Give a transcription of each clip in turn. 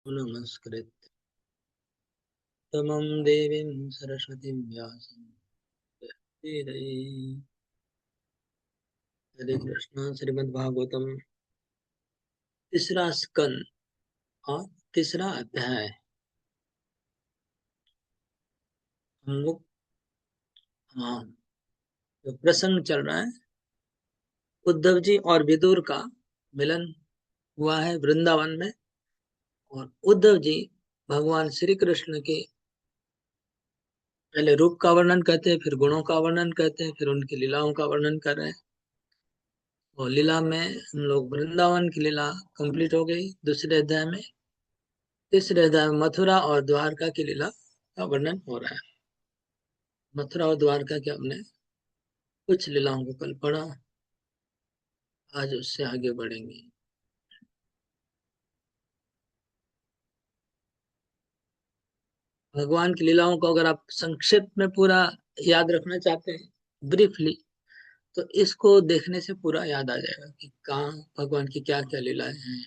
नमस्कृत तमं देवीं सरस्वतीं व्यासं हरे कृष्ण। श्रीमद्भागवतम तीसरा स्कंद और तीसरा अध्याय। हम लोग हाँ, जो प्रसंग चल रहा है, उद्धव जी और विदुर का मिलन हुआ है वृंदावन में। और उद्धव जी भगवान श्री कृष्ण के पहले रूप का वर्णन करते हैं, फिर गुणों का वर्णन करते हैं, फिर उनकी लीलाओं का वर्णन कर रहे हैं। और लीला में हम लोग वृंदावन की लीला कंप्लीट हो गई दूसरे अध्याय में। तीसरे अध्याय में मथुरा और द्वारका की लीला का वर्णन हो रहा है। मथुरा और द्वारका के हमने कुछ लीलाओं को कल पढ़ा, आज उससे आगे बढ़ेंगे। भगवान की लीलाओं को अगर आप संक्षिप्त में पूरा याद रखना चाहते हैं, ब्रीफली, तो इसको देखने से पूरा याद आ जाएगा कि कहाँ भगवान की क्या क्या लीलाएं हैं।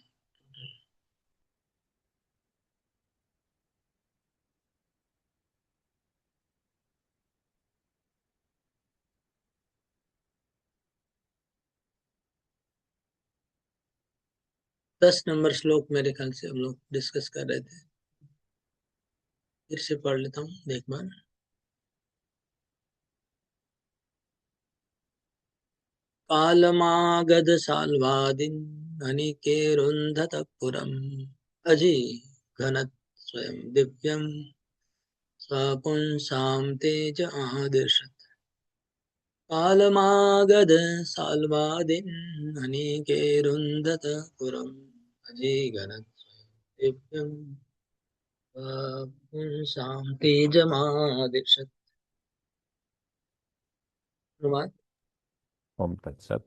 10 नंबर श्लोक मेरे ख्याल से हम लोग डिस्कस कर रहे थे, फिर से पढ़ लेता हूँ एक बार। कालमागध साल्वादिन अनिकेरुन्धत पुरम् अजिघ्नत् स्वयं दिव्यम् स पुंसां तेज आदिशत्। कालमागध साल्वादिन अनिकेरुन्धत पुरम् अजिघ्नत् स्वयं दिव्यम् स पुंसां तेजमादिशत्। अनुवाद। ओम तत्सत।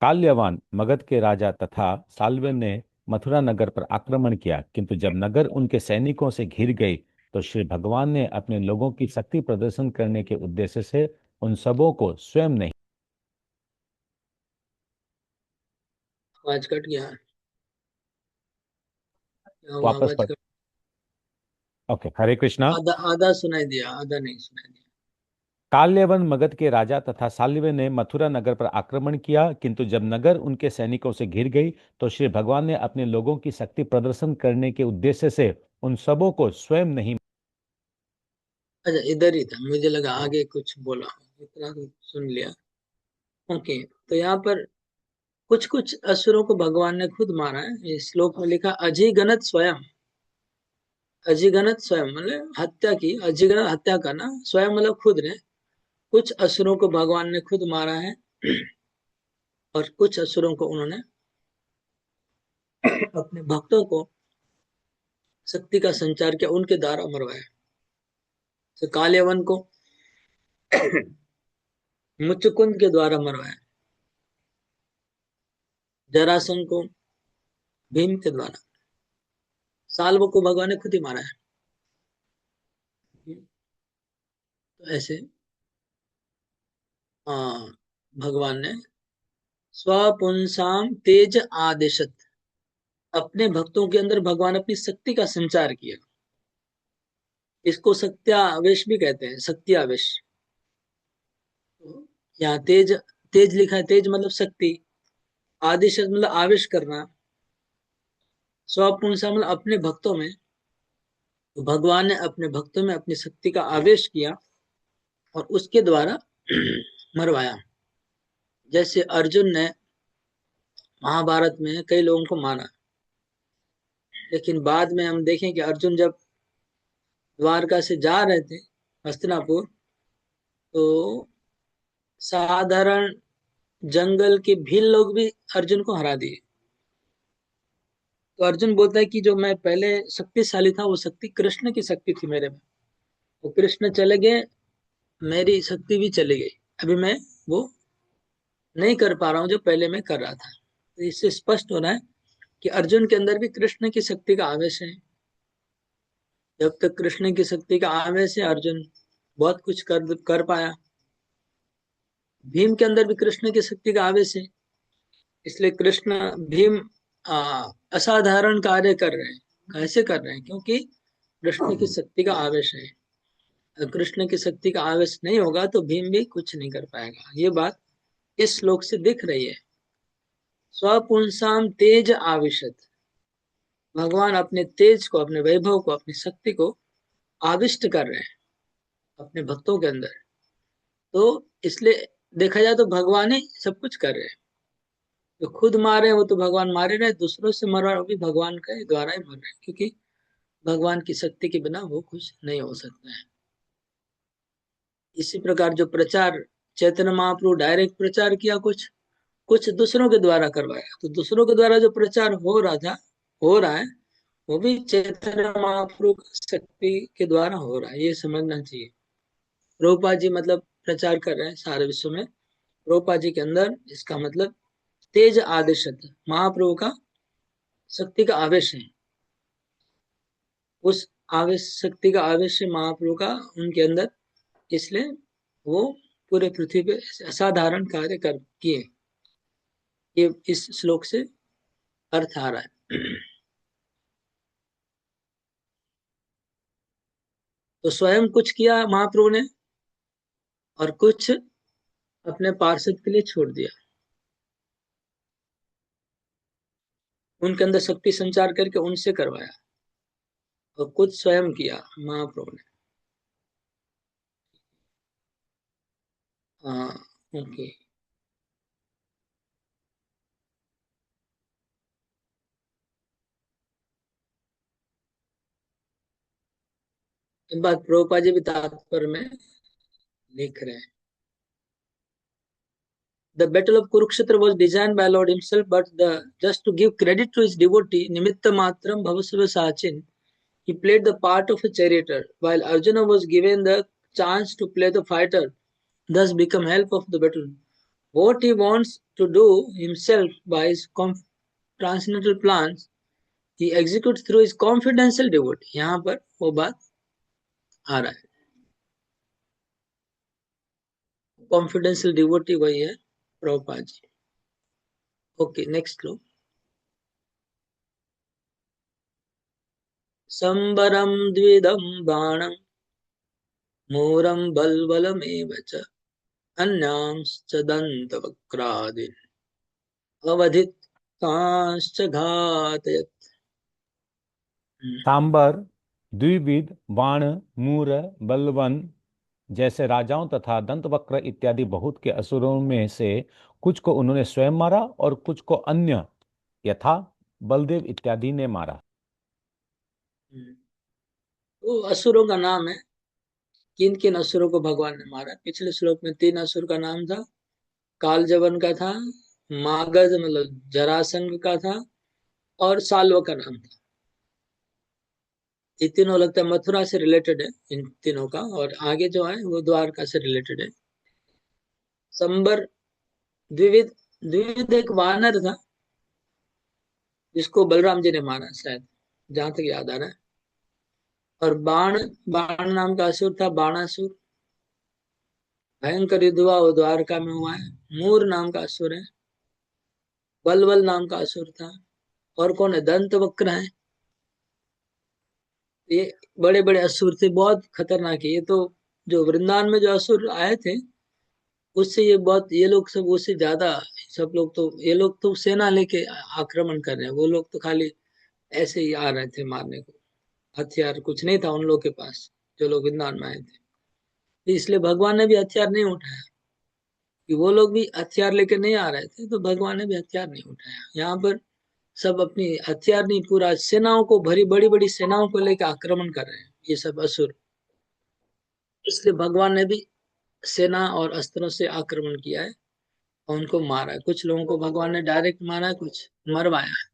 काल्यवान मगध के राजा तथा साल्वन ने मथुरा नगर पर आक्रमण किया, किंतु जब नगर उनके सैनिकों से घिर गई तो श्री भगवान ने अपने लोगों की शक्ति प्रदर्शन करने के उद्देश्य से उन सबों को स्वयं नहीं। आवाज कट गया, क्या हुआ? वापस आवाज पढ़। कट। ओके, हरे कृष्णा। आधा आधा सुनाई दिया, आधा नहीं सुनाई दिया। काल्यवन मगध के राजा तथा साल्व ने मथुरा नगर पर आक्रमण किया, किंतु जब नगर उनके सैनिकों से घिर गई तो श्री भगवान ने अपने लोगों की शक्ति प्रदर्शन करने के उद्देश्य से उन सबों को स्वयं नहीं। अच्छा, इधर ही था, मुझे लगा आगे कुछ बोला, इतना तो सुन लिया। ओके, तो यहाँ पर कुछ कुछ असुरों को भगवान ने खुद मारा है। इस श्लोक में लिखा अजिगणत स्वयं। अजिगणत स्वयं मतलब हत्या की, अजिगणत हत्या करना, स्वयं मतलब खुद ने। कुछ असुरों को भगवान ने खुद मारा है और कुछ असुरों को उन्होंने अपने भक्तों को शक्ति का संचार किया, उनके द्वारा मरवाया। तो काल्यवन को मुचकुंद के द्वारा मरवाया, जरासंध को भीम के द्वारा, साल्व को भगवान ने खुद ही मारा है। तो ऐसे भगवान ने स्वपुंसाम तेज आदेशत, अपने भक्तों के अंदर भगवान अपनी शक्ति का संचार किया। इसको सत्यावेश भी कहते हैं, सत्यावेश। तो यहाँ तेज, तेज लिखा है, तेज मतलब शक्ति, आदेश मतलब आवेश करना, स्वपुंसा मतलब अपने भक्तों में। तो भगवान ने अपने भक्तों में अपनी शक्ति का आवेश किया और उसके द्वारा मरवाया। जैसे अर्जुन ने महाभारत में कई लोगों को मारा, लेकिन बाद में हम देखें कि अर्जुन जब द्वारका से जा रहे थे हस्तिनापुर, तो साधारण जंगल के भील लोग भी अर्जुन को हरा दिए। तो अर्जुन बोलता है कि जो मैं पहले शक्तिशाली था, वो शक्ति कृष्ण की शक्ति थी मेरे में। वो कृष्ण चले गए, मेरी शक्ति भी चली गई। अभी मैं वो नहीं कर पा रहा हूँ जो पहले मैं कर रहा था। तो इससे स्पष्ट हो रहा है कि अर्जुन के अंदर भी कृष्ण की शक्ति का आवेश है। जब तक कृष्ण की शक्ति का आवेश है, अर्जुन बहुत कुछ कर पाया। भीम के अंदर भी कृष्ण की शक्ति का आवेश है, इसलिए कृष्ण भीम असाधारण कार्य कर रहे हैं। कैसे कर रहे हैं? क्योंकि कृष्ण की शक्ति का आवेश है। अगर कृष्ण की शक्ति का आवेश नहीं होगा तो भीम भी कुछ नहीं कर पाएगा। ये बात इस श्लोक से दिख रही है। स्वपुंसाम तेज आविशत, भगवान अपने तेज को, अपने वैभव को, अपनी शक्ति को आविष्ट कर रहे हैं अपने भक्तों के अंदर। तो इसलिए देखा जाए तो भगवान ही सब कुछ कर रहे हैं। जो खुद मारे हैं वो तो भगवान मारे रहे, दूसरों से मरवा वो भी भगवान के द्वारा ही मर रहे हैं, क्योंकि भगवान की शक्ति के बिना वो कुछ नहीं हो सकता है। इसी प्रकार जो प्रचार चैतन्य महाप्रभु डायरेक्ट प्रचार किया, कुछ कुछ दूसरों के द्वारा करवाया, तो दूसरों के द्वारा जो प्रचार हो रहा है, वो भी चैतन्य महाप्रभु की शक्ति के द्वारा हो रहा है। ये समझना चाहिए। प्रभुपाद जी मतलब प्रचार कर रहे हैं सारे विश्व में। प्रभुपाद जी के अंदर इसका मतलब तेज आदेश महाप्रभु का शक्ति का आवेश है। उस आवेश, शक्ति का आवेश है महाप्रभु का उनके अंदर, इसलिए वो पूरे पृथ्वी पे असाधारण कार्य कर किए। ये इस श्लोक से अर्थ आ रहा है। तो स्वयं कुछ किया महाप्रभु ने और कुछ अपने पार्षद के लिए छोड़ दिया। उनके अंदर शक्ति संचार करके उनसे करवाया, और कुछ स्वयं किया महाप्रभु ने। हाँ, ओके। इस बात प्रभुपाद जी भी तात्पर्य में लिख रहे हैं। The battle of Kurukshetra was designed by Lord himself, but just to give credit to his devotee, Nimitta Matram Bhavasva Sachin, he played the part of a charioteer, while Arjuna was given the chance to play the fighter, thus become help of the battle. What he wants to do himself by his transcendental plans, he executes through his confidential devotee. यहाँ पर वो बात आ रहा है। Confidential devotee वही है Prabhupada ji. Okay, next लो। संबरम द्विदम बाणम मूरं बल्वलमेव च अन्यांश्च दन्तवक्त्रादीन् अवधितांश्च घातयत्। सांबर, द्विविध, बाण, मूर, बलवन जैसे राजाओं तथा दंतवक्र इत्यादि बहुत के असुरों में से कुछ को उन्होंने स्वयं मारा और कुछ को अन्य यथा बलदेव इत्यादि ने मारा। तो असुरों का नाम है, किन किन असुरों को भगवान ने मारा। पिछले श्लोक में 3 असुर का नाम था। कालजवन का था, मागध मतलब जरासंध का था, और साल्व का नाम था। ये तीनों लगता है मथुरा से रिलेटेड है इन तीनों का, और आगे जो है वो द्वारका से रिलेटेड है। संबर, द्विविध, द्विविध एक वानर था जिसको बलराम जी ने मारा शायद, जहां तक याद आ रहा है। और बाण, बाण नाम का असुर था, बाणासुर। भयंकर युद्ध हुआ वो द्वारका में हुआ है। मूर नाम का असुर है। बलवल नाम का असुर था। और कौन है? दंत वक्र है। ये बड़े बड़े असुर थे, बहुत खतरनाक है ये तो। जो वृंदावन में जो असुर आए थे उससे ये बहुत, ये लोग सब उससे ज्यादा, सब लोग तो, ये लोग तो सेना लेके आक्रमण कर रहे हैं, वो लोग तो खाली ऐसे ही आ रहे थे मारने को। हथियार कुछ नहीं था उन लोग के पास, जो लोग वृंदावन में आए थे। इसलिए भगवान ने भी हथियार नहीं उठाया, कि वो लोग भी हथियार लेके नहीं आ रहे थे, तो भगवान ने भी हथियार नहीं उठाया। यहाँ पर सब अपनी हथियार नहीं, पूरा सेनाओं को, भरी बड़ी बड़ी सेनाओं को लेकर आक्रमण कर रहे हैं ये सब असुर। इसलिए भगवान ने भी सेना और अस्त्रों से आक्रमण किया है और उनको मारा है। कुछ लोगों को भगवान ने डायरेक्ट मारा है, कुछ मरवाया है।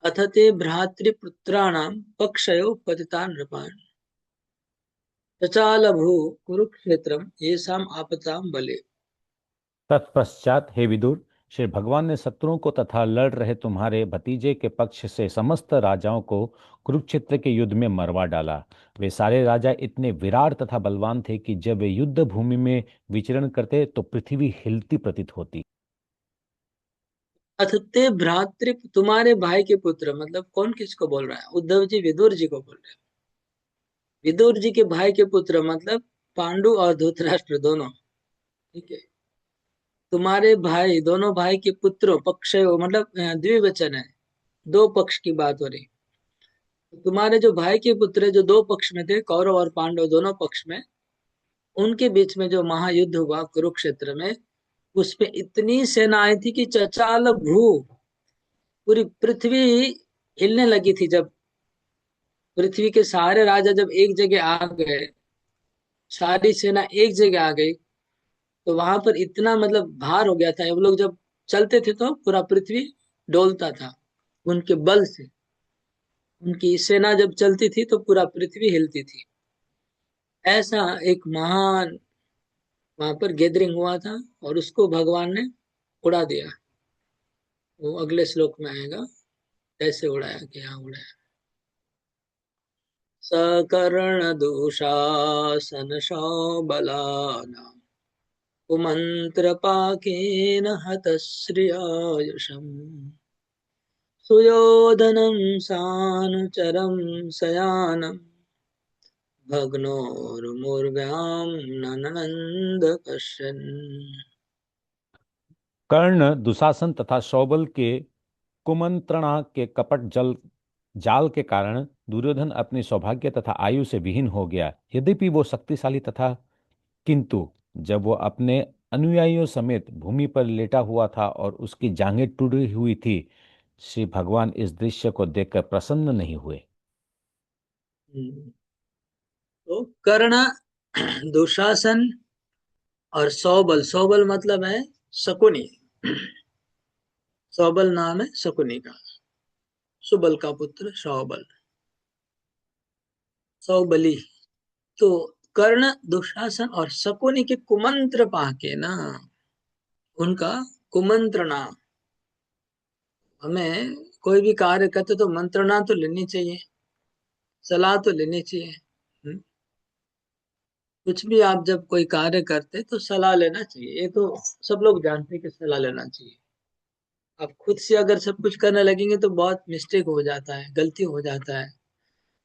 अथ ते भ्रातृपुत्राणां पक्षयो पतितान् नृपान् चचालभू कुरुक्षेत्रम येषाम् आपतां बले। तत्पश्चात हे विदुर, श्री भगवान ने शत्रुओं को तथा लड़ रहे तुम्हारे भतीजे के पक्ष से समस्त राजाओं को कुरुक्षेत्र के युद्ध में मरवा डाला। वे सारे राजा इतने विराट तथा बलवान थे कि जब वे युद्ध भूमि में विचरण करते तो पृथ्वी हिलती प्रतीत होती। अथ ते भ्रातृ, तुम्हारे भाई के पुत्र, मतलब कौन किसको बोल रहा है? उद्धव जी विदुर जी को बोल रहे हैं। विदुर जी के भाई के पुत्र मतलब पांडु और धृतराष्ट्र दोनों। ठीक है। तुम्हारे भाई, दोनों भाई के पुत्रों, पक्ष मतलब द्विवचन है, दो पक्ष की बात हो रही। तुम्हारे जो भाई के पुत्र जो दो पक्ष में थे, कौरव और पांडव दोनों पक्ष में, उनके बीच में जो महायुद्ध हुआ कुरुक्षेत्र में, उसपे इतनी सेना आई थी कि चचाल भू, पूरी पृथ्वी हिलने लगी थी। जब पृथ्वी के सारे राजा जब एक जगह आ गए, सारी सेना एक जगह आ गई, तो वहां पर इतना मतलब भार हो गया था। वो लोग जब चलते थे तो पूरा पृथ्वी डोलता था उनके बल से। उनकी सेना जब चलती थी तो पूरा पृथ्वी हिलती थी। ऐसा एक महान वहां पर गैदरिंग हुआ था, और उसको भगवान ने उड़ा दिया। वो अगले श्लोक में आएगा कैसे उड़ाया, क्या उड़ाया। सकर्ण दुशासन सौबलानां कुमंत्र पाकेन हतश्रियायुषम् सुयोधनं सानुचरं सयानं भग्नोर्मुर्व्यां नननंद पश्यन्। कर्ण, दुशासन तथा शौबल के कुमंत्रणा के कपट जल जाल के कारण दुर्योधन अपने सौभाग्य तथा आयु से विहीन हो गया। यद्यपि वो शक्तिशाली तथा, किंतु जब वो अपने अनुयायियों समेत भूमि पर लेटा हुआ था और उसकी जांघें टूटी हुई थी, श्री भगवान इस दृश्य को देखकर प्रसन्न नहीं हुए। तो कर्ण, दुशासन और सौबल, सौबल मतलब है शकुनी। सौबल नाम है शकुनी का, सुबल का पुत्र सौबल, सौबली। तो कर्ण, दुशासन और शकुनी के कुमंत्र पाके ना, उनका कुमंत्रणा, हमें कोई भी कार्य करते तो मंत्रणा तो लेनी चाहिए, सलाह तो लेनी चाहिए। कुछ भी आप जब कोई कार्य करते तो सलाह लेना चाहिए, ये तो सब लोग जानते हैं कि सलाह लेना चाहिए। आप खुद से अगर सब कुछ करने लगेंगे तो बहुत मिस्टेक हो जाता है, गलती हो जाता है।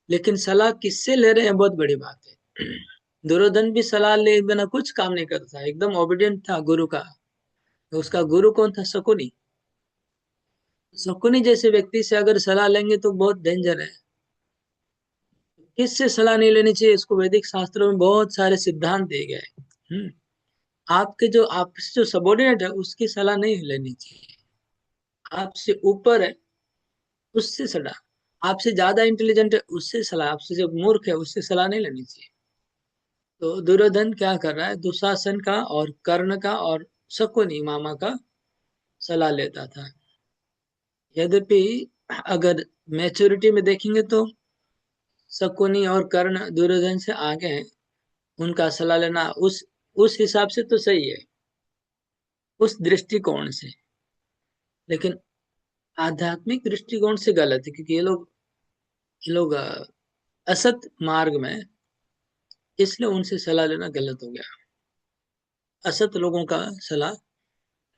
लेकिन सलाह किससे ले रहे हैं, बहुत बड़ी बात है। दुर्योधन भी सलाह ले बिना कुछ काम नहीं करता, एकदम ओबीडियंट था गुरु का। तो उसका गुरु कौन था? शकुनी। शकुनी जैसे व्यक्ति से अगर सलाह लेंगे तो बहुत डेंजर है। किससे सलाह नहीं लेनी चाहिए, इसको वैदिक शास्त्रों में बहुत सारे सिद्धांत दिए गए हैं। आपके जो आपसे जो सबॉर्डिनेट है उसकी सलाह नहीं लेनी चाहिए। आपसे ऊपर है उससे सलाह, आपसे ज्यादा इंटेलिजेंट है उससे सलाह, आपसे जो मूर्ख है उससे सलाह नहीं लेनी चाहिए। तो दुर्योधन क्या कर रहा है? दुशासन का और कर्ण का और शकुनी मामा का सलाह लेता था। यद्यपि अगर मैच्योरिटी में देखेंगे तो शकुनी और कर्ण दुर्योधन से आगे हैं। उनका सलाह लेना उस हिसाब से तो सही है, उस दृष्टिकोण से। लेकिन आध्यात्मिक दृष्टिकोण से गलत है, क्योंकि ये लोग असत मार्ग में हैं, इसलिए उनसे सलाह लेना गलत हो गया। असत लोगों का सलाह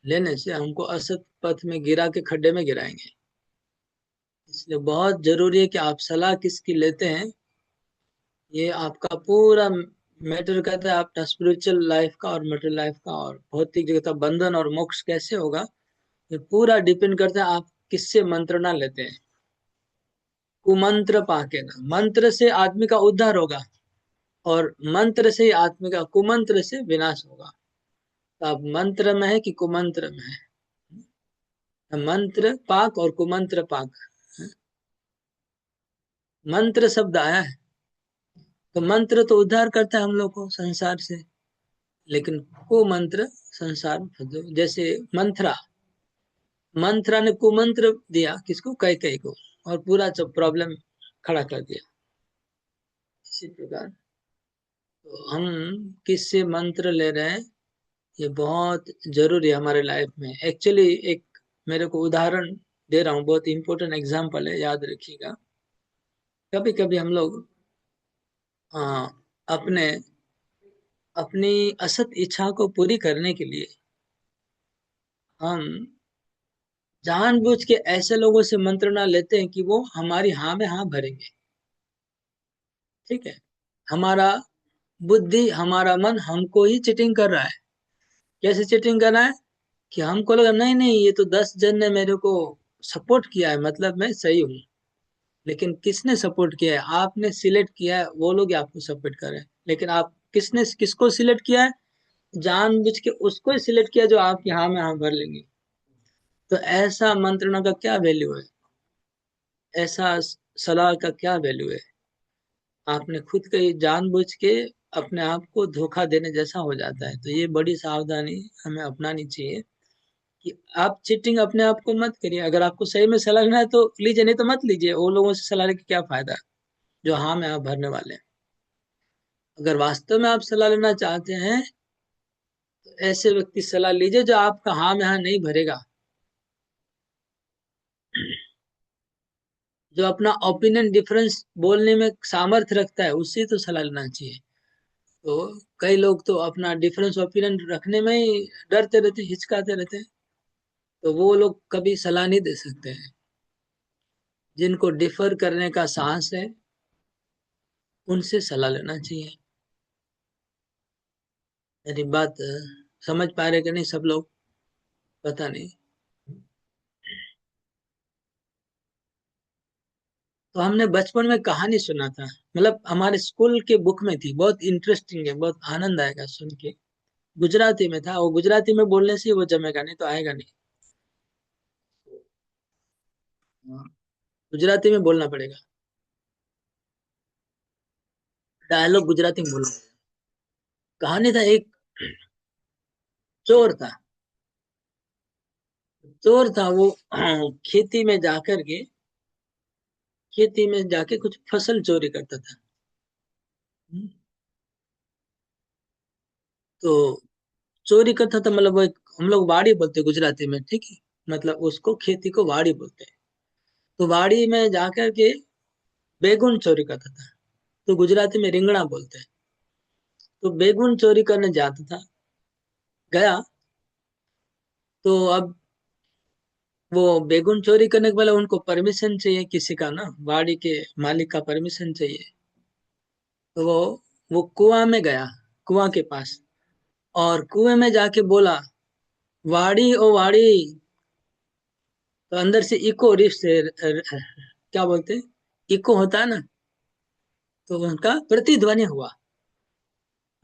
लेने से हमको असत पथ में गिरा के खड्डे में गिराएंगे। इसलिए बहुत जरूरी है कि आप सलाह किसकी लेते हैं, ये आपका पूरा मैटर करता है। आपका स्पिरिचुअल लाइफ का और मेटल लाइफ का और भौतिक जगत का बंधन और मोक्ष कैसे होगा, ये पूरा डिपेंड करता है आप किससे मंत्रणा लेते हैं। कुमंत्र पाके ना, मंत्र से आदमी का उद्धार होगा, और मंत्र से ही आत्मा का, कुमंत्र से विनाश होगा। तो आप मंत्र में है कि कुमंत्र में है? मंत्र पाक और कुमंत्र पाक, मंत्र शब्द आया है। तो मंत्र तो उद्धार करता है हम लोग को संसार से, लेकिन कुमंत्र संसार में फंस जाओ। जैसे मंत्रा, मंत्रा ने कुमंत्र दिया किसको? कैकेयी को, और पूरा सब प्रॉब्लम खड़ा कर दिया। इसी प्रकार तो हम किससे मंत्र ले रहे हैं, ये बहुत जरूरी है हमारे लाइफ में। एक्चुअली एक मेरे को उदाहरण दे रहा हूँ, बहुत इंपॉर्टेंट एग्जाम्पल है, याद रखिएगा। कभी कभी हम लोग अपने अपनी असत इच्छा को पूरी करने के लिए हम जानबूझ के ऐसे लोगों से मंत्रणा लेते हैं कि वो हमारी हाँ में हाँ भरेंगे। ठीक है, हमारा बुद्धि, हमारा मन हमको ही चीटिंग कर रहा है। कैसे चीटिंग कर रहा है? कि हमको लगा नहीं नहीं, ये तो 10 जन ने मेरे को सपोर्ट किया है, मतलब मैं सही हूँ। लेकिन किसने सपोर्ट किया है? आपने सिलेक्ट किया है, वो लोग ही आपको सपोर्ट कर रहे हैं। लेकिन आप किसने किसको सिलेक्ट किया है? जानबूझ के उसको ही सिलेक्ट किया जो आपकी हाँ में हाँ भर लेंगे। तो ऐसा मंत्रणा का क्या वैल्यू है? ऐसा सलाह का क्या वैल्यू है? आपने खुद के ही जानबूझ के अपने आप को धोखा देने जैसा हो जाता है। तो ये बड़ी सावधानी हमें अपनानी चाहिए कि आप चीटिंग अपने आप को मत करिए। अगर आपको सही में सलाह लेना है तो लीजिए, नहीं तो मत लीजिए। वो लोगों से सलाह लेके क्या फायदा जो हाँ में हाँ भरने वाले हैं। अगर वास्तव में आप सलाह लेना चाहते हैं तो ऐसे व्यक्ति से सलाह लीजिए जो आपका हाँ में हाँ नहीं भरेगा, जो अपना ओपिनियन डिफरेंस बोलने में सामर्थ्य रखता है, उससे तो सलाह लेना चाहिए। तो कई लोग तो अपना डिफरेंस ओपिनियन रखने में ही डरते रहते, हिचकाते रहते हैं। तो वो लोग कभी सलाह नहीं दे सकते हैं। जिनको डिफर करने का साहस है, उनसे सलाह लेना चाहिए। मेरी बात समझ पा रहे कि नहीं सब लोग? पता नहीं। तो हमने बचपन में कहानी सुना था, मतलब हमारे स्कूल के बुक में थी, बहुत इंटरेस्टिंग है, बहुत आनंद आएगा सुन के। गुजराती में था, वो गुजराती में बोलने से वो जमेगा, नहीं तो आएगा नहीं। हाँ, गुजराती में बोलना पड़ेगा। डायलॉग गुजराती में बोलना पड़ेगा। कहानी था, एक चोर था। चोर था वो खेती में जाकर के, खेती में जाके कुछ फसल चोरी करता था। तो चोरी करता था, मतलब वो एक, हम लोग वाड़ी बोलते हैं गुजराती में, ठीक है। मतलब उसको, खेती को वाड़ी बोलते हैं। तो वाड़ी में जाकर के बैगुन चोरी करता था। तो गुजराती में रिंगणा बोलते हैं। तो बैगुन चोरी करने जाता था, गया। तो अब वो बैगुन चोरी करने के पहले उनको परमिशन चाहिए किसी का ना, वाड़ी के मालिक का परमिशन चाहिए। तो वो कुआं में गया, कुआं के पास, और कुएं में जाके बोला, वाड़ी ओ वाड़ी। तो अंदर से इको रिफ से क्या बोलते हैं, इको होता है ना, तो उनका प्रतिध्वनि हुआ।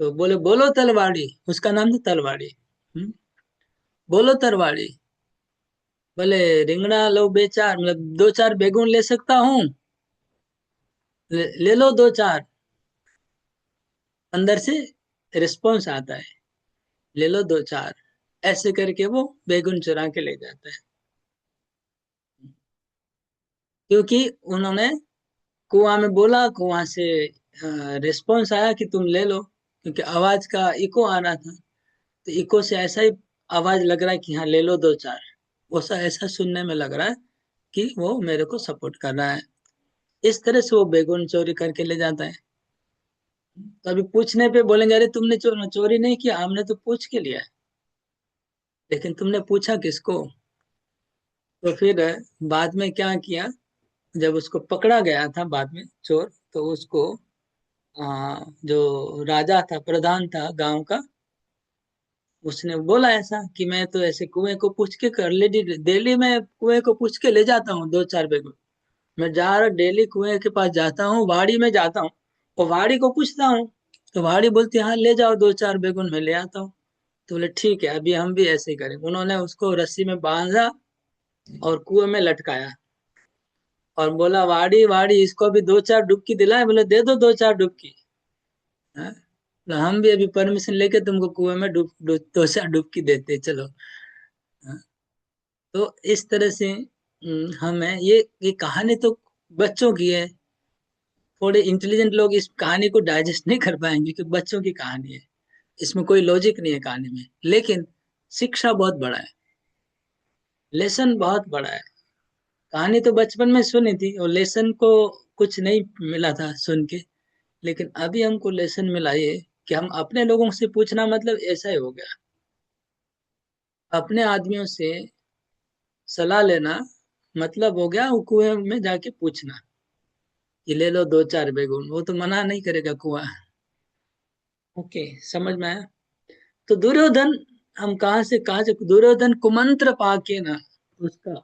तो बोले बोलो तलवाड़ी, उसका नाम था तलवाड़ी। हम्म, बोलो तरवाड़ी। बोले रिंगना लो बेचार, मतलब 2-4 बेगुन ले सकता हूँ, ले लो 2-4। अंदर से रिस्पॉन्स आता है, ले लो 2-4। ऐसे करके वो बेगुन चुरा के ले जाता है, क्योंकि उन्होंने कुआं में बोला, कुआं से रिस्पॉन्स आया कि तुम ले लो, क्योंकि आवाज का इको आ रहा था। तो इको से ऐसा ही आवाज लग रहा है कि हाँ ले लो 2-4। ऐसा ऐसा सुनने में लग रहा है कि वो मेरे को सपोर्ट कर रहा है। इस तरह से वो बेगुन चोरी करके ले जाता है। तो अभी पूछने पे बोलेंगे, अरे तुमने चोरी नहीं किया, हमने तो पूछ के लिया है। लेकिन तुमने पूछा किसको? तो फिर बाद में क्या किया, जब उसको पकड़ा गया था बाद में चोर, तो उसको जो राजा था, प्रधान था गांव का, उसने बोला ऐसा कि मैं तो ऐसे कुएं को पूछ के कर ले, डेली मैं कुएं को पूछ के ले जाता हूँ 2-4 बेगुन। मैं जा रहा डेली कुएं के पास जाता हूँ, वाड़ी में जाता हूँ, और वाड़ी को पूछता हूँ। तो वाड़ी बोलती है हाँ ले जाओ 2-4 बेगुन, मैं ले आता हूँ। तो बोले ठीक है, अभी हम भी ऐसे ही करें। उन्होंने उसको रस्सी में बांधा और कुएं में लटकाया, और बोला वाड़ी वाड़ी, इसको भी 2-4 डुबकी दिलाए। बोले दे दो 2-4 डुबकी। हाँ? बोला, हम भी अभी परमिशन लेके तुमको कुएं में 2-4 डुबकी देते, चलो। हाँ? तो इस तरह से हमें ये कहानी तो बच्चों की है। थोड़े इंटेलिजेंट लोग इस कहानी को डाइजेस्ट नहीं कर पाएंगे, क्योंकि बच्चों की कहानी है, इसमें कोई लॉजिक नहीं है कहानी में। लेकिन शिक्षा बहुत बड़ा है, लेसन बहुत बड़ा है। कहानी तो बचपन में सुनी थी, और लेसन को कुछ नहीं मिला था सुन के। लेकिन अभी हमको लेसन मिला ये, कि हम अपने लोगों से पूछना, मतलब ऐसा ही हो गया। अपने आदमियों से सलाह लेना मतलब हो गया वो कुएं में जाके पूछना कि ले लो 2 4 बेगुन, वो तो मना नहीं करेगा कुआं। ओके, समझ में आया। तो दुर्योधन, हम कहाँ से कहा, जो दुर्योधन कुमंत्र पाके ना, उसका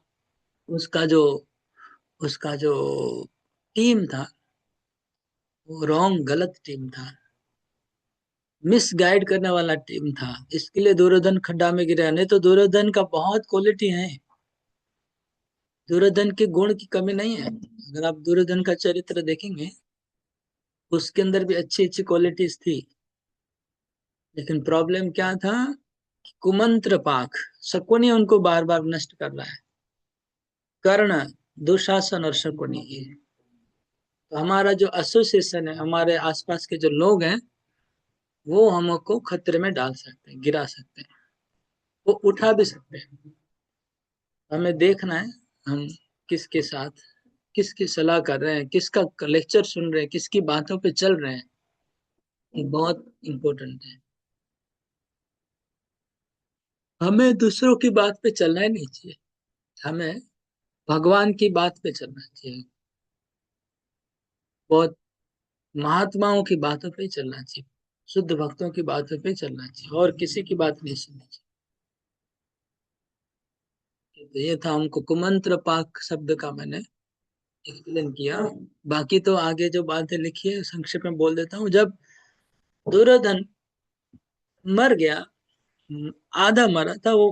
उसका जो उसका जो टीम था वो रॉन्ग, गलत टीम था, मिस गाइड करने वाला टीम था, इसके लिए दुर्योधन खड्डा में गिरा। नहीं तो दुर्योधन का बहुत क्वालिटी है, दुर्योधन के गुण की कमी नहीं है। अगर आप दुर्योधन का चरित्र देखेंगे, उसके अंदर भी अच्छी अच्छी क्वालिटीज थी, लेकिन प्रॉब्लम क्या था, कुमंत्र पाक, शकुनी उनको बार बार नष्ट कर रहा है। कर्ण, दुशासन और शकुनी, ये तो हमारा जो एसोसिएशन है, हमारे आसपास के जो लोग हैं, वो हमको खतरे में डाल सकते हैं, गिरा सकते हैं, वो उठा भी सकते हैं। हमें देखना है हम किसके साथ, किसकी सलाह कर रहे हैं, किसका लेक्चर सुन रहे हैं, किसकी बातों पे चल रहे हैं, ये बहुत इंपॉर्टेंट है। हमें दूसरों की बात पे चलना ही नहीं चाहिए, हमें भगवान की बात पे चलना चाहिए, बहुत महात्माओं की बातों पे चलना चाहिए, शुद्ध भक्तों की बातों पे चलना चाहिए, और किसी की बात नहीं सुननी चाहिए। तो ये था, हमको कुमंत्र पाक शब्द का मैंने एक्सप्लेन किया। बाकी तो आगे जो बातें लिखी है संक्षेप में बोल देता हूँ। जब दुर्योधन मर गया, आधा मरा था वो,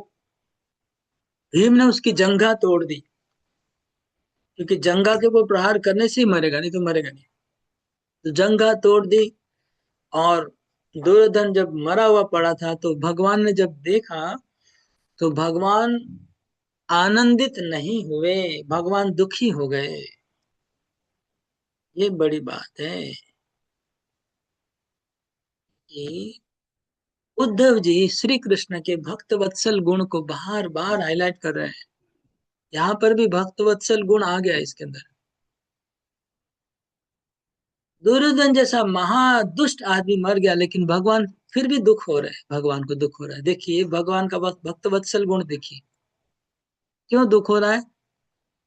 भीम ने उसकी जंघा तोड़ दी, क्योंकि जंघा के ऊपर प्रहार करने से ही मरेगा, नहीं तो मरेगा नहीं। तो जंघा तोड़ दी, और दुर्योधन जब मरा हुआ पड़ा था, तो भगवान ने जब देखा, तो भगवान आनंदित नहीं हुए, भगवान दुखी हो गए। ये बड़ी बात है कि उद्धव जी श्री कृष्ण के भक्त वत्सल गुण को बार बार हाईलाइट कर रहे हैं। यहाँ पर भी भक्त वत्सल गुण आ गया इसके अंदर। दुर्योधन जैसा महादुष्ट आदमी मर गया, लेकिन भगवान फिर भी दुख हो रहा है, भगवान को दुख हो रहा है। देखिए भगवान का भक्त वत्सल गुण देखिए, क्यों दुख हो रहा है।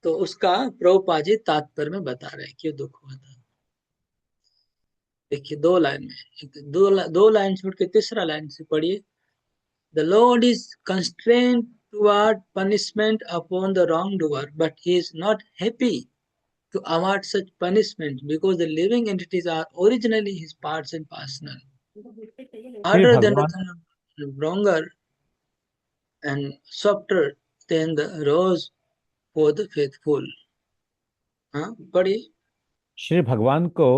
तो उसका प्रभुपाद जी तात्पर्य में बता रहे हैं क्यों दुख हुआ था। देखिए 2 लाइन में, दो लाइन छोड़ के तीसरा लाइन से पढ़िए। The Lord is constraint toward punishment upon the wrong doer, but he is not happy to award such punishment because the living entities are originally his parts and parcel, Shri harder than the भगवान thorn, stronger and softer than the rose for the faithful। हाँ पढ़िए। श्री भगवान को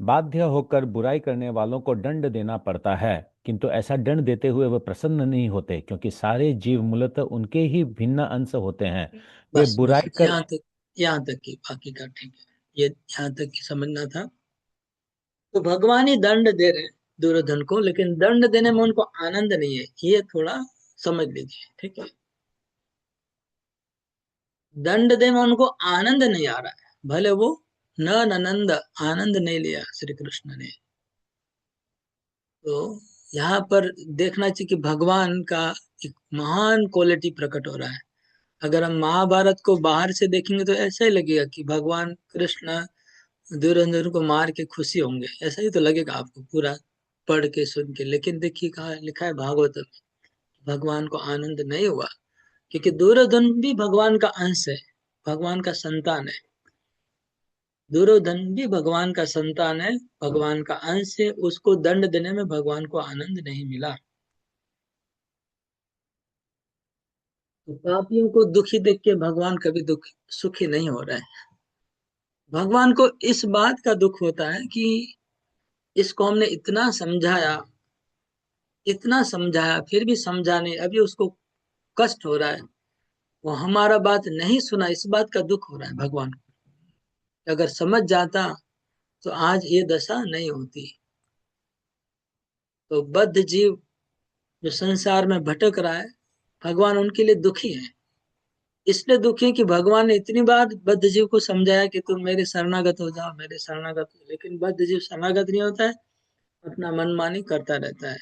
बाध्य होकर बुराई करने वालों को दंड देना पड़ता है, किंतु ऐसा दंड देते हुए वे प्रसन्न नहीं होते, क्योंकि सारे जीव मूलतः उनके ही भिन्न अंश होते हैं। वे बस बस बुराई कर यहाँ तक की बाकी का ठीक है, ये यहाँ तक की समझना था। तो भगवान ही दंड दे रहे हैं दुर्योधन को, लेकिन दंड देने में उनको आनंद नहीं है, ये थोड़ा समझ लीजिए, ठीक है। दंड देने में उनको आनंद नहीं आ रहा है, भले वो न आनंद, आनंद नहीं लिया श्री कृष्ण ने। तो यहाँ पर देखना चाहिए कि भगवान का एक महान क्वालिटी प्रकट हो रहा है। अगर हम महाभारत को बाहर से देखेंगे तो ऐसा ही लगेगा कि भगवान कृष्ण दुर्योधन को मार के खुशी होंगे, ऐसा ही तो लगेगा आपको पूरा पढ़ के सुन के। लेकिन देखिए कहा लिखा है भागवत में, भगवान को आनंद नहीं हुआ, क्योंकि दुर्योधन भी भगवान का अंश है, भगवान का संतान है। दुर्योधन भी भगवान का संतान है, भगवान का अंश है, उसको दंड देने में भगवान को आनंद नहीं मिला। तो पापियों को दुखी देख के भगवान कभी दुख सुखी नहीं हो रहा है। भगवान को इस बात का दुख होता है कि इसको हमने इतना समझाया फिर भी समझा नहीं, अभी उसको कष्ट हो रहा है, वो हमारा बात नहीं सुना, इस बात का दुख हो रहा है भगवान को। अगर समझ जाता तो आज ये दशा नहीं होती। तो बद्ध जीव जो संसार में भटक रहा है, भगवान उनके लिए दुखी है। इसलिए दुखी है कि भगवान ने इतनी बार बद्ध जीव को समझाया कि तुम मेरे शरणागत हो जाओ, मेरे शरणागत हो, लेकिन बद्ध जीव शरणागत नहीं होता है, अपना मनमानी करता रहता है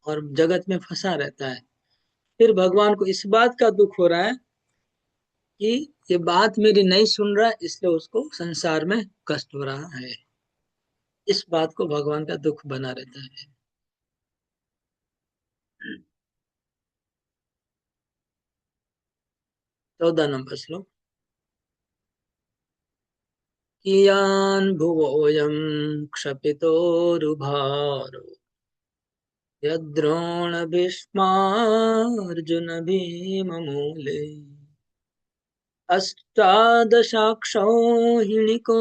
और जगत में फंसा रहता है। फिर भगवान को इस बात का दुख हो रहा है कि ये बात मेरी नहीं सुन रहा, इसलिए उसको संसार में कष्ट हो रहा है। इस बात को भगवान का दुख बना रहता है। 14 नंबर श्लोक। कियान् भुवोऽयं क्षपितोरुभारो यद्रोणभीष्मार्जुनभीममूले अष्टादशाक्षौहिणिको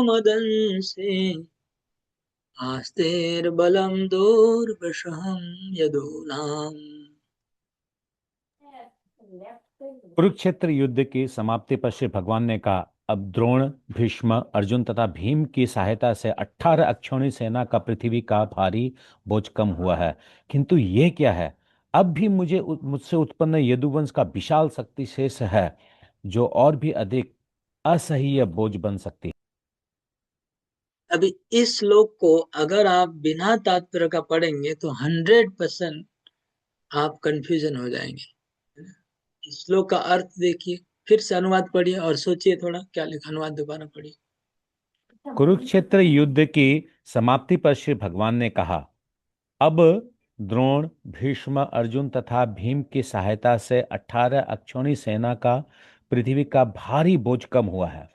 मदंसे आस्तेर्बलं दुर्विषहं यदूनाम्। कुरुक्षेत्र युद्ध की समाप्ति पर श्री भगवान ने कहा, अब द्रोण, भीष्म, अर्जुन तथा भीम की सहायता से 18 अक्षौणी सेना का पृथ्वी का भारी बोझ कम हुआ है। किंतु यह क्या है? अब भी मुझसे उत्पन्न यदुवंश का विशाल शक्ति शेष है, जो और भी अधिक असह्य बोझ बन सकती है। अभी इस श्लोक को अगर आप बिना तात्पर्य का पढ़ेंगे तो 100% आप कंफ्यूजन हो जाएंगे। इस श्लोक का अर्थ देखिए, फिर से अनुवाद पढ़िए और सोचिए थोड़ा क्या लिखा, अनुवाद दोबारा पढ़िए। कुरुक्षेत्र युद्ध की समाप्ति पर श्री भगवान ने कहा, अब द्रोण, भीष्म, अर्जुन तथा भीम की सहायता से 18 अक्षौणी सेना का पृथ्वी का भारी बोझ कम हुआ है।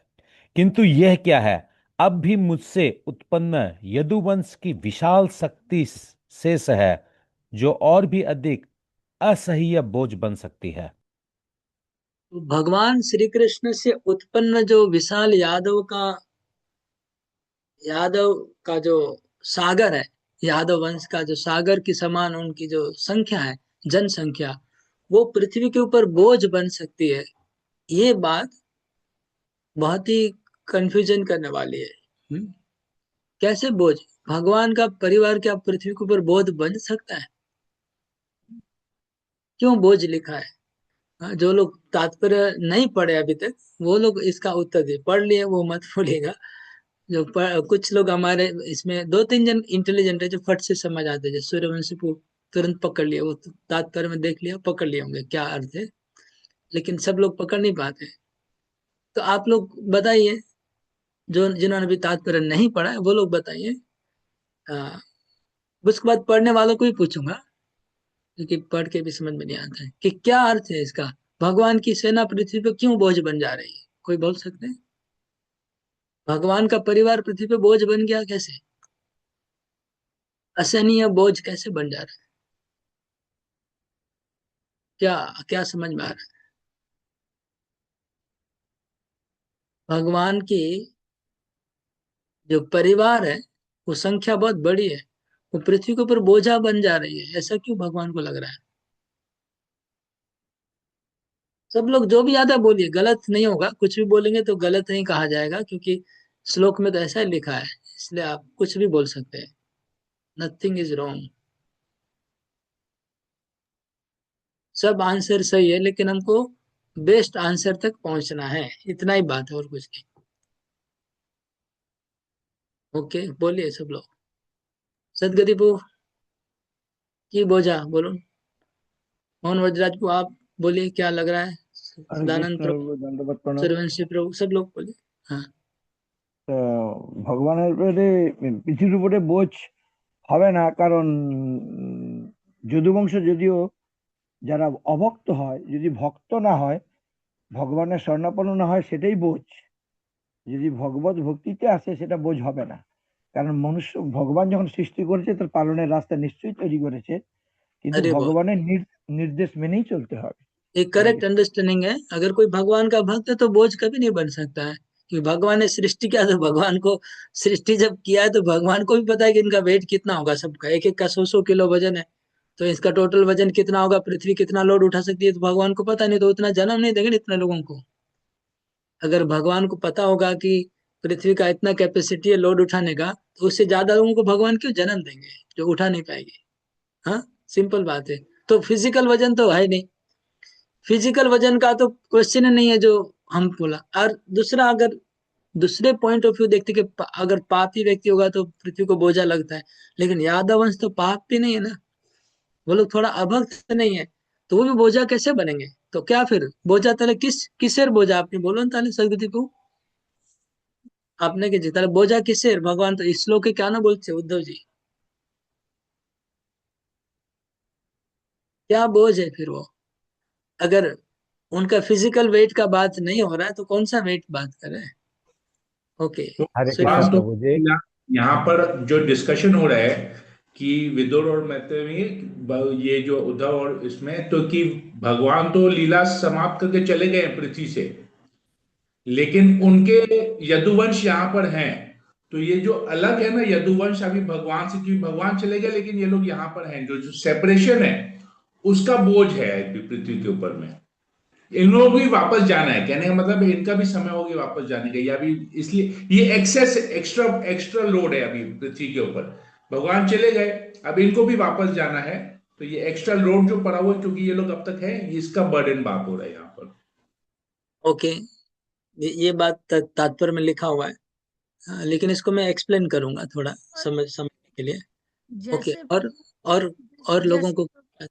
किंतु यह क्या है? अब भी मुझसे उत्पन्न यदुवंश की विशाल शक्ति शेष है, जो और भी अधिक असह्य बोझ बन सकती है। तो भगवान श्री कृष्ण से उत्पन्न जो विशाल यादव का जो सागर है, यादव वंश का जो सागर के समान उनकी जो संख्या है, जनसंख्या, वो पृथ्वी के ऊपर बोझ बन सकती है। ये बात बहुत ही कंफ्यूजन करने वाली है। कैसे बोझ? भगवान का परिवार क्या पृथ्वी के ऊपर बोझ बन सकता है? क्यों बोझ लिखा है? जो लोग तात्पर्य नहीं पढ़े अभी तक, वो लोग इसका उत्तर दे। पढ़ लिए वो मत बोलिएगा। कुछ लोग हमारे इसमें 2-3 जन इंटेलिजेंट है जो फट से समझ आते हैं। सूर्यवंशी को तुरंत पकड़ लिया, वो तात्पर्य में देख लिया, पकड़ लिए होंगे क्या अर्थ है, लेकिन सब लोग पकड़ नहीं पाते। तो आप लोग बताइए, जो जिन्होंने भी तात्पर्य नहीं पढ़ा है वो लोग बताइए। आ, उसके बाद पढ़ने वालों को भी पूछूंगा, क्योंकि पढ़ के भी समझ में नहीं आता है कि क्या अर्थ है इसका। भगवान की सेना पृथ्वी पे क्यों बोझ बन जा रही है? कोई बोल सकते हैं? भगवान का परिवार पृथ्वी पे बोझ बन गया कैसे? असहनीय बोझ कैसे बन जा रहा है? क्या क्या समझ में आ रहा है? भगवान की जो परिवार है, वो संख्या बहुत बड़ी है, वो पृथ्वी के ऊपर बोझा बन जा रही है, ऐसा क्यों भगवान को लग रहा है? सब लोग जो भी आता है बोलिए, गलत नहीं होगा। कुछ भी बोलेंगे तो गलत नहीं कहा जाएगा, क्योंकि श्लोक में तो ऐसा ही लिखा है, इसलिए आप कुछ भी बोल सकते हैं। Nothing is wrong. सब आंसर सही है, लेकिन हमको बेस्ट आंसर तक पहुंचना है, इतना ही बात है और कुछ नहीं। ओके, बोलिए सब लोग। सदगति को की बोझा बोलो। मोहन वज्रराज को आप बोलिए, क्या लग रहा है? हरे सदानंद कृष्ण, प्रभु, दंडवत प्रणाम। सूर्यवंशी प्रभु, सब लोग बोलिए। हाँ। তো ভগবানের উপরে পৃথিবীর উপরে বোঝ হবে না, কারণ যদুবংশ যদিও যারা অভক্ত হয়, যদি ভক্ত না হয়, ভগবানের শরণাপন্ন না হয়, সেটাই বোঝ। যদি ভগবত ভক্তিতে আসে সেটা বোঝ হবে না, কারণ মনুষ্য ভগবান যখন সৃষ্টি করেছে তার পালনের রাস্তা নিশ্চয়ই তৈরি করেছে, কিন্তু अरे बहुत, ভগবানের নির্দেশ মেনেই चलते হবে। एक हरे करेक्ट कृष्ण। अंडरस्टैंडिंग है। अगर कोई भगवान का भक्त है तो बोझ कभी नहीं बन सकता है, कि भगवान ने सृष्टि किया, तो भगवान को सृष्टि जब किया है तो भगवान को भी पता है कि इनका वेट कितना होगा, सबका एक एक का 100-100 किलो वजन है। तो इसका टोटल वजन कितना होगा, पृथ्वी कितना लोड उठा सकती है, तो भगवान को पता नहीं, तो उतना जन्म नहीं देंगे ना इतने लोगों को। अगर भगवान को पता होगा कि पृथ्वी का इतना कैपेसिटी है लोड उठाने का, तो उससे ज्यादा लोगों को भगवान क्यों जन्म देंगे जो उठा नहीं पाएंगे? हाँ, सिंपल बात है। तो फिजिकल वजन तो है नहीं, फिजिकल वजन का तो क्वेश्चन नहीं है जो हम बोला। और दूसरा, अगर दूसरे पॉइंट ऑफ व्यू देखते कि अगर पापी व्यक्ति होगा तो पृथ्वी को बोझा लगता है, लेकिन यादव वंश तो पाप भी नहीं है ना, वो लोग थोड़ा अभक्त नहीं है, तो वो भी बोझा कैसे बनेंगे? तो क्या फिर बोझा ताले किसेर बोझा आपने बोलो ना ताले सदगति को आपने के ताले बोझा किसेर भगवान तो इस श्लोक के क्या ना बोलते उद्धव जी क्या बोझ है फिर वो अगर उनका फिजिकल वेट का बात नहीं हो रहा है तो कौन सा वेट बात कर रहे हैं ओके तो हरे स्वीकार कृष्ण भगवान तो प्रभु जी। यहाँ पर जो डिस्कशन हो रहा है कि विदुर और मैत्रेयी ये जो उद्धव और इसमें तो कि भगवान तो लीला समाप्त करके चले गए हैं पृथ्वी से, लेकिन उनके यदुवंश यहाँ पर हैं। तो ये जो अलग है ना यदुवंश अभी भगवान से, क्योंकि भगवान चले गए लेकिन ये लोग यहाँ पर हैं, जो जो सेपरेशन है उसका बोझ है अभी पृथ्वी के ऊपर में। इन लोगों को भी वापस जाना है, कहने का मतलब है इनका भी समय हो गया वापस जाने का, या भी इसलिए ये एक्सेस एक्स्ट्रा एक्स्ट्रा लोड है अभी पृथ्वी के ऊपर। भगवान चले गए, अब इनको भी वापस जाना है, तो ये एक्स्ट्रा लोड जो पड़ा हुआ है क्योंकि ये लोग अब तक है, इसका बर्डन बाप हो रहा है यहाँ पर। ओके ये बात तात्पर्य में लिखा हुआ है लेकिन इसको मैं एक्सप्लेन करूंगा थोड़ा समझने के लिए ओके जैसे और और लोगों जैसे को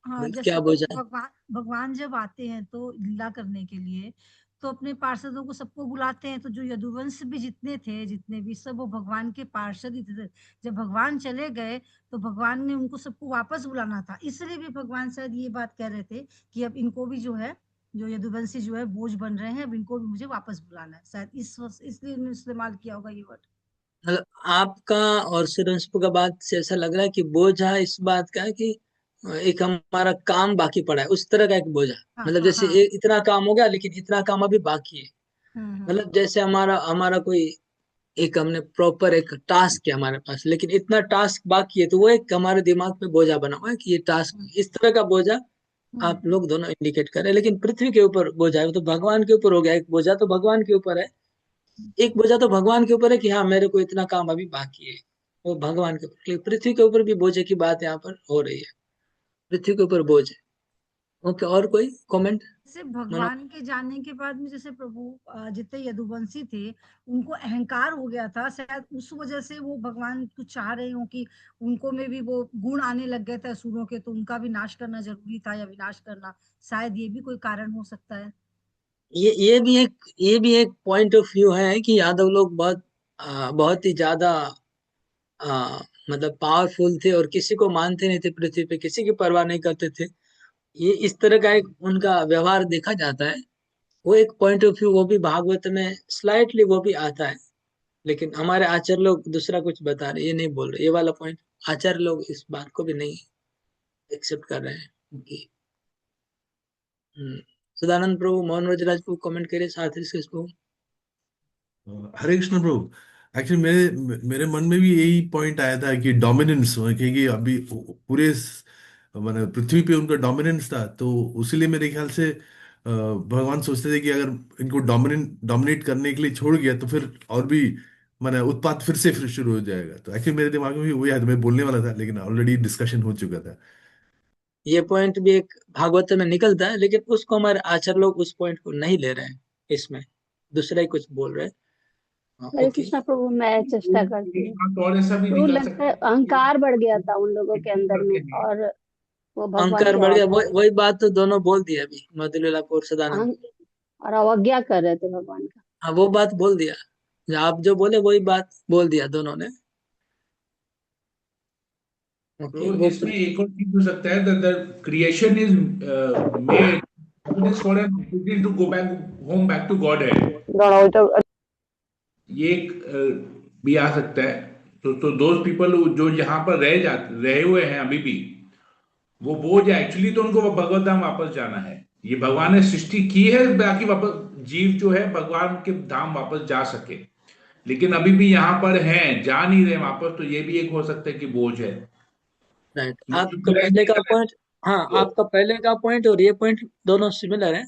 हाँ जैसे क्या तो बोझा है भगवान जब आते हैं तो लीला करने के लिए तो अपने पार्षदों को सबको बुलाते हैं, तो जो यदुवंश भी जितने थे, जितने भी सब वो भगवान के पार्षद ही थे। जब भगवान चले गए तो भगवान ने उनको सबको वापस बुलाना था, इसलिए भी भगवान शायद ये बात कह रहे थे कि अब इनको भी जो है, जो यदुवंशी जो है बोझ बन रहे हैं, अब इनको भी मुझे वापस बुलाना है, शायद इसलिए उन्होंने इस्तेमाल किया होगा ये वर्ड। मतलब आपका और सूर्यवंशपुर का बात से ऐसा लग रहा है कि बोझा इस बात का है कि एक हमारा काम बाकी पड़ा है उस तरह का एक बोझा हाँ मतलब हाँ जैसे हाँ। इतना काम हो गया लेकिन इतना काम अभी बाकी है मतलब जैसे हमारा हमारा कोई एक हमने प्रॉपर एक टास्क है हमारे पास लेकिन इतना टास्क बाकी है तो वो एक हमारे दिमाग में बोझा बना हुआ है कि ये टास्क इस तरह का बोझा आप लोग दोनों इंडिकेट कर रहे हैं लेकिन पृथ्वी के ऊपर बोझा है वो तो भगवान के ऊपर हो गया एक बोझा तो भगवान के ऊपर है एक बोझा तो भगवान के ऊपर है कि हाँ मेरे को इतना काम अभी बाकी है वो भगवान के ऊपर पृथ्वी के ऊपर भी बोझे की बात यहाँ पर हो रही है पृथ्वी के ऊपर बोझ है ओके और कोई कमेंट जैसे भगवान के जाने के बाद में जैसे प्रभु जितने यदुवंशी थे उनको अहंकार हो गया था, शायद उस वजह से वो भगवान कुछ चाह रहे हो कि उनको में भी वो गुण आने लग गए थे असुरों के, तो उनका भी नाश करना जरूरी था या विनाश करना, शायद ये भी कोई कारण हो सकता है। ये भी एक पॉइंट ऑफ व्यू है कि यादव लोग बहुत ही ज्यादा मतलब पावरफुल थे और किसी को मानते नहीं थे पृथ्वी पे किसी की परवाह नहीं करते थे ये इस तरह का एक उनका व्यवहार देखा जाता है वो एक पॉइंट ऑफ व्यू वो भी भागवत में स्लाइटली वो भी आता है लेकिन हमारे आचार्य लोग दूसरा कुछ बता रहे ये नहीं बोल रहे ये वाला पॉइंट आचार्य लोग इस बात को भी नहीं एक्सेप्ट कर रहे हैं कि सदानंद प्रभु मोहन व्रजराज को कमेंट करिए साथ ही इसको हरे कृष्ण प्रभु। एक्चुअली मेरे मेरे मन में भी यही पॉइंट आया था कि डोमिनेंस, क्योंकि अभी पूरे माने पृथ्वी पे उनका डोमिनेंस था, तो उसीलिए मेरे ख्याल से भगवान सोचते थे कि अगर इनको डोमिनेट करने के लिए छोड़ गया तो फिर और भी माने उत्पात फिर शुरू हो जाएगा। तो एक्चुअली मेरे दिमाग में भी वही आया था, मैं बोलने वाला था लेकिन ऑलरेडी डिस्कशन हो चुका था। ये पॉइंट भी एक भागवत में निकलता है लेकिन उसको हमारे आचार्य लोग उस पॉइंट को नहीं ले रहे हैं इसमें दूसरा ही कुछ बोल रहे हैं हरे ओके कृष्णा प्रभु, मैं चेष्टा करती हूँ। बात और ऐसा भी प्रभु, निकल लगता सकता है है अहंकार बढ़ गया था उन लोगों के कि अंदर में, करते हैं। और वो भगवान अहंकार के बढ़ गया ऑपोजिट वही बात तो दोनों बोल दिया अभी मधुलीला और सदानंद अहं और अवज्ञा कर रहे थे भगवान का। हाँ वो बात बोल दिया आप जो बोले वही बात बोल दिया दोनों ने ओके तो वो इसमें एक और चीज हो सकता है, the creation is made for an to go back home back to God है, ये एक भी आ सकता है। तो दोज पीपल जो यहाँ पर रहे हुए हैं अभी भी, वो बोझ है एक्चुअली, तो उनको भगवत धाम वापस जाना है। ये भगवान ने सृष्टि की है बाकी वापस जीव जो है भगवान के धाम वापस जा सके, लेकिन अभी भी यहाँ पर हैं, जा नहीं रहे वापस, तो ये भी एक हो सकता है कि बोझ है। राइट ये आपका पहले का पॉइंट हाँ आपका पहले का पॉइंट और ये पॉइंट दोनों सिमिलर है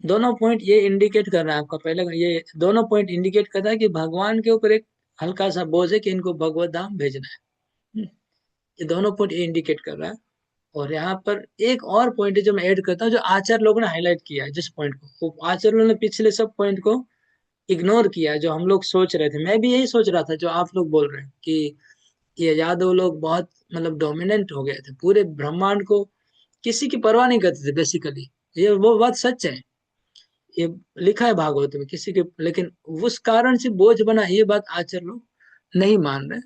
दोनों पॉइंट ये इंडिकेट कर रहा है आपका पहले का ये दोनों पॉइंट इंडिकेट करता है कि भगवान के ऊपर एक हल्का सा बोझ है कि इनको भगवत धाम भेजना है ये दोनों पॉइंट ये इंडिकेट कर रहा है और यहाँ पर एक और पॉइंट है जो मैं ऐड करता हूँ जो आचार्य लोगों ने हाईलाइट किया है जिस पॉइंट को वो आचार्य लोगों ने पिछले सब पॉइंट को इग्नोर किया है जो हम लोग सोच रहे थे मैं भी यही सोच रहा था जो आप लोग बोल रहे हैं कि ये यादव लोग बहुत मतलब डोमिनेंट हो गए थे पूरे ब्रह्मांड को किसी की परवाह नहीं करते थे बेसिकली ये वो बात सच है, ये लिखा है भागवत में किसी के, लेकिन उस कारण से बोझ बना, ये बात आचार्य लोग नहीं मान रहे।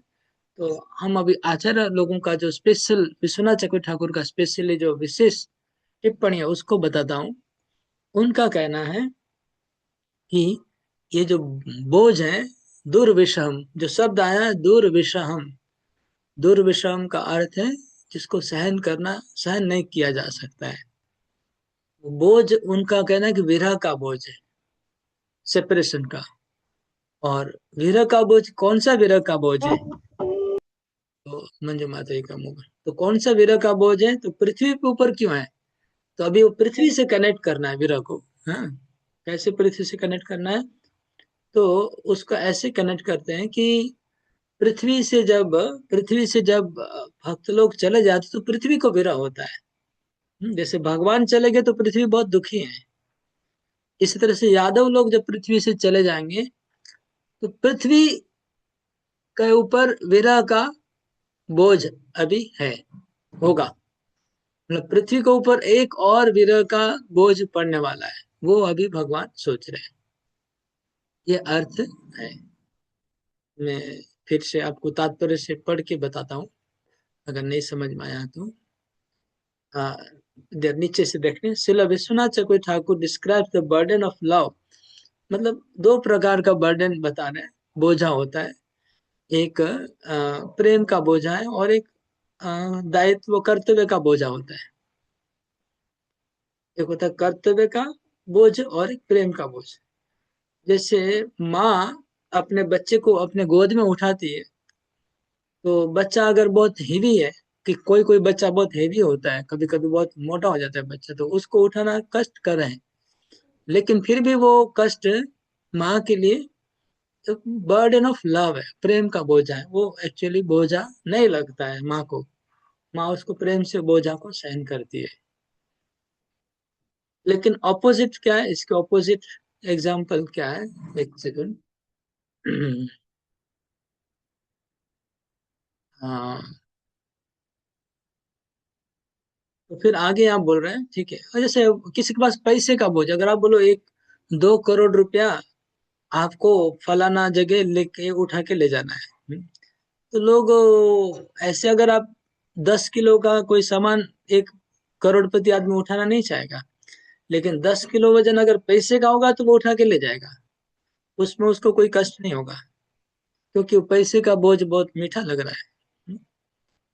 तो हम अभी आचार्य लोगों का जो स्पेशल विश्वनाथ चक्रवर्ती ठाकुर का स्पेशली जो विशेष टिप्पणी है उसको बताता हूँ। उनका कहना है कि ये जो बोझ है, दुर्विषहम, जो शब्द आया है दुर्विषहम, दुर्विषहम का अर्थ है जिसको सहन करना, सहन नहीं किया जा सकता है। बोझ उनका कहना है कि विरह का बोझ है, सेपरेशन का। और विरह का बोझ, कौन सा विरह का बोझ है? तो मंजू माता जी का मुंह, तो कौन सा विरह का बोझ है? तो पृथ्वी के ऊपर क्यों है? तो अभी वो पृथ्वी से कनेक्ट करना है विरह को। हाँ, कैसे पृथ्वी से कनेक्ट करना है? तो उसको ऐसे कनेक्ट करते हैं कि पृथ्वी से जब भक्त लोग चले जाते तो पृथ्वी को विरह होता है। जैसे भगवान चले गए तो पृथ्वी बहुत दुखी है, इसी तरह से यादव लोग जब पृथ्वी से चले जाएंगे तो पृथ्वी के ऊपर विरह का बोझ अभी है, होगा। मतलब पृथ्वी के ऊपर एक और विरह का बोझ पड़ने वाला है, वो अभी भगवान सोच रहे हैं। ये अर्थ है। मैं फिर से आपको तात्पर्य से पढ़ के बताता हूँ, अगर नहीं समझ में आया तो। इधर नीचे से देखने, Srila Vishwanath Chakravarti Thakur describe the burden of love. मतलब दो प्रकार का बर्डन बता रहे हैं, बोझा होता है। एक प्रेम का बोझा है और एक दायित्व कर्तव्य का बोझा होता है। एक होता है कर्तव्य का बोझ और एक प्रेम का बोझ। जैसे माँ अपने बच्चे को अपने गोद में उठाती है, तो बच्चा अगर बहुत हेवी है, कि कोई कोई बच्चा बहुत हेवी होता है, कभी कभी बहुत मोटा हो जाता है बच्चा, तो उसको उठाना कष्ट कर रहे हैं, लेकिन फिर भी वो कष्ट माँ के लिए बर्डन ऑफ लव है, प्रेम का बोझा है। वो एक्चुअली बोझा नहीं लगता है माँ को, माँ उसको प्रेम से बोझा को सहन करती है। लेकिन ऑपोजिट क्या है, इसके ऑपोजिट एग्जाम्पल क्या है? एक सेकंड। हाँ, तो फिर आगे आप बोल रहे हैं, ठीक है। और जैसे किसी के पास पैसे का बोझ, अगर आप बोलो 1-2 करोड़ रुपया आपको फलाना जगह लेके उठा के ले जाना है, तो लोग ऐसे, अगर आप 10 किलो का कोई सामान एक करोड़पति आदमी उठाना नहीं चाहेगा, लेकिन 10 किलो वजन अगर पैसे का होगा तो वो उठा के ले जाएगा, उसमें उसको कोई कष्ट नहीं होगा, क्योंकि वो पैसे का बोझ बहुत मीठा लग रहा है।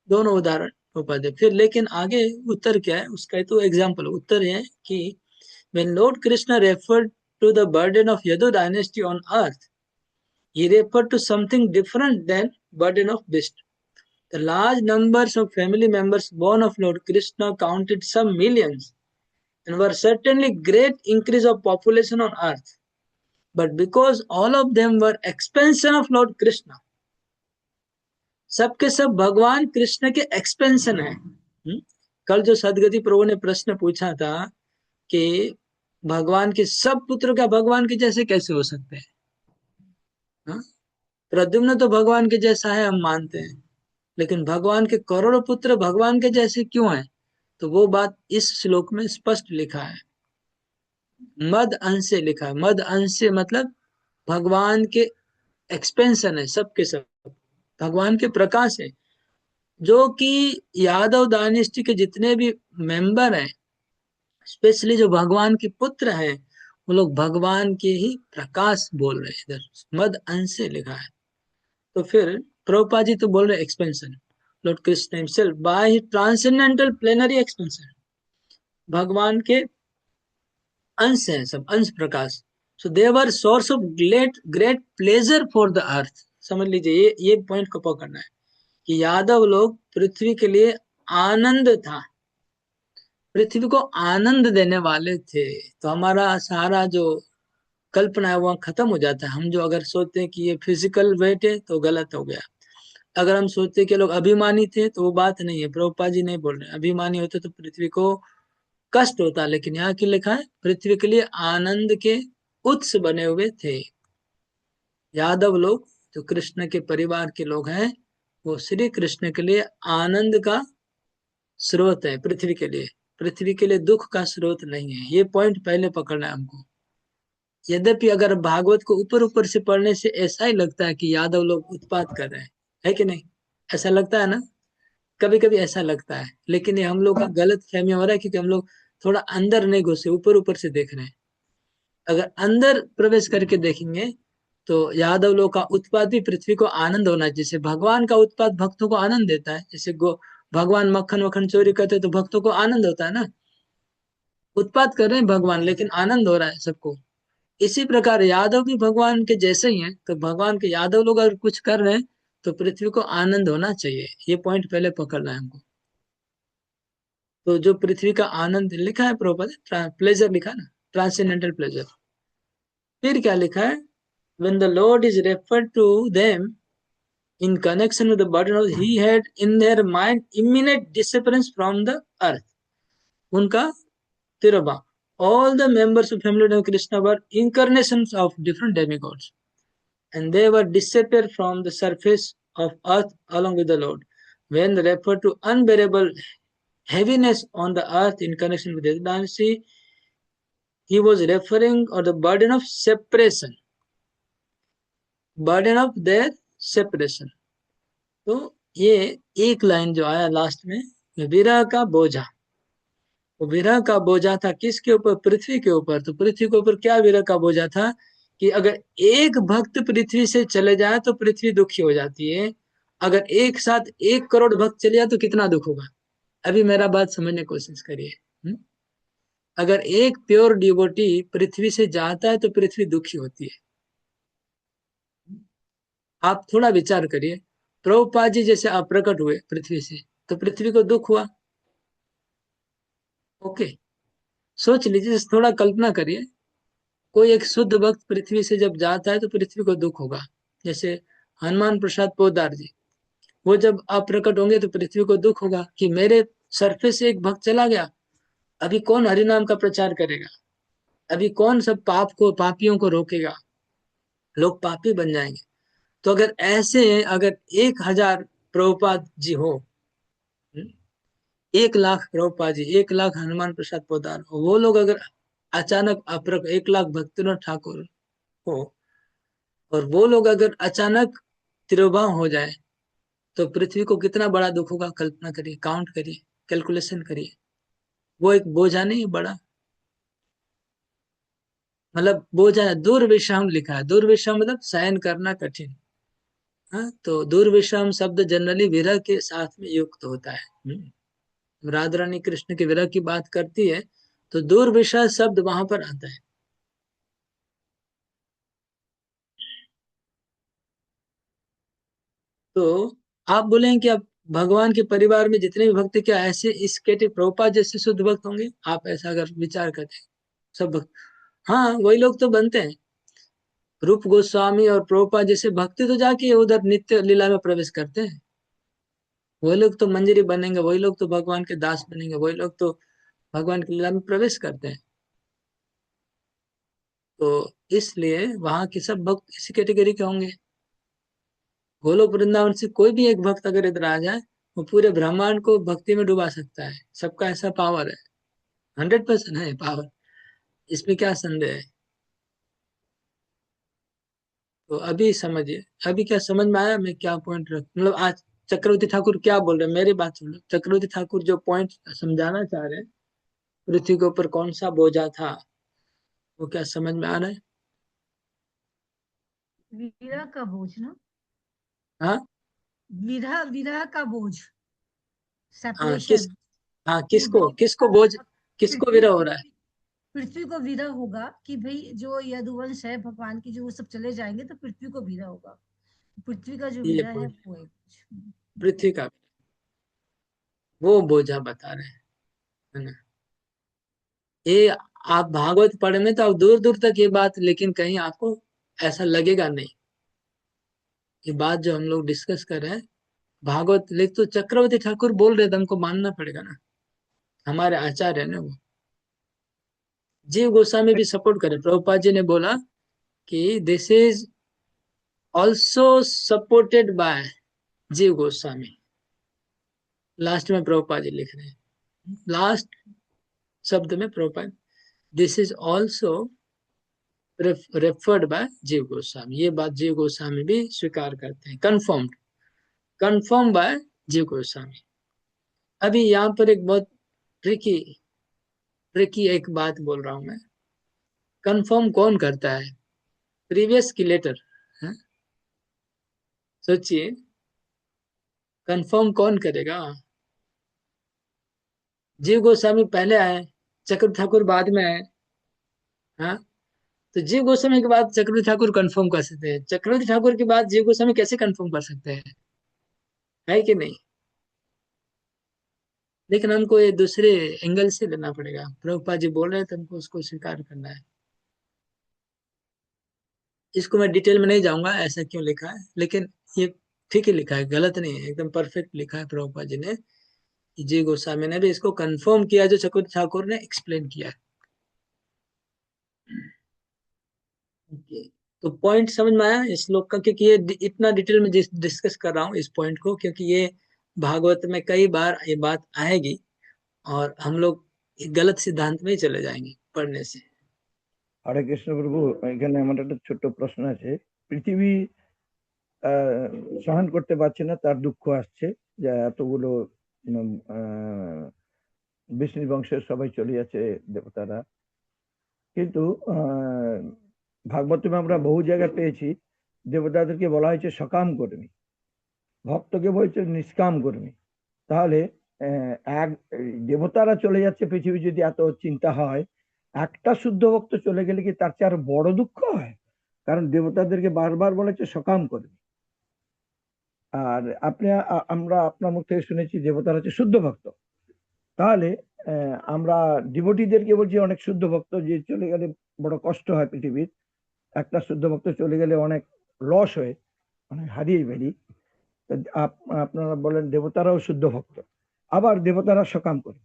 दोनों उदाहरण ऊपर दे फिर, लेकिन आगे उत्तर क्या है उसका? तो एग्जाम्पल उत्तर है कि when Lord Krishna referred to the burden of Yadu dynasty on earth, he referred to something different than burden of beast. The large numbers of family members born of Lord Krishna counted some millions and were certainly great increase of population on earth. But because all of them were expansion of Lord Krishna, सबके सब भगवान कृष्ण के expansion है। कल जो सदगति प्रभु ने प्रश्न पूछा था कि भगवान के सब पुत्र क्या भगवान के जैसे कैसे हो सकते हैं? प्रद्युम्न तो भगवान के जैसा है हम मानते हैं, लेकिन भगवान के करोड़ों पुत्र भगवान के जैसे क्यों हैं? तो वो बात इस श्लोक में स्पष्ट लिखा है, मद अंश से लिखा है। मद अंश से मतलब भगवान के एक्सपेंशन है, सबके सब भगवान के प्रकाश है, जो कि यादव डायनेस्टी के जितने भी मेंबर हैं, स्पेशली जो भगवान के पुत्र हैं, वो लोग भगवान के ही प्रकाश बोल रहे हैं। इधर मद अंश से लिखा है। तो फिर प्रभुपाद जी तो बोल रहे expansion, Lord Krishna himself by transcendental plenary expansion, भगवान के अंश हैं सब, अंश प्रकाश। So they were source of great great pleasure for the earth. समझ लीजिए, ये पॉइंट को पकड़ना है कि यादव लोग पृथ्वी के लिए आनंद था, पृथ्वी को आनंद देने वाले थे। तो हमारा सारा जो कल्पना है वो खत्म हो जाता है। हम जो अगर सोचते हैं कि ये फिजिकल वेट है तो गलत हो गया। अगर हम सोचते हैं कि लोग अभिमानी थे तो वो बात नहीं है। प्रभुपाद जी नहीं बोल रहे, अभिमानी होते तो पृथ्वी को कष्ट होता, लेकिन यहाँ की लिखा है पृथ्वी के लिए आनंद के उत्स बने हुए थे। यादव लोग जो कृष्ण के परिवार के लोग हैं, वो श्री कृष्ण के लिए आनंद का स्रोत है पृथ्वी के लिए। पृथ्वी के लिए दुख का स्रोत नहीं है। ये पॉइंट पहले पकड़ना है हमको। यद्यपि अगर भागवत को ऊपर ऊपर से पढ़ने से ऐसा ही लगता है कि यादव लोग उत्पात कर रहे हैं, है कि नहीं? ऐसा लगता है ना, कभी कभी ऐसा लगता है, लेकिन ये हम लोग का गलत फहमी हो रहा है, क्योंकि हम लोग थोड़ा अंदर नहीं घुसे, ऊपर ऊपर से देख रहे हैं। अगर अंदर प्रवेश करके देखेंगे तो यादव लोग का उत्पाद भी पृथ्वी को आनंद होना, जैसे भगवान का उत्पाद भक्तों को आनंद देता है। जैसे भगवान मक्खन वक्खन चोरी करते तो भक्तों को आनंद होता है ना, उत्पाद कर रहे हैं भगवान, लेकिन आनंद हो रहा है सबको। इसी प्रकार यादव भी भगवान के जैसे ही हैं, तो भगवान के यादव लोग अगर कुछ कर रहे हैं तो पृथ्वी को आनंद होना चाहिए। ये पॉइंट पहले पकड़ना है हमको। तो जो पृथ्वी का आनंद लिखा है प्रभुपाद, प्लेजर लिखा है ना, ट्रांसेंडेंटल प्लेजर। फिर क्या लिखा है, when the Lord is referred to them in connection with the burden of, he had in their mind imminent disappearance from the earth. उनका तिरबा, all the members of family of Krishna were incarnations of different demigods, and they were disappeared from the surface of earth along with the Lord. When referred to unbearable heaviness on the earth in connection with the dynasty, he was referring or the burden of separation, burden of their separation. तो ये एक line जो आया last में, विरह का बोझा, वो विरह का बोझा था किसके ऊपर? पृथ्वी के ऊपर। तो पृथ्वी के ऊपर क्या विरह का बोझा था कि अगर एक भक्त पृथ्वी से चले जाए तो पृथ्वी दुखी हो जाती है, अगर एक साथ 1 करोड़ भक्त चले जाए तो कितना दुख होगा। अभी मेरा बात समझने की कोशिश करिए। अगर एक प्योर डिवोटी पृथ्वी से जाता है तो पृथ्वी दुखी होती है। आप थोड़ा विचार करिए, प्रभुपाद जी जैसे आप प्रकट हुए पृथ्वी से तो पृथ्वी को दुख हुआ। ओके, सोच लीजिए, थोड़ा कल्पना करिए, कोई एक शुद्ध भक्त पृथ्वी से जब जाता है तो पृथ्वी को दुख होगा। जैसे हनुमान प्रसाद पोद्दार जी, वो जब आप प्रकट होंगे तो पृथ्वी को दुख होगा कि मेरे सरफेस से एक भक्त चला गया, अभी कौन हरिनाम का प्रचार करेगा, अभी कौन सब पापियों को रोकेगा, लोग पापी बन जाएंगे। तो अगर ऐसे, अगर 1,000 प्रभुपाद जी हो, 1,00,000 प्रभुपाद जी, 1,00,000 हनुमान प्रसाद पोद्दार हो, वो लोग अगर अचानक 1,00,000 भक्तिनाथ ठाकुर हो, और वो लोग अगर अचानक तिरोभाव हो जाए तो पृथ्वी को कितना बड़ा दुख होगा। कल्पना करिए, काउंट करिए, कैलकुलेशन करिए। वो एक बोझा नहीं है बड़ा, मतलब बोझा है। दुर्विषम लिखा है, दुर्विषम मतलब शयन करना कठिन। हाँ, तो दुर्विषम शब्द जनरली विरह के साथ में युक्त होता है। राधा रानी कृष्ण के विरह की बात करती है तो दुर्विषह शब्द वहां पर आता है। तो आप बोलेंगे कि अब भगवान के परिवार में जितने भी भक्त, क्या ऐसे इस कैटेगरी प्रभुपाद जैसे शुद्ध भक्त होंगे? आप ऐसा अगर विचार करते हैं, सब भक्त, हाँ वही लोग तो बनते हैं। रूप गोस्वामी और प्रभुपाद जैसे भक्ति तो जाके उधर नित्य लीला में प्रवेश करते हैं। वही लोग तो मंजरी बनेंगे, वही लोग तो भगवान के दास बनेंगे, वही लोग तो भगवान की लीला में प्रवेश करते हैं। तो इसलिए वहां के सब भक्त इसी कैटेगरी के होंगे। गोलोक वृंदावन से कोई भी एक भक्त अगर इधर आ जाए, वो पूरे ब्रह्मांड को भक्ति में डुबा सकता है। सबका ऐसा पावर है, 100% है पावर, इसमें क्या संदेह है। तो अभी समझिए, अभी क्या समझ में आया मैं क्या पॉइंट रख, मतलब आज चक्रवर्ती ठाकुर क्या बोल रहे हैं, मेरी बात सुन लो। चक्रवर्ती ठाकुर जो पॉइंट समझाना चाह रहे हैं, पृथ्वी के ऊपर कौन सा बोझा था, वो क्या समझ में आ रहा है? विरह का बोझ ना, हाँ विरह विरह का बोझ, हाँ, सेपरेशन। हाँ कि किसको भाई किसको बोझ, किसको पृथ्वी विरह हो को रहा है? पृथ्वी को विरह होगा कि भाई जो यदुवंश है भगवान की, जो वो सब चले जाएंगे तो पृथ्वी को विरह होगा। पृथ्वी का जो ये विरह है बोझ, वो है कुछ। पृथ्वी का वो बोझा बता रहे हैं, है ना। ये आप भागवत पढ़े में तो आप दूर दूर तक ये बात, लेकिन कहीं आपको ऐसा लगेगा नहीं। ये बात जो हम लोग डिस्कस कर रहे हैं भागवत लिख तो चक्रवर्ती ठाकुर बोल रहे थे, हमको मानना पड़ेगा ना, हमारे आचार्य है ना वो। जीव गोस्वामी भी सपोर्ट करे, प्रभुपाद जी ने बोला कि this is also supported by जीव गोस्वामी। लास्ट में प्रभुपाद जी लिख रहे हैं, लास्ट शब्द में Prabhupada this is also referred by जीव गोस्वामी, ये बात जीव गोस्वामी भी स्वीकार करते हैं, कंफर्म बाय जीव गोस्वामी। अभी यहाँ पर एक बहुत ट्रिकी ट्रिकी एक बात बोल रहा हूं मैं, कंफर्म कौन करता है, प्रीवियस की लेटर? सोचिए, कंफर्म कौन करेगा? जीव गोस्वामी पहले आए, चक्र ठाकुर बाद में आए। हाँ, तो जीव गोस्वामी के बाद चक्रवर्ती ठाकुर कंफर्म कर सकते हैं, चक्रवर्ती ठाकुर के बाद जीव गोस्वामी कैसे कंफर्म कर सकते हैं, है कि नहीं? लेकिन हमको ये दूसरे एंगल से लेना पड़ेगा, प्रभुपाद जी बोल रहे हैं तो हमको उसको स्वीकार करना है। इसको मैं डिटेल में नहीं जाऊंगा ऐसा क्यों लिखा है, लेकिन ये ठीक ही लिखा है, गलत नहीं है, एकदम परफेक्ट लिखा है प्रभुपाद जी ने। जी गोस्वामी ने भी इसको कंफर्म किया जो चक्रवर्ती ठाकुर ने एक्सप्लेन किया है। Okay. तो पॉइंट समझ में आया इस श्लोक का, क्योंकि ये इतना डिटेल में डिस्कस कर रहा हूँ इस पॉइंट को, क्योंकि ये भागवत में कई बार ये बात आएगी और हम लोग गलत सिद्धांत में ही चले जाएंगे पढ़ने से। হরে কৃষ্ণ প্রভু, এখানে আমার একটা ছোট্ট প্রশ্ন আছে। পৃথিবী সহন করতে পারছে না, তার দুঃখ আসছে যে এতগুলো বিষ্ণু বংশের সবাই চলে যাচ্ছে দেবতারা। কিন্তু ভাগবতে আমরা বহু জায়গায় পেয়েছি দেবতাদেরকে বলা হয়েছে সকাম কর্মী, ভক্তকে বলছে নিষ্কাম কর্মী। তাহলে এক দেবতারা চলে যাচ্ছে পৃথিবী যদি এত চিন্তা হয়, একটা শুদ্ধ ভক্ত চলে গেলে কি তার চেয়ে আরো বড় দুঃখ হয়? কারণ দেবতাদেরকে বারবার বলেছে সকাম কর্মী, আর আমরা আপনার মুখ থেকে শুনেছি দেবতারা হচ্ছে শুদ্ধ ভক্ত। তাহলে আমরা ডিভোটিদেরকে বলছি অনেক শুদ্ধ ভক্ত, যে চলে গেলে বড় কষ্ট হয় পৃথিবীর, একটা শুদ্ধ ভক্ত চলে গেলে অনেক লস হয়ে অনেক হারিয়ে ফেলি। আপনারা বলেন দেবতারাও শুদ্ধ ভক্ত, আবার দেবতারা সকাম করে।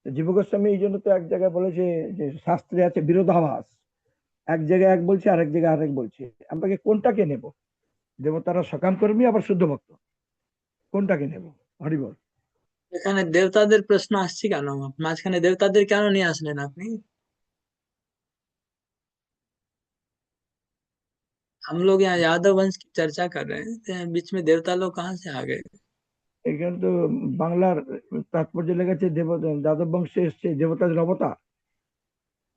জীব গোস্বামী এই জন্য তো এক জায়গায় বলেছে যে শাস্ত্রে আছে বিরোধাভাস, এক জায়গায় এক বলছে আরেক জায়গায় আরেক বলছে। আপনাকে কোনটাকে নেব? দেবতারা সকাম কর্মী আবার শুদ্ধ ভক্ত, কোনটাকে নেব? হরিবল। এখানে দেবতাদের প্রশ্ন আসছে কেন? মাঝখানে দেবতাদের কেন নিয়ে আসলেন আপনি? हम लोग यहाँ यादव वंश की चर्चा कर रहे हैं, तो बीच में देवता लोग कहाँ से आ गए? এখানে তো বাংলার তাৎপর্য লেগেছে যাদব বংশে এসছে দেবতাদের অবতার,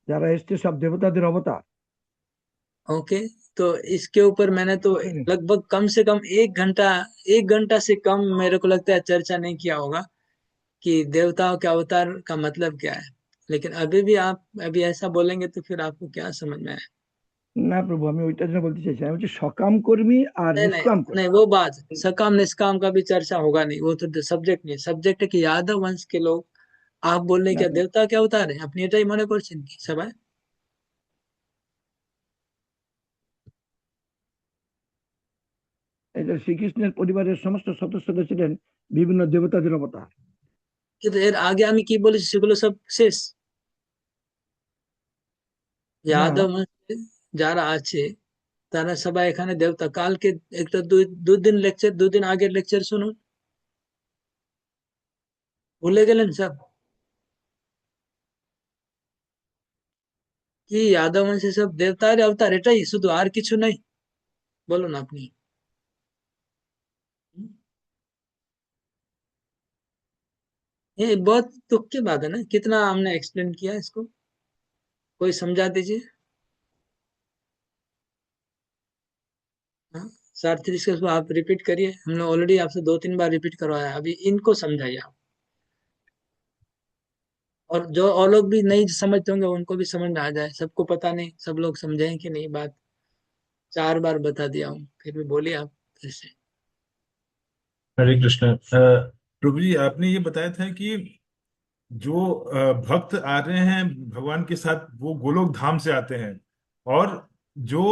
যারা এসছে সব দেবতাদের অবতার। ओके, तो इसके ऊपर मैंने तो लगभग कम से कम 1 घंटा से कम मेरे को लगता है चर्चा नहीं किया होगा कि देवताओं के अवतार का मतलब क्या है। लेकिन अभी भी आप अभी ऐसा बोलेंगे तो फिर आपको क्या समझ में आए? না প্রভু, আমি ওইটার জন্য বলতে চাইছি, আমি বলছি সকাম কর্মী আর नहीं নিষ্কাম नहीं কর্মী। नहीं, वो बात सकाम निष्काम का भी चर्चा होगा नहीं, वो तो सब्जेक्ट नहीं, सब्जेक्ट है कि यादव वंश के लोग आप बोल रहे हैं না, क्या देवता क्या अवतार है? अपनी एटाई मने করছেন কি সবাই? এটা শ্রীকৃষ্ণের পরিবারের সমস্ত সদস্যরা ছিলেন বিভিন্ন দেবতাদের অবতার। কিন্তু এর আগে আমি কি বলেছি সেগুলো সব শেষ। না, यादव वंश যারা আছে তারা সবাই এখানে দেবতা। কালকে একটা দুদিন লেকচার, দুদিন আগের লেকচার শুনুন, ভুলে গেলেন সব কি यादव वंश সব দেবতার অবতার, এটাই শুধু, আর কিছু নাই? বলুন আপনি। ये बहुत तुक की बात है ना, कितना हमने एक्सप्लेन किया इसको, कोई समझा दीजिए। हाँ, सारथी को आप रिपीट करिए, हमने ऑलरेडी आपसे 2-3 बार रिपीट करवाया, अभी इनको समझाइए आप। और जो और लोग भी नहीं समझते होंगे उनको भी समझ में आ जाए, सबको पता नहीं सब लोग समझें कि नहीं बात, 4 बार बता दिया हूँ, फिर भी बोलिए आप फिर से। हरे कृष्ण। प्रभु जी, आपने ये बताया था कि जो भक्त आ रहे हैं भगवान के साथ वो गोलोक धाम से आते हैं, और जो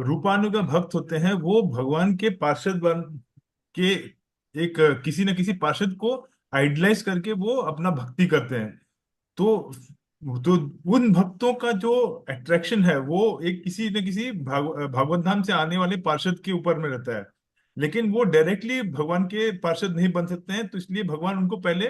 रूपानुगा भक्त होते हैं वो भगवान के पार्षद बन के एक किसी न किसी पार्षद को आइडलाइज करके वो अपना भक्ति करते हैं। तो उन भक्तों का जो अट्रैक्शन है वो एक किसी न किसी भागवत धाम से आने वाले पार्षद के ऊपर में रहता है, लेकिन वो डायरेक्टली भगवान के पार्षद नहीं बन सकते हैं। तो इसलिए भगवान उनको पहले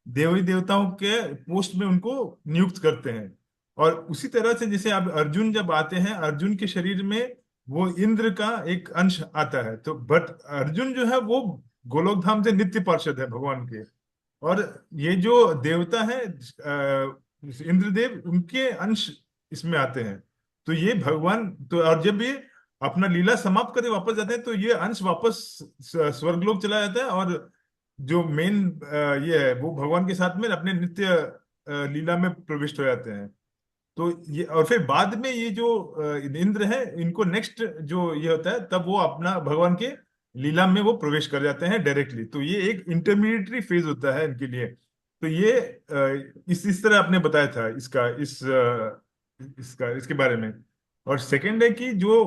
देवी देवताओं के पोस्ट में उनको नियुक्त करते हैं। और उसी तरह से जैसे अब अर्जुन जब आते हैं, अर्जुन के शरीर में वो इंद्र का एक अंश आता है, तो बट अर्जुन जो है वो गोलोक धाम से नित्य पार्षद है भगवान के। और ये जो देवता है इंद्रदेव, उनके अंश इसमें आते हैं। तो ये भगवान तो, और जब ये अपना लीला समाप्त करके वापस जाते हैं तो ये अंश वापस स्वर्गलोक चला जाता है, और जो मेन ये है वो भगवान के साथ में अपने नित्य लीला में प्रविष्ट हो जाते हैं। तो ये, और फिर बाद में ये जो इंद्र है, इनको नेक्स्ट जो ये होता है तब वो अपना भगवान के लीला में वो प्रवेश कर जाते हैं डायरेक्टली। तो ये एक इंटरमीडिएटरी फेज होता है इनके लिए। तो ये इस तरह आपने बताया था इसके बारे में। और सेकंड है कि जो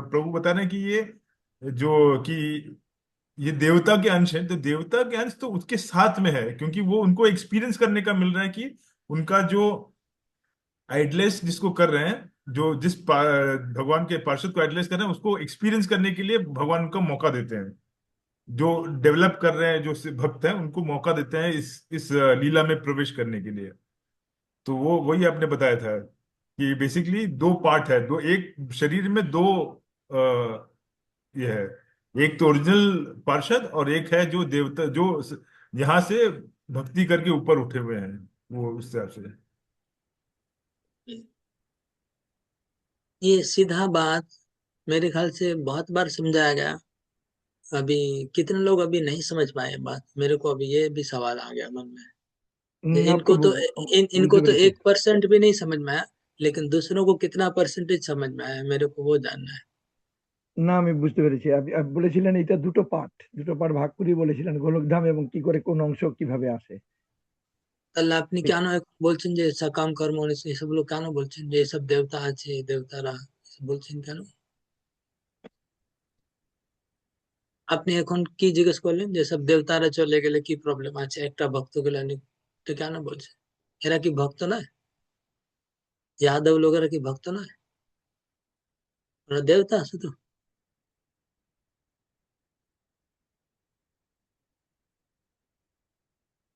प्रभु बता रहे हैं कि ये जो कि ये देवता के अंश है, तो देवता के अंश तो उसके साथ में है, क्योंकि वो उनको एक्सपीरियंस करने का मिल रहा है कि उनका जो आइडलेस जिसको कर रहे हैं, जो भगवान के पार्षद को आइडलेस कर रहे हैं, उसको एक्सपीरियंस करने के लिए भगवान उनको मौका देते हैं। जो डेवलप कर रहे हैं, जो भक्त हैं, उनको मौका देते हैं इस लीला में प्रवेश करने के लिए। तो वो वही आपने बताया था कि बेसिकली दो पार्ट है, दो, एक शरीर में दो ये है, एक तो ओरिजिनल पार्षद और एक है जो देवता, जो यहाँ से भक्ति करके ऊपर उठे हुए हैं, वो उस तरह से। ये सीधा बात मेरे ख्याल से बहुत बार समझाया गया। अभी कितने लोग अभी नहीं समझ पाए बात, मेरे को अभी ये भी सवाल आ गया मन में। না इनको প্রভু तो इनको বুঝতে तो পেরেছি 1% भी नहीं समझ में आया, लेकिन दूसरों को कितना परसेंटेज समझ में आया मेरे को वो जानना है। না আমি বুঝতে পেরেছি আপনি আপনি বলেছিলেন এটা দুটো পার্ট ভাগ করে বলেছিলেন গোলকধাম এবং কি করে কোন অংশ কিভাবে আসে তাহলে আপনি কেন এখন বলছেন যে সকাম কর্ম এসবগুলো কেন বলছেন, যে এসব দেবতা আছে, দেবতারা এসব বলছেন কেন? আপনি এখন কি জিজ্ঞেস করলেন যে সব দেবতারা চলে গেলে কি প্রবলেম আছে, একটা ভক্ত গেলে তো কেন বলছে? এরা কি ভক্ত নয়? यादव लोगेरा की भक्त नয়? ওরা দেবতা শুধু।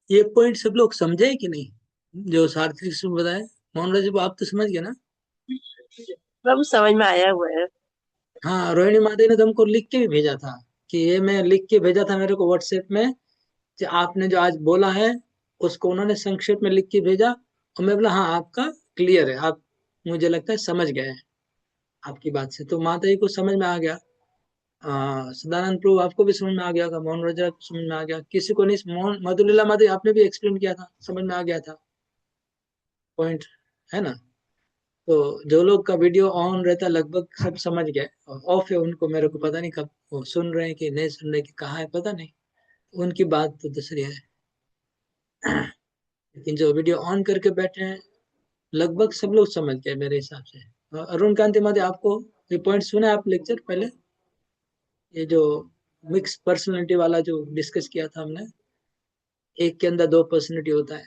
ये पॉइंट सब लोग समझे कि नहीं, जो सारथी से बताया? मोहन राज, आप तो समझ गए ना? प्रभु समझ में आया हुआ है। हाँ, रोहिणी मादी ने तो हमको लिख के भी भेजा था, कि ये मैं लिख के भेजा था मेरे को व्हाट्सएप में, कि आपने जो आज बोला है उसको उन्होंने संक्षेप में लिख के भेजा। और मैं बोला हाँ आपका क्लियर है, आप मुझे लगता है समझ गए हैं आपकी बात से। तो माता जी को समझ में आ गया, सदानंद प्रभु आपको भी समझ में आ गया होगा, मोहन राजा को समझ में आ गया, किसी को नहीं। मोहन मधुलीला माता जी आपने भी एक्सप्लेन किया था, समझ में आ गया था पॉइंट, है ना? तो जो लोग का वीडियो ऑन रहता लगभग सब समझ गए, और ऑफ है उनको मेरे को पता नहीं कब वो सुन रहे हैं कि नहीं सुन रहे कि कहाँ है पता नहीं, उनकी बात तो दूसरी है। लेकिन जो वीडियो ऑन करके बैठे हैं लगभग सब लोग समझ गए मेरे हिसाब से। अरुण कांति मादे, आपको ये पॉइंट सुना आप लेक्चर पहले, ये जो मिक्स पर्सनालिटी वाला जो डिस्कस किया था हमने, एक के अंदर 2 पर्सनालिटी होता है,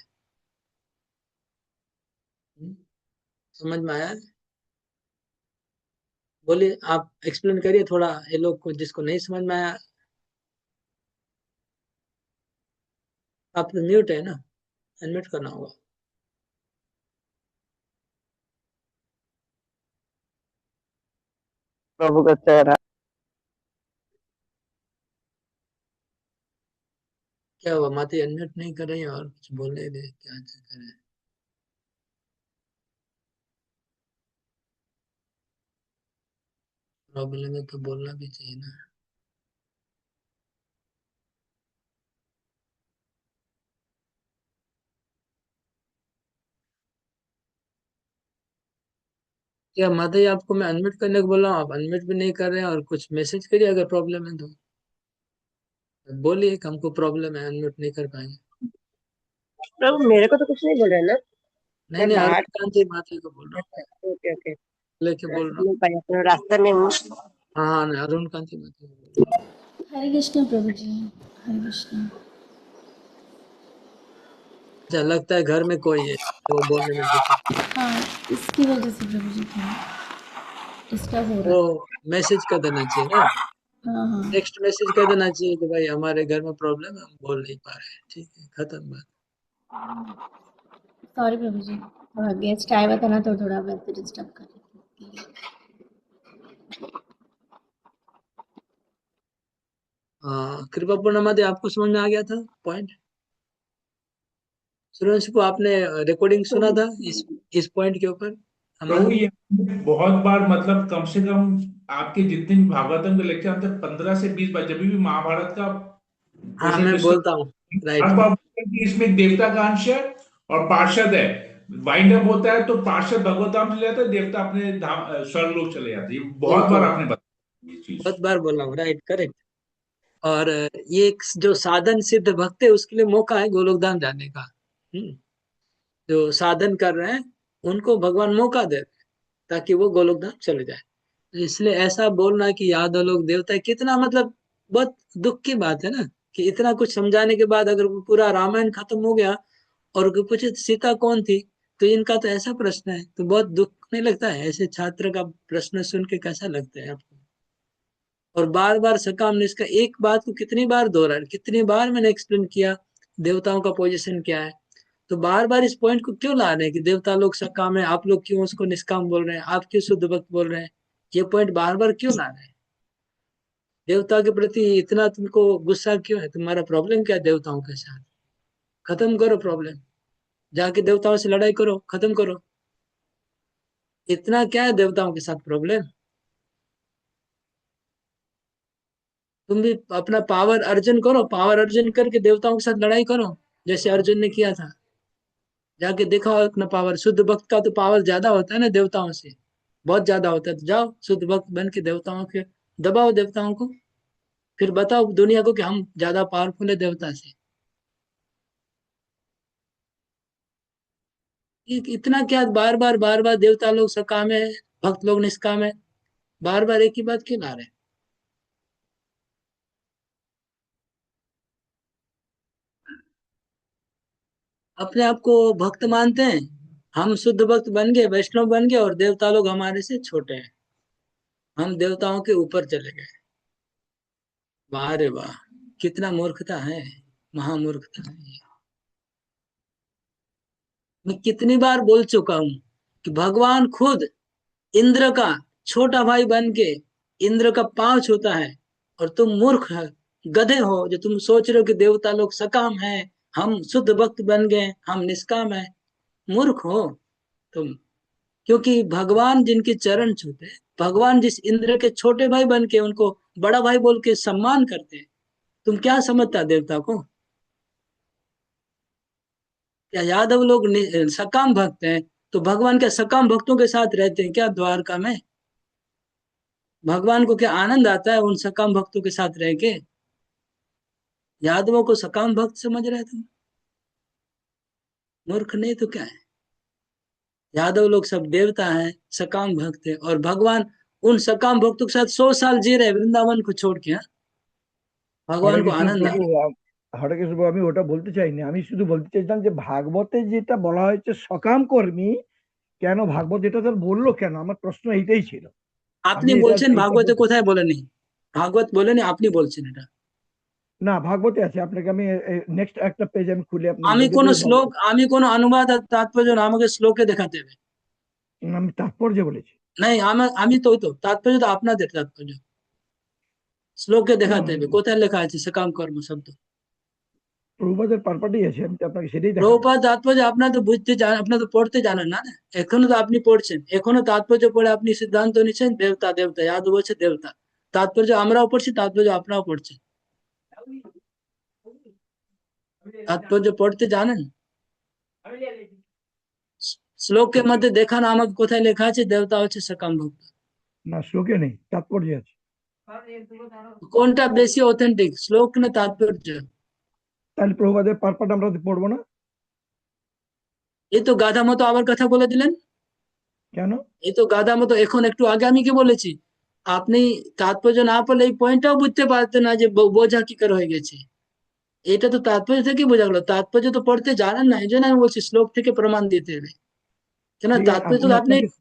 समझ में आया? बोलिए, आप एक्सप्लेन करिए थोड़ा ये लोग को जिसको नहीं समझ में आया। आप तो म्यूट है ना, अनम्यूट करना होगा। प्रभु का चेहरा। क्या हुआ, माते अनम्यूट नहीं कर रही है और कुछ बोल नहीं रहे, क्या चक्कर है? प्रॉब्लम है तो बोलना भी चाहिए ना। क्या माता जी, आपको मैं अनम्यूट करने को बोल रहा हूँ, आप अनम्यूट भी नहीं कर रहे हैं, और कुछ मैसेज करिए अगर प्रॉब्लम है तो बोलिए कि हमको प्रॉब्लम है, अनम्यूट नहीं कर पाएंगे। प्रभु मेरे को तो कुछ नहीं बोल रहे ना। नहीं मैं नहीं, बाहर। अरुण कांति माता को बोल रहा हूँ, ओके ओके। लेके बोल रहा हूँ। मैं रास्ते में हूँ। हाँ हाँ, नहीं, अरुण कांति माता को बोल रहा हूँ। हरे कृष्णा प्रभु जी, हरे कृष्णा। अच्छा, लगता है घर में कोई है वो बोलने में दिक्कत। हाँ, इसकी वजह से प्रभु जी थोड़ा डिस्टर्ब हो रहा वो मैसेज कर देना चाहिए ना, है। हाँ हाँ टेक्स्ट मैसेज कर देना चाहिए कि भाई हमारे घर में प्रॉब्लम है, हम बोल नहीं पा रहे हैं, ठीक है, खत्म बात। सॉरी प्रभु जी, थोड़ा गेस्ट आया हुआ था ना, तो थोड़ा मैं डिस्टर्ब कर रही थी। कृपा पूर्णमादि आपको समझ में आ गया था पॉइंट? सूर्यवंशी को आपने रिकॉर्डिंग सुना था इस पॉइंट के ऊपर हमारा? प्रभु ये बहुत बार मतलब कम से कम आपके जितने भी भागवतम के लेक्चर आते हैं 15 से 20 बार, जब भी महाभारत का हाँ पोर्शन मैं डिस्कस, बोलता हूँ, राइट। हर बार बोलते हैं कि इसमें देवता का अंश है और पार्षद है। वाइंड अप होता है तो पार्षद भगवत धाम चले जाते हैं, देवता अपने धाम स्वर्ग लोक चले जाते हैं। ये बहुत बार बिल्कुल, आपने बताया ये चीज। बहुत बार बोला हूँ, राइट, करेक्ट। और ये एक जो साधन सिद्ध भक्त है उसके लिए मौका है गोलोक धाम जाने का। जो साधन कर रहे हैं उनको भगवान मौका दे रहे हैं ताकि वो गोलोक धाम चले जाए। तो इसलिए ऐसा बोलना कि यादव लोग देवता है, कितना मतलब बहुत दुख की बात है ना, कि इतना कुछ समझाने के बाद अगर पूरा रामायण खत्म हो गया और कोई पूछे सीता कौन थी, तो इनका तो ऐसा प्रश्न है, तो बहुत दुख नहीं लगता है? ऐसे छात्र का प्रश्न सुन के कैसा लगता है आपको? और बार बार सकाम निष्का एक बात को कितनी बार दोहरा, कितनी बार मैंने एक्सप्लेन किया देवताओं का पोजीशन क्या है, तो बार बार इस पॉइंट को क्यों ला रहे हैं कि देवता लोग सकाम है, आप लोग क्यों उसको निष्काम बोल रहे हैं, आप क्यों शुद्ध भक्त बोल रहे हैं? ये पॉइंट बार बार क्यों ला रहे हैं? देवता के प्रति इतना तुमको गुस्सा क्यों है? तुम्हारा प्रॉब्लम क्या है देवताओं के साथ? खत्म करो प्रॉब्लम, जाके देवताओं से लड़ाई करो, खत्म करो। इतना क्या है देवताओं के साथ प्रॉब्लम? तुम भी अपना पावर अर्जन करो, पावर अर्जन करके देवताओं के साथ लड़ाई करो जैसे अर्जुन ने किया था। जाके दिखाओ अपना पावर। शुद्ध भक्त का तो पावर ज्यादा होता है ना देवताओं से, बहुत ज्यादा होता है। तो जाओ शुद्ध भक्त बन के देवताओं के दबाओ, देवताओं को, फिर बताओ दुनिया को कि हम ज्यादा पावरफुल है देवता से। इतना क्या बार बार देवता लोग सकाम है, भक्त लोग निष्काम है, बार बार एक ही बात क्यों ला रहे हैं? अपने आप को भक्त मानते हैं, हम शुद्ध भक्त बन गए, वैष्णव बन गए, और देवता लोग हमारे से छोटे हैं, हम देवताओं के ऊपर चले गए। वाह रे वाह, कितना मूर्खता है, महामूर्खता है। मैं कितनी बार बोल चुका हूं कि भगवान खुद इंद्र का छोटा भाई बन के इंद्र का पांव छूता है, और तुम मूर्ख गधे हो जो तुम सोच रहे हो कि देवता लोग सकाम है, हम शुद्ध भक्त बन गए, हम निष्काम है। मूर्ख हो तुम, क्योंकि भगवान जिनके चरण छूते, भगवान जिस इंद्र के छोटे भाई बन के उनको बड़ा भाई बोल के सम्मान करते, तुम क्या समझता देवता को? क्या यादव लोग सकाम भक्त हैं? तो भगवान क्या सकाम भक्तों के साथ रहते हैं क्या द्वारका में? भगवान को क्या आनंद आता है उन सकाम भक्तों के साथ रह के? यादवों को सकाम भक्त समझ रहे तुम? मूर्ख नहीं तो क्या है? यादव लोग सब देवता हैं, सकाम भक्त है, और भगवान उन सकाम भक्तों के साथ 100 साल जी रहे वृंदावन को छोड़ के। हाँ? হরে भगवान को কৃষ্ণ आनंद आ প্রভু হরে কৃষ্ণ প্রভু, আমি ওটা বলতে চাইনি। আমি শুধু বলতে চাইতাম যে ভাগবতে যেটা বলা হয়েছে সকাম কর্মী, কেন ভাগবত এটা তার বললো কেন? আমার প্রশ্ন এইটাই ছিল। আপনি আমি এটা বলছেন এইটা ভাগবতে বলতে কোথায় বলেনি? ভাগবত বলেনি, আপনি বলছেন এটা। না, ভাগবতে আছে। আপনাকে আমি নেক্সট একটা পেজ আমি খুলে আপনাকে আমি বলে কোন দেবো শ্লোক, ভাগবত। আমি কোন অনুবাদ আর তাৎপর্য না, আমাকে শ্লোকে দেখাতে হবে। আমি তাৎপর্য বলেছি। नहीं আমি তো তাৎপর্য তো আপনাদের তাৎপর্য, শ্লোকে না, দেখাতে হবে কোথায় লেখা আছে সকাম কর্ম শব্দ। প্রভুপাদের পারপাটেই আছে, আমি তো আপনাকে সেটাই দেখাবো। প্রভুপাদ তাৎপর্য আপনার তো বুঝতে জানেন, আপনার তো পড়তে জানেন না। এখনো তো আপনি পড়ছেন, এখনো তাৎপর্য পড়ে আপনি সিদ্ধান্ত নিচ্ছেন দেবতা দেবতা, याद বলছে দেবতা। তাৎপর্য আমরাও পড়ছি, তাৎপর্য আপনারাও পড়ছেন। তাৎপর্য পড়তে জানেন? শ্লোকের মধ্যে দেখান আমাকে কোথায় লেখা আছে দেবতা হচ্ছে সকাম ভক্ত। না, শ্লোকে নেই, তাৎপর্য আছে। কোনটা বেশি অথেন্টিক, শ্লোক না তাৎপর্য? তাহলে প্রভুপাদের পারপাট আমরা পড়বো না এই তো গাধা মতো আবার কথা বলে দিলেন। কেন? এই তো গাধা মতো, এখন একটু আগে আমি কি বলেছি? আপনি তাৎপর্য না পড়লে এই পয়েন্টটাও বুঝতে পারতেন না যে বোঝা কি করে হয়ে গেছে। এটা তো তাৎপর্য থেকে বোঝা গেল, তাৎপর্য তো পড়তে জানেন না, এই জন্য আমি বলছি শ্লোক থেকে প্রমাণ দিতে হবে। কেন ঠিক আছে, তাৎপর্য আমি তো আপনি, আপনাকে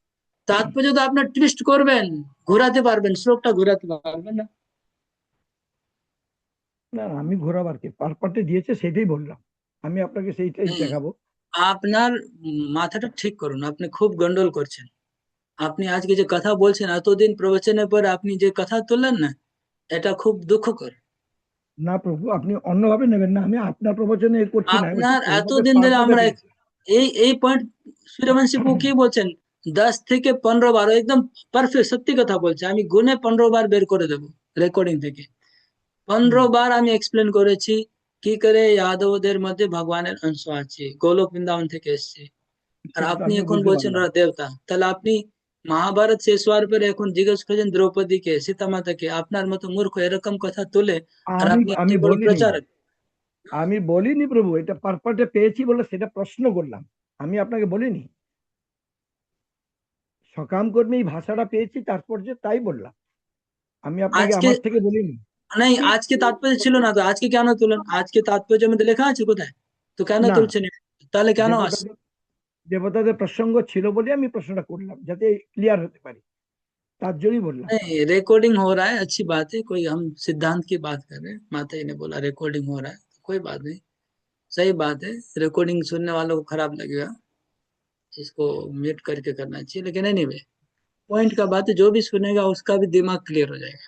তাৎপর্য তো আপনার টুইস্ট করবেন, ঘোরাতে পারবেন, শ্লোকটা ঘোরাতে পারবেন না। না না, আমি ঘোরাবার কি পারপাটে দিয়েছে সেটাই বললাম। আমি আপনাকে সেইটাই नहीं, দেখাবো। আপনার মাথাটা ঠিক করুন, আপনি খুব গন্ডগোল করছেন। আপনি আজকে যে কথা বলছেন, এতদিন প্রবচনের পর আপনি যে কথা তুললেন না, এটা খুব দুঃখকর। না প্রভু, আপনি অন্যভাবে নেবেন না, আমি আপনার প্রবচনে এ করছি না, আমি বলছি আপনার প্রভুপাদের এতদিন ধরে পার্পসে আমরা পেয়েছি। এই পয়েন্ট সূর্যবংশী বাবু কি বলছেন, 10 থেকে 15 বার একদম পারফেক্ট সত্যি কথা বলছে, আমি গুনে 15 বার বের করে দেবো রেকর্ডিং থেকে। 15 বার আমি এক্সপ্লেন করেছি কি করে যাদবদের মধ্যে ভগবানের অংশ আছে, গোলক বৃন্দাবন থেকে এসছে। আর সেটা তো আপনি আমি এখন বুঝতে বলছেন পারলাম। ওরা দেবতা, তাহলে আপনি মহাভারত শেষ হওয়ার পরে এখন জিজ্ঞেস করছেন দ্রৌপদীকে, সীতা মাতাকে। আপনার মতো মূর্খ এরকম কথা তোলে, আর আমি আপনি আমি এত বড় বলিনি, প্রচারক। আমি বলিনি প্রভু, এটা পারপাটে পেয়েছি বলে সেটা প্রশ্ন করলাম, আমি আপনাকে বলিনি। সকাম কর্মে এই ভাষাটা পেয়েছি তাৎপর্য, তাই বললাম, আমি আপনাকে আজকে আমার থেকে বলিনি। नहीं, আজকে তাৎপর্য ছিল না তো আজকে কেন তুলেন? আজকে তাৎপর্যের মধ্যে লেখা আছে কোথায়? তো কেন না, তুলছেন? তাহলে কেন দেবতাদের দেবতাদের প্রসঙ্গ ছিল বলে আমি প্রশ্নটা করলাম, যাতে ক্লিয়ার হতে পারি, তার জন্যই বললাম। नहीं, रिकॉर्डिंग हो रहा है, अच्छी बात है। कोई हम सिद्धांत की बात कर रहे हैं, माता जी ने बोला रिकॉर्डिंग हो रहा है, कोई बात नहीं, सही बात है। रिकॉर्डिंग सुनने वालों को खराब लगेगा, इसको म्यूट करके करना चाहिए, लेकिन एनीवे पॉइंट का बात है, जो भी सुनेगा उसका भी दिमाग क्लियर हो जाएगा।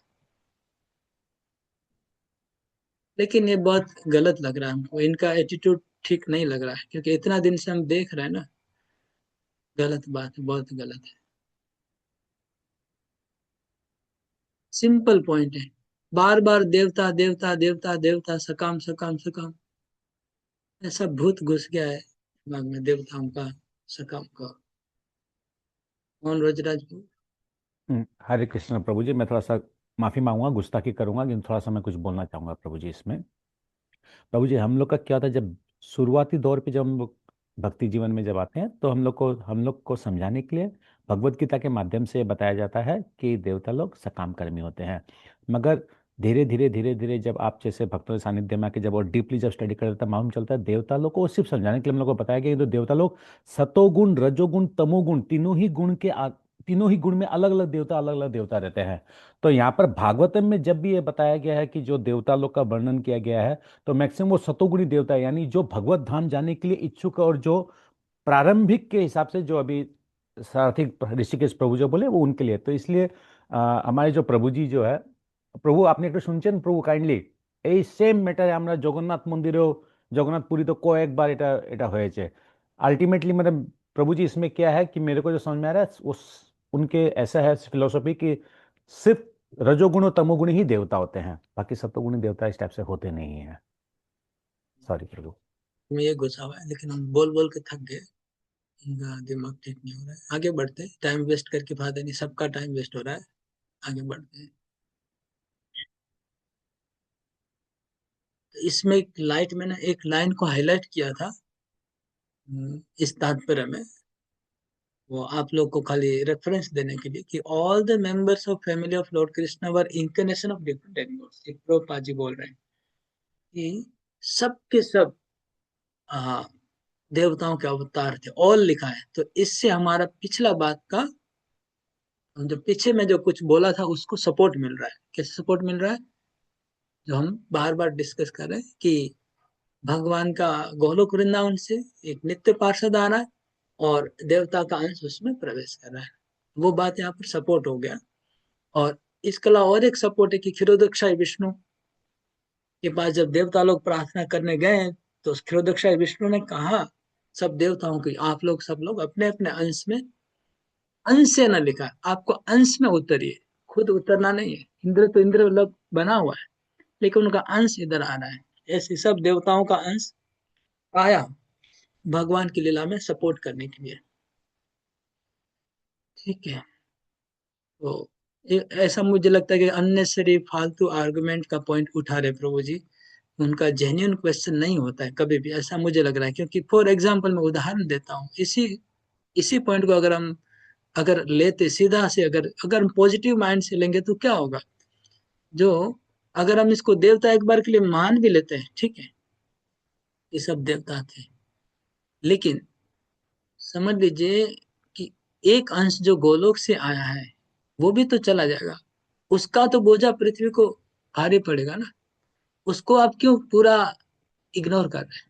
लेकिन ये बहुत गलत लग रहा है हमको, इनका एटीट्यूड ठीक नहीं लग रहा है, क्योंकि इतना दिन से हम देख रहे हैं ना। गलत बात है, बहुत गलत है। सिंपल पॉइंट है, बार बार देवता देवता देवता देवता, सकाम सकाम सकाम, ऐसा भूत घुस गया है दिमाग में देवताओं का, सकाम का। कौन रोजराज को? हरे कृष्ण प्रभु जी, मैं थोड़ा सा माफी मांगूंगा, गुस्ताखी करूंगा, लेकिन थोड़ा सा मैं कुछ बोलना चाहूंगा प्रभु जी इसमें। प्रभु जी, हम लोग का क्या होता है, जब शुरुआती दौर पे जब हम लोग भक्ति जीवन में जब आते हैं, तो हम लोग को समझाने के लिए भगवत गीता के माध्यम से बताया जाता है कि देवता लोग सकाम कर्मी होते हैं। मगर धीरे धीरे धीरे धीरे जब आप जैसे भक्तों के सानिध्य में आके जब और डीपली जब स्टडी करते हैं, मालूम चलता है देवता लोग को सिर्फ समझाने के लिए हम लोग को बताया गया कि जो देवता लोग सतोगुण, रजोगुण, तमोगुण, तीनों ही गुण में अलग अलग देवता रहते हैं। तो यहाँ पर भागवतम में जब भी ये बताया गया है कि जो देवता लोग का वर्णन किया गया है, तो मैक्सिमम वो सतोगुणी देवता है, यानी जो भगवत धाम जाने के लिए इच्छुक और जो प्रारंभिक के हिसाब से जो अभी सारथी ऋषिकेश प्रभु जो बोले वो उनके लिए। तो इसलिए हमारे जो प्रभु जी जो है, প্রভু আপনি একটু শুনছেন প্রভু কাইন্ডলি? এই সেম ম্যাটারে আমরা জগন্নাথ মন্দিরেও, জগन्नाथ पुरी तो কয়েকবার এটা এটা হয়েছে। अल्टीमेटली मतलब प्रभु जी इसमें क्या है कि मेरे को जो समझ में आ रहा है उस उनके ऐसा है फिलोसफी कि सिर्फ रजोगुण और तमोगुण ही देवता होते हैं, बाकी सत्वगुणी देवता इस टाइप से होते नहीं है। सॉरी प्रभु। में ये घुसा हुआ है, लेकिन हम बोल बोल के थक गए, इनका दिमाग ठीक नहीं हो रहा है। आगे बढ़ते हैं, टाइम वेस्ट करके फायदा नहीं, सबका टाइम वेस्ट हो रहा है। आगे बढ़ते हैं। तो इसमें एक लाइट, मैंने एक लाइन को हाईलाइट किया था इस तात्पर्य में, वो आप लोग को खाली रेफरेंस देने के लिए, कि all the members of family of Lord Krishna were incarnation of different animals. एक प्रभुपाद जी बोल रहे हैं कि सब के सब देवताओं के अवतार थे, ऑल लिखा है। तो इससे हमारा पिछला बात का, जो पीछे में जो कुछ बोला था उसको सपोर्ट मिल रहा है। कैसे सपोर्ट मिल रहा है? जो हम बार बार डिस्कस कर रहे हैं कि भगवान का गोलोक वृंदावन से एक नित्य पार्षद आ रहा है और देवता का अंश उसमें प्रवेश कर रहा है, वो बात यहाँ पर सपोर्ट हो गया। और इसके अलावा और एक सपोर्ट है कि क्षीरोदक्षाई विष्णु के पास जब देवता लोग प्रार्थना करने गए, तो क्षीरोदक्षाई विष्णु ने कहा सब देवताओं की, आप लोग सब लोग अपने अपने अंश में, अंश से न लिखा, आपको अंश में उतरिए, खुद उतरना नहीं है। इंद्र तो इंद्र लोग बना हुआ है, लेकिन उनका अंश इधर आ रहा है। ऐसे सब देवताओं का अंश आया भगवान की लीला में सपोर्ट करने के लिए। ठीक है, तो ऐसा मुझे लगता है कि अननेसेसरी फालतू आर्गुमेंट का पॉइंट उठा रहे प्रभु जी, उनका जेन्युइन क्वेश्चन नहीं होता है कभी भी, ऐसा मुझे लग रहा है। क्योंकि फॉर एग्जाम्पल मैं उदाहरण देता हूँ, इसी पॉइंट को अगर लेते सीधा से, अगर हम पॉजिटिव माइंड से लेंगे तो क्या होगा, जो अगर हम इसको देवता एक बार के लिए मान भी लेते हैं, ठीक है, ये सब देवता थे, लेकिन समझ लीजिए कि एक अंश जो गोलोक से आया है वो भी तो चला जाएगा, उसका तो बोझा पृथ्वी को भारी पड़ेगा ना, उसको आप क्यों पूरा इग्नोर कर रहे हैं?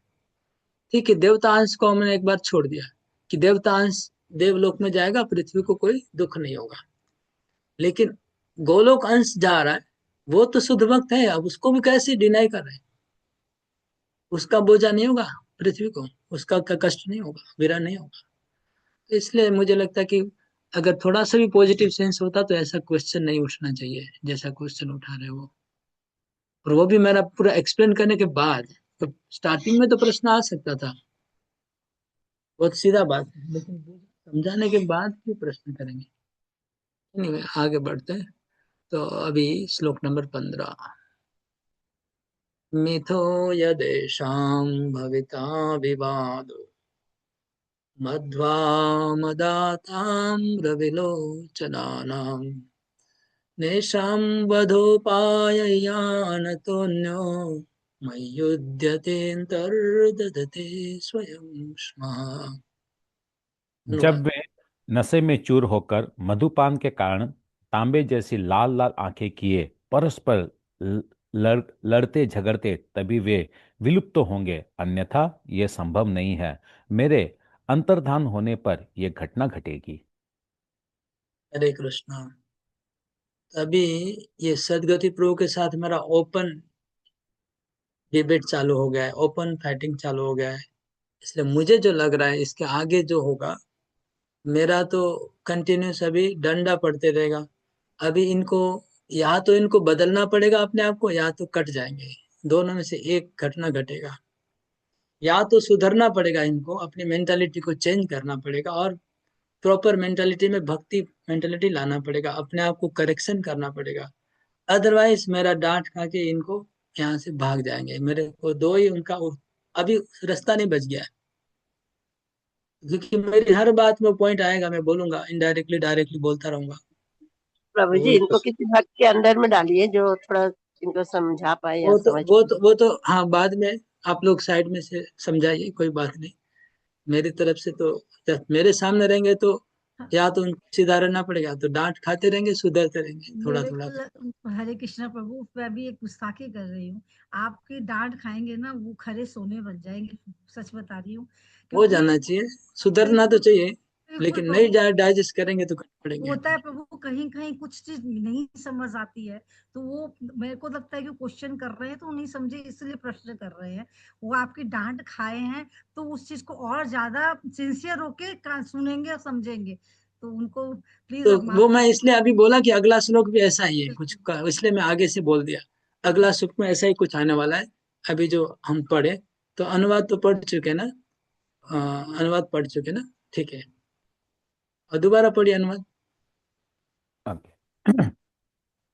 ठीक है, देवता अंश को हमने एक बार छोड़ दिया कि देवता अंश देवलोक में जाएगा, पृथ्वी को कोई दुख नहीं होगा। लेकिन गोलोक अंश जा रहा है, वो तो शुद्ध भक्त है, अब उसको भी कैसे डिनाई कर रहे हैं? उसका बोझा नहीं होगा पृथ्वी को, उसका कष्ट नहीं होगा, विरह नहीं होगा। तो इसलिए मुझे लगता है कि अगर थोड़ा सा भी पॉजिटिव सेंस होता तो ऐसा क्वेश्चन नहीं उठना चाहिए जैसा क्वेश्चन उठा रहे हो। और वो भी मेरा पूरा एक्सप्लेन करने के बाद। तो स्टार्टिंग में तो प्रश्न आ सकता था, बहुत सीधा बात है, लेकिन समझाने के बाद भी प्रश्न करेंगे। Anyway, आगे बढ़ते हैं। तो अभी श्लोक नंबर 15। मिथो यदेषां भविता विवादो मध्वा मदाताम्रविलोचनानां नेषां वधोपाययानतोऽन्यो मय्युध्यतेऽन्तर्दधते स्वयं स्मः। जब वे नशे में चूर होकर मधुपान के कारण तांबे जैसी लाल लाल आंखें किए परस्पर ल- लड़ते झगड़ते, तभी वे विलुप्त तो होंगे, अन्यथा ये संभव नहीं है। मेरे अंतर्धान होने पर यह घटना घटेगी। हरे कृष्णा। अभी ये सदगति प्रो के साथ मेरा ओपन डिबेट चालू हो गया है, ओपन फाइटिंग चालू हो गया है। इसलिए मुझे जो लग रहा है इसके आगे जो होगा, मेरा तो कंटिन्यूस अभी डंडा पड़ते रहेगा। अभी इनको या तो इनको बदलना पड़ेगा अपने आप को, या तो कट जाएंगे। दोनों में से एक घटना घटेगा। या तो सुधरना पड़ेगा इनको, अपनी मेंटालिटी को चेंज करना पड़ेगा और प्रॉपर मेंटालिटी में भक्ति मेंटालिटी लाना पड़ेगा, अपने आप को करेक्शन करना पड़ेगा। अदरवाइज मेरा डांट खा के इनको यहाँ से भाग जाएंगे। मेरे को दो ही उनका अभी रास्ता नहीं बच गया है, क्योंकि मेरी हर बात में पॉइंट आएगा, मैं बोलूंगा, इनडायरेक्टली डायरेक्टली बोलता रहूंगा। प्रभु जी, इनको किसी भक्त के अंदर में डालिए जो थोड़ा इनको समझा पाए या समझ पाए। वो तो हाँ, बाद में आप लोग साइड में से समझाइए, कोई बात नहीं। मेरी तरफ से तो जब मेरे सामने रहेंगे तो या तो उनको सीधा रहना पड़ेगा, तो डांट खाते रहेंगे, सुधरते रहेंगे थोड़ा मेरे थोड़ा। को हरे कृष्णा प्रभु, मैं अभी एक गुस्ताखी कर रही हूँ। आपके डांट खाएंगे ना, वो खरे सोने बन जाएंगे, सच बता रही हूँ। हो क्योंकि जाना चाहिए, सुधरना तो चाहिए, बिल्कुल लेकिन नहीं प्रभु, डाइजेस्ट करेंगे तो कट पड़ेंगे। होता है प्रभु, कहीं कहीं कुछ चीज नहीं समझ आती है, तो वो मेरे को लगता है कि क्वेश्चन कर रहे हैं तो नहीं समझे इसलिए प्रश्न कर रहे हैं। वो आपकी डांट खाए हैं तो उस चीज को और ज्यादा सिंसियर होके सुनेंगे और समझेंगे, तो उनको प्लीज तो अब वो माफ मैं कर इसलिए अभी बोला कि अगला श्लोक भी ऐसा ही है कुछ का, इसलिए मैं आगे से बोल दिया अगला श्लोक में ऐसा ही कुछ आने वाला है। अभी जो हम पढ़े, तो अनुवाद तो पढ़ चुके ना, अनुवाद पढ़ चुके ना, ठीक है। और दोबारा पढ़िए अनुवाद। आगे।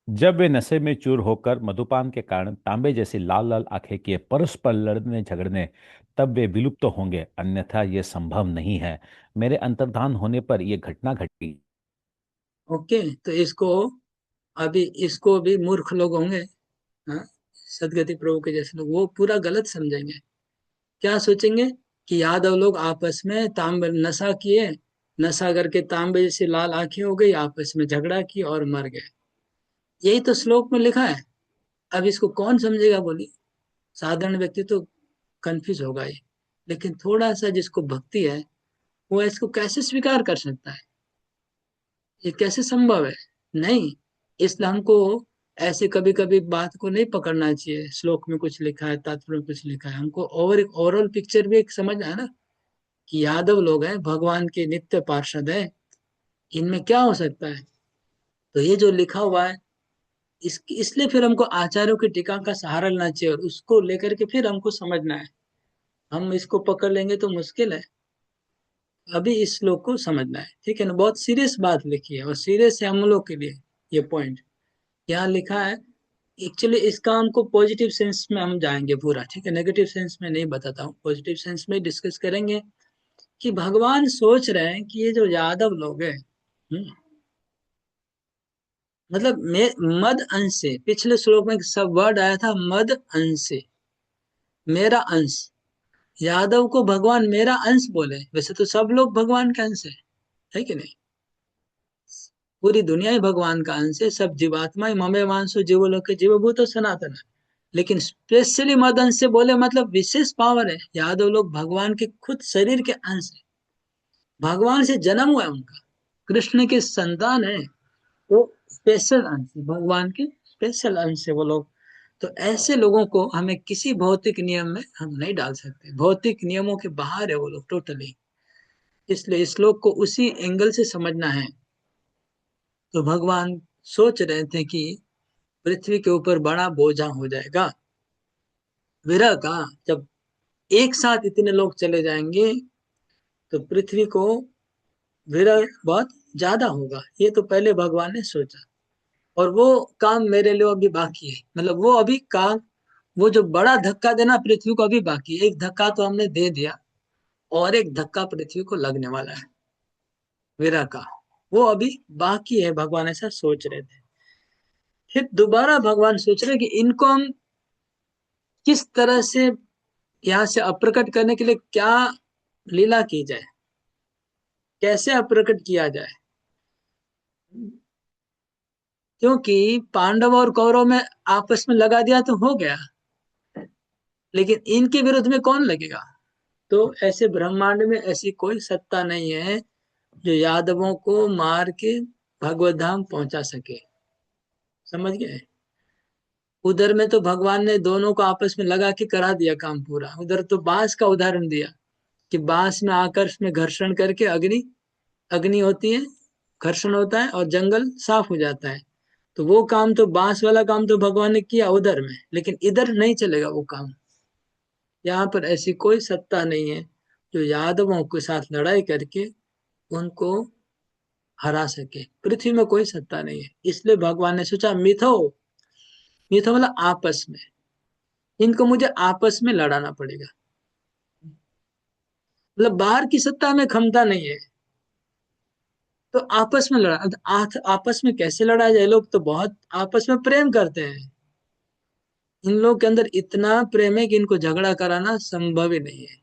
जब वे नशे में चूर होकर मधुपान के कारण तांबे जैसी लाल लाल आंखें किए परस्पर लड़ने झगड़ने, तब वे विलुप्त तो होंगे, अन्यथा यह संभव नहीं है। मेरे अंतर्धान होने पर यह घटना घटी। ओके, तो इसको अभी इसको भी मूर्ख लोग होंगे, हाँ, सदगति प्रभु के जैसे लोग, वो पूरा गलत समझेंगे। क्या सोचेंगे कि यादव लोग आपस में तांबे नशा किए, नशा करके तांबे जैसी लाल आंखें हो गई, आपस में झगड़ा की और मर गए। यही तो श्लोक में लिखा है। अब इसको कौन समझेगा बोलिए? साधारण व्यक्ति तो कंफ्यूज होगा ही, लेकिन थोड़ा सा जिसको भक्ति है वो इसको कैसे स्वीकार कर सकता है? ये कैसे संभव है? नहीं। इसलिए हमको ऐसे कभी कभी बात को नहीं पकड़ना चाहिए, श्लोक में कुछ लिखा है, तात्पर्य में कुछ लिखा है, हमको ओवरऑल पिक्चर भी एक समझना है ना, कि यादव लोग हैं, भगवान के नित्य पार्षद है, इनमें क्या हो सकता है? तो ये जो लिखा हुआ है, इसलिए फिर हमको आचार्यों की टीका का सहारा लेना चाहिए और उसको लेकर के फिर हमको समझना है। हम इसको पकड़ लेंगे तो मुश्किल है। अभी इस श्लोक को समझना है, ठीक है ना? बहुत सीरियस बात लिखी है और सीरियस है हम लोग के लिए। ये पॉइंट यहाँ लिखा है। एक्चुअली इसका हमको पॉजिटिव सेंस में हम जाएंगे पूरा, ठीक है? नेगेटिव सेंस में नहीं बताता हूँ, पॉजिटिव सेंस में डिस्कस करेंगे कि भगवान सोच रहे हैं कि ये जो यादव लोग हैं, मतलब मद अंश से, पिछले श्लोक में सब वर्ड आया था मद अंश से, मेरा अंश। यादव को भगवान मेरा अंश बोले, वैसे तो सब लोग भगवान का अंश है कि नहीं? पूरी दुनिया ही भगवान का अंश है, सब जीवात्मा ही ममे वांसो जीवलोक जीवभूत सनातन है। लेकिन स्पेशली मदन से बोले मतलब विशेष पावर है। यादव लोग भगवान के खुद शरीर के अंश है, भगवान से जन्म हुआ है उनका, कृष्ण के संतान है, वो स्पेशल अंश है, भगवान के स्पेशल अंश है वो लोग। तो ऐसे लोगों को हमें किसी भौतिक नियम में हम नहीं डाल सकते, भौतिक नियमों के बाहर है वो लोग टोटली। इसलिए इस श्लोक को उसी एंगल से समझना है। तो भगवान सोच रहे थे कि पृथ्वी के ऊपर बड़ा बोझा हो जाएगा विरह का, जब एक साथ इतने लोग चले जाएंगे तो पृथ्वी को विरह बहुत ज्यादा होगा। ये तो पहले भगवान ने सोचा, और वो काम मेरे लिए अभी बाकी है, मतलब वो अभी काम, वो जो बड़ा धक्का देना पृथ्वी को अभी बाकी है। एक धक्का तो हमने दे दिया, और एक धक्का पृथ्वी को लगने वाला है विरह का, वो अभी बाकी है। भगवान ऐसा सोच रहे थे। फिर दोबारा भगवान सोच रहे कि इनको हम किस तरह से यहाँ से अप्रकट करने के लिए क्या लीला की जाए, कैसे अप्रकट किया जाए। क्योंकि पांडव और कौरव में आपस में लगा दिया तो हो गया, लेकिन इनके विरुद्ध में कौन लगेगा। तो ऐसे ब्रह्मांड में ऐसी कोई सत्ता नहीं है जो यादवों को मार के भगवत धाम पहुंचा सके। समझ गए। उधर में तो भगवान ने दोनों को आपस में लगा के करा दिया काम पूरा। उधर तो बांस का उदाहरण दिया कि बांस में आकर में घर्षण करके अग्नि अग्नि होती है, घर्षण होता है और जंगल साफ हो जाता है। तो वो काम तो बांस वाला काम तो भगवान ने किया उधर में, लेकिन इधर नहीं चलेगा वो काम। यहाँ पर ऐसी कोई सत्ता नहीं है जो यादवों के साथ लड़ाई करके उनको हरा सके। पृथ्वी में कोई सत्ता नहीं है। इसलिए भगवान ने सोचा मिथो, मिथो मतलब आपस में, इनको मुझे आपस में लड़ाना पड़ेगा। मतलब बाहर की सत्ता में क्षमता नहीं है, तो आपस में लड़ा। आपस में कैसे लड़ा जाए। लोग तो बहुत आपस में प्रेम करते हैं, इन लोग के अंदर इतना प्रेम है कि इनको झगड़ा कराना संभव ही नहीं है।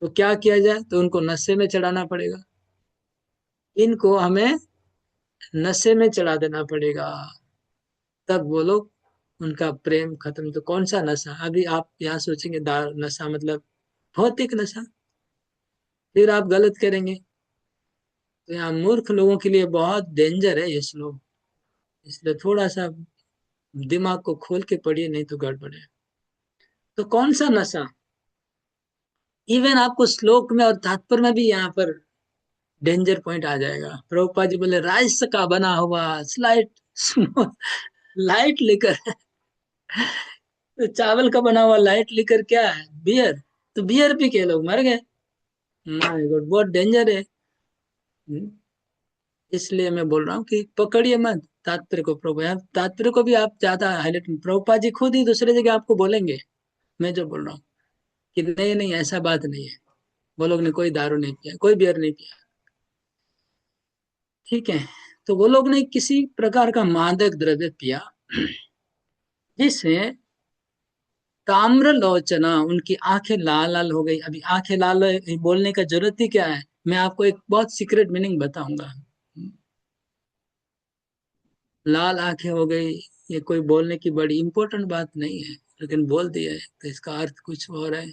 तो क्या किया जाए, तो उनको नशे में चढ़ाना पड़ेगा, इनको हमें नशे में चढ़ा देना पड़ेगा, तब वो लोग उनका प्रेम खत्म। तो कौन सा नशा, अभी आप यहाँ सोचेंगे नशा मतलब भौतिक नशा, फिर आप गलत करेंगे। तो यहाँ मूर्ख लोगों के लिए बहुत डेंजर है ये श्लोक, इसलिए थोड़ा सा दिमाग को खोल के पढ़िए, नहीं तो गड़बड़ है। तो कौन सा नशा, इवन आपको श्लोक में और तात्पर्य में भी यहाँ पर डेंजर पॉइंट आ जाएगा। प्रभुपाद जी बोले राइस का बना हुआ स्लाइट लाइट लिकर तो चावल का बना हुआ लाइट लिकर क्या है, बियर। तो बियर पी के लोग मर गए। माय गॉड, बहुत डेंजर है। इसलिए मैं बोल रहा हूँ कि पकड़िए मत तात्पर्य को। प्रभु यार तात्पर्य को भी आप ज्यादा हाईलाइट, प्रभुपाद जी खुद ही दूसरे जगह आपको बोलेंगे मैं जो बोल रहा हूँ कि नहीं नहीं ऐसा बात नहीं है, वो लोग ने कोई दारू नहीं पिया, कोई बियर नहीं पिया, ठीक है। तो वो लोग ने किसी प्रकार का मादक द्रव्य पिया जिससे ताम्र लोचना, उनकी आंखें लाल लाल हो गई। अभी आंखें लाल बोलने का जरूरत ही क्या है, मैं आपको एक बहुत सीक्रेट मीनिंग बताऊंगा। लाल आंखें हो गई, ये कोई बोलने की बड़ी इंपॉर्टेंट बात नहीं है, लेकिन बोल दिया है तो इसका अर्थ कुछ और है।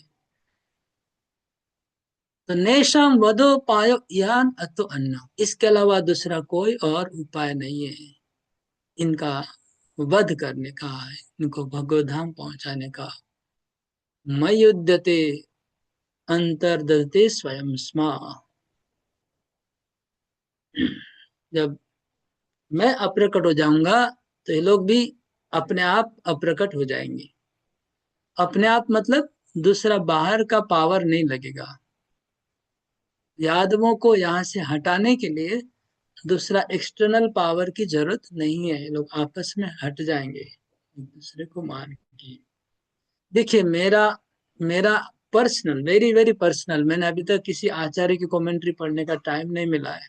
तो नेशम वधोपायो यान अतो अन्न, इसके अलावा दूसरा कोई और उपाय नहीं है इनका वध करने का, इनको भगवधाम पहुंचाने का। मयुद्धते अंतर्दते स्वयं स्मा, जब मैं अप्रकट हो जाऊंगा तो ये लोग भी अपने आप अप्रकट हो जाएंगे। अपने आप मतलब दूसरा बाहर का पावर नहीं लगेगा। यादवों को यहाँ से हटाने के लिए दूसरा एक्सटर्नल पावर की जरूरत नहीं है, लोग आपस में हट जाएंगे एक दूसरे को मार के। देखिए मेरा मेरा पर्सनल, वेरी वेरी पर्सनल, मैंने अभी तक किसी आचार्य की कमेंट्री पढ़ने का टाइम नहीं मिला है।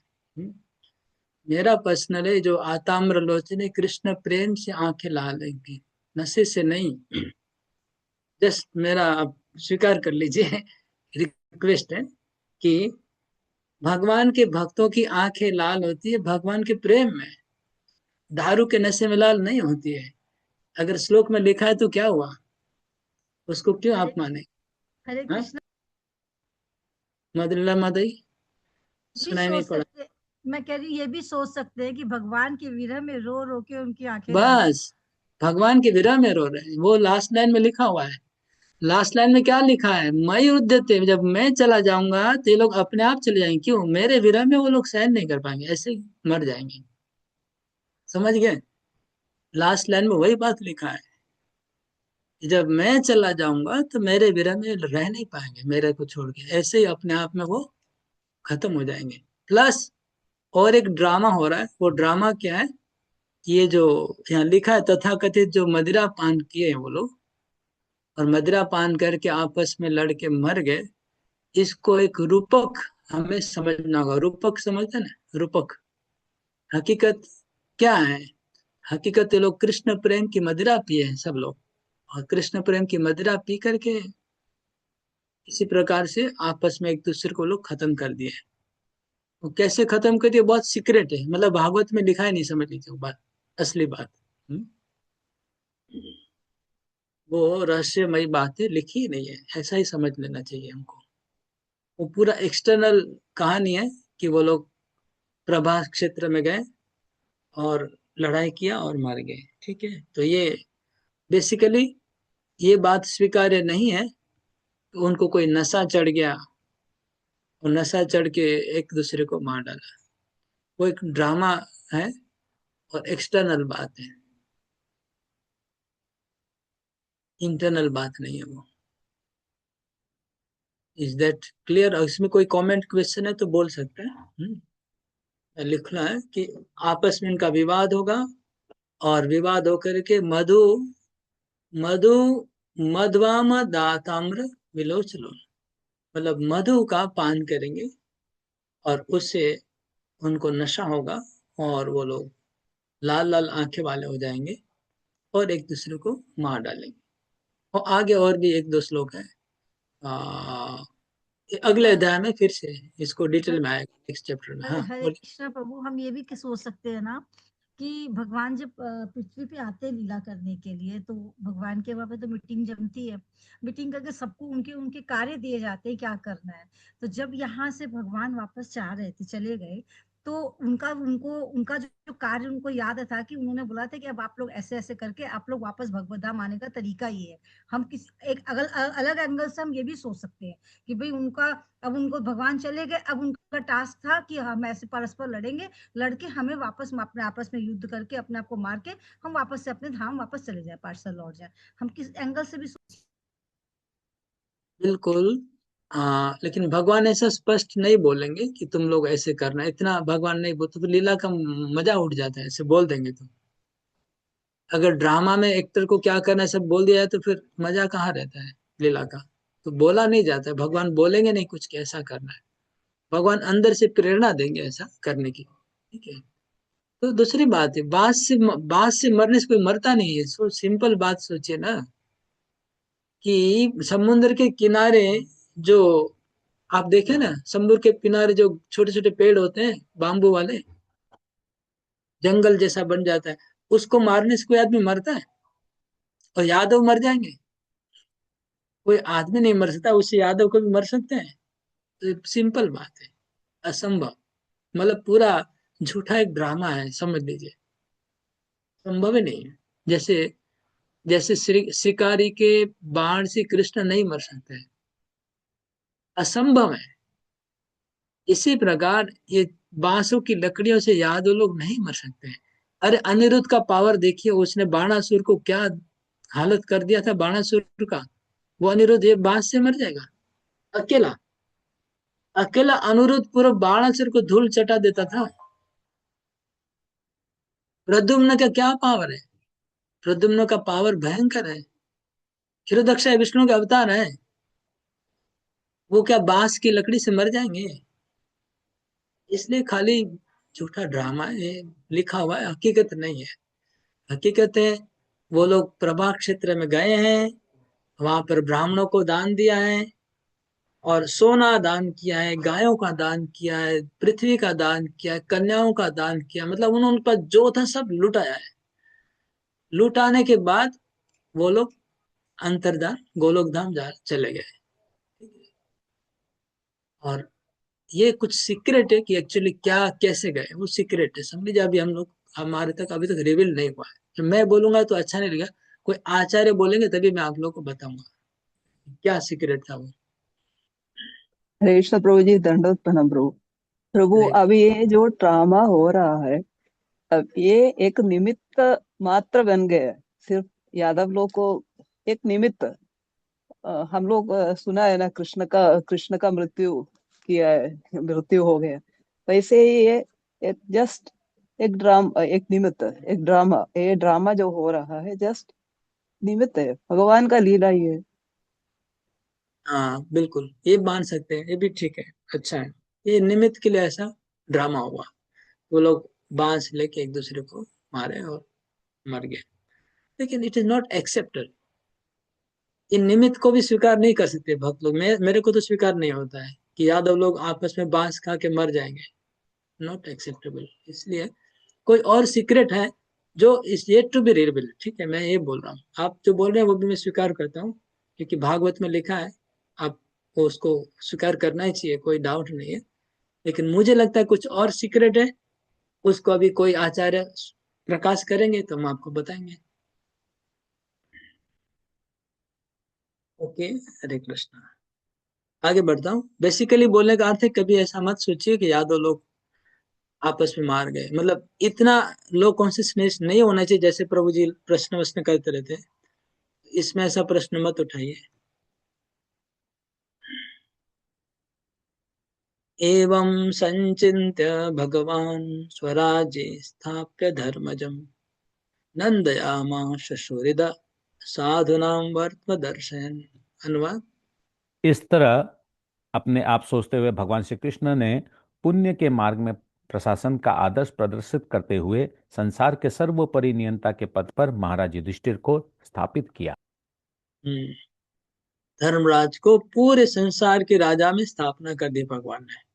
मेरा पर्सनल है, जो आताम्र लोचने कृष्ण प्रेम से आंखें लाल की, नशे से नहीं। जस्ट मेरा आप स्वीकार कर लीजिए, रिक्वेस्ट है कि भगवान के भक्तों की आंखें लाल होती है भगवान के प्रेम में, दारू के नशे में लाल नहीं होती है। अगर श्लोक में लिखा है तो क्या हुआ, उसको क्यों हरे आप माने? हरे हाँ, कृष्ण मदनला मादई भी सुनाई नहीं सोच पड़ा। सकते, मैं कह रही ये भी सोच सकते हैं कि भगवान के विरह में रो रो के उनकी आंखें लाल। बस भगवान के विरह में रो रहे हैं, वो लास्ट लाइन में लिखा हुआ है। लास्ट लाइन में क्या लिखा है, मैं युद्धते, जब मैं चला जाऊंगा तो ये लोग अपने आप चले जाएंगे, क्यों, मेरे विरह में वो लोग सहन नहीं कर पाएंगे, ऐसे ही मर जाएंगे। समझ गए? लास्ट लाइन में वही बात लिखा है कि जब मैं चला जाऊंगा तो मेरे विरह में रह नहीं पाएंगे, मेरे को छोड़ के ऐसे ही अपने आप में वो खत्म हो जाएंगे। प्लस और एक ड्रामा हो रहा है, वो ड्रामा क्या है, ये जो यहाँ लिखा है, तथाकथित जो मदिरा पान किए हैं वो लोग, और मदिरा पान करके आपस में लड़के मर गए, इसको एक रूपक हमें समझना होगा। रूपक समझते हैं ना, रूपक हकीकत क्या है? हकीकत ये लोग कृष्ण प्रेम की मदिरा पिए हैं सब लोग, और कृष्ण प्रेम की मदिरा पी करके इसी प्रकार से आपस में एक दूसरे को लोग खत्म कर दिए। वो कैसे खत्म कर दिए, बहुत सीक्रेट है, मतलब भागवत में लिखा है नहीं, समझ लीजिए वो बात, असली बात। हम्म? वो रहस्यमयी बातें लिखी ही नहीं है, ऐसा ही समझ लेना चाहिए हमको। वो पूरा एक्सटर्नल कहानी है कि वो लोग प्रभास क्षेत्र में गए और लड़ाई किया और मार गए। ठीक है, तो ये बेसिकली ये बात स्वीकार्य नहीं है। तो उनको कोई नशा चढ़ गया और नशा चढ़ के एक दूसरे को मार डाला, वो एक ड्रामा है और एक्सटर्नल बात है, इंटरनल बात नहीं है वो। Is that clear? इसमें कोई कमेंट क्वेश्चन है तो बोल सकते हैं। लिखना है कि आपस में इनका विवाद होगा, और विवाद होकर के मधु मधु मध्वाम दाताम्र विलोचलो, मतलब मधु का पान करेंगे और उससे उनको नशा होगा, और वो लोग लाल लाल आंखें वाले हो जाएंगे और एक दूसरे को मार डालेंगे। और आगे और भी एक दो श्लोक है, आ, ये अगले और अध्याय में फिर से इसको डिटेल हरे में आएगा, नेक्स्ट चैप्टर में। हाँ हरे बोलिए। कृष्णा प्रभु, हम ये भी सोच सकते हैं ना कि भगवान जब पृथ्वी पे आते हैं लीला करने के लिए, तो भगवान के वहां पे तो मीटिंग जमती है, मीटिंग करके सबको उनके उनके कार्य दिए जाते हैं क्या करना है। तो जब यहाँ से भगवान वापस जा रहे थे, चले गए, तो उनका जो कार्य उनको याद था कि उन्होंने बोला था कि अब आप लोग ऐसे ऐसे करके आप लोग वापस भगवत धाम आने का तरीका ये है। हम किस एक अलग एंगल से हम ये भी सोच सकते हैं कि भाई उनका, अब उनको भगवान चले गए, अब उनका टास्क था कि हम ऐसे परस्पर लड़ेंगे, लड़के हमें वापस अपने आपस में युद्ध करके अपने आप को मार के हम वापस से अपने धाम वापस चले जाए, पार्सल लौट जाए। हम किस एंगल से भी बिल्कुल। लेकिन भगवान ऐसा स्पष्ट नहीं बोलेंगे कि तुम लोग ऐसे करना, इतना भगवान नहीं बोलते, तो लीला का मजा उठ जाता है, ऐसे बोल देंगे तो। अगर ड्रामा में एक्टर को क्या करना है सब बोल दिया है तो फिर मजा कहाँ रहता है लीला का? तो बोला नहीं जाता है, भगवान बोलेंगे नहीं कुछ कि ऐसा करना है। भगवान अंदर से प्रेरणा देंगे ऐसा करने की। ठीक है, तो दूसरी बात है, बात से मरने से कोई मरता नहीं है। सो सिंपल बात सोचिए ना, कि समुद्र के किनारे जो आप देखे ना, समुद्र के किनारे जो छोटे छोटे पेड़ होते हैं बाम्बू वाले, जंगल जैसा बन जाता है, उसको मारने से कोई आदमी मरता है? और यादव मर जाएंगे? कोई आदमी नहीं मर सकता, उससे यादव को भी मर सकते हैं? तो सिंपल बात है, असंभव। मतलब पूरा झूठा एक ड्रामा है, समझ लीजिए, संभव ही नहीं है। जैसे जैसे शिकारी के बाण से कृष्ण नहीं मर सकते हैं, असंभव है। इसी प्रकार ये बांसों की लकड़ियों से यादव लोग नहीं मर सकते हैं। अरे अनिरुद्ध का पावर देखिए, उसने बाणासुर को क्या हालत कर दिया था बाणासुर का। वो अनिरुद्ध ये बांस से मर जाएगा अकेला? अकेला अनिरुद्ध पूरा बाणासुर को धूल चटा देता था। प्रद्युम्न का क्या पावर है? प्रद्युम्न का पावर भयंकर है, क्षीरोदक्ष विष्णु के अवतार है। वो क्या बांस की लकड़ी से मर जाएंगे? इसलिए खाली झूठा ड्रामा है, लिखा हुआ है, हकीकत नहीं है। हकीकत है, वो लोग प्रभा क्षेत्र में गए हैं, वहां पर ब्राह्मणों को दान दिया है, और सोना दान किया है, गायों का दान किया है, पृथ्वी का दान किया है, कन्याओं का दान किया, मतलब उन्होंने उन पर जो था सब लुटाया है। लुटाने के बाद वो लोग अंतर्धान गोलोक धाम चले गए। और ये कुछ सीक्रेट है कि एक्चुअली क्या कैसे गए, वो सीक्रेट है, समझ लीजिए। अभी हम लोग हमारे तक अभी तक रिवील नहीं हुआ है। तो मैं बोलूंगा तो अच्छा नहीं लगेगा, कोई आचार्य बोलेंगे तभी मैं आप लोग को बताऊंगा क्या सीक्रेट था वो। हरे कृष्ण प्रभु जी, दंडवत प्रणाम प्रभु। प्रभु हरे अभी ये जो ड्रामा हो रहा है, अब ये एक निमित्त मात्र बन गया है। सिर्फ यादव लोग को एक निमित्त, हम लोग सुना है ना, कृष्ण का मृत्यु किया है, मृत्यु हो गया। वैसे ही ये जस्ट एक ड्रामा, एक निमित्त, एक ड्रामा, ये ड्रामा जो हो रहा है जस्ट निमित्त है, भगवान का लीला ही है। हाँ बिल्कुल, ये मान सकते हैं, ये भी ठीक है, अच्छा है। ये निमित्त के लिए ऐसा ड्रामा हुआ, वो लोग बांस लेके एक दूसरे को मारे और मर गए। लेकिन इट इज नॉट एक्सेप्टेड। ये निमित्त को भी स्वीकार नहीं कर सकते भक्त लोग। मेरे को तो स्वीकार नहीं होता है कि यादव लोग आपस में बांस खा के मर जाएंगे, नॉट एक्सेप्टेबल। इसलिए कोई और सीक्रेट है जो is yet to be revealed. ठीक है, मैं ये बोल रहा हूँ, आप जो बोल रहे हैं वो भी मैं स्वीकार करता हूँ, क्योंकि भागवत में लिखा है, आपको उसको स्वीकार करना ही चाहिए, कोई डाउट नहीं है। लेकिन मुझे लगता है कुछ और सीक्रेट है, उसको अभी कोई आचार्य प्रकाश करेंगे तो हम आपको बताएंगे। ओके, हरे कृष्णा। आगे बढ़ता हूँ। बेसिकली बोलने का अर्थ है, कभी ऐसा मत सोचिए कि यादव लोग आपस में मार गए, मतलब इतना लो कॉन्सियसनेस नहीं होना चाहिए जैसे प्रभु जी प्रश्न वश्न करते रहते हैं। इसमें ऐसा प्रश्न मत उठाइए। एवं संचिन्त्य भगवान स्वराज्ये स्थाप्य धर्मजम नंदयामास शूरिदा साधुनां वर्त्म दर्शयन्। अनुवाद। इस तरह अपने आप सोचते हुए भगवान श्री कृष्ण ने पुण्य के मार्ग में प्रशासन का आदर्श प्रदर्शित करते हुए संसार के सर्वोपरि नियंता के पद पर महाराज युधिष्ठिर को स्थापित किया। धर्मराज को पूरे संसार के राजा में स्थापना कर दी भगवान ने।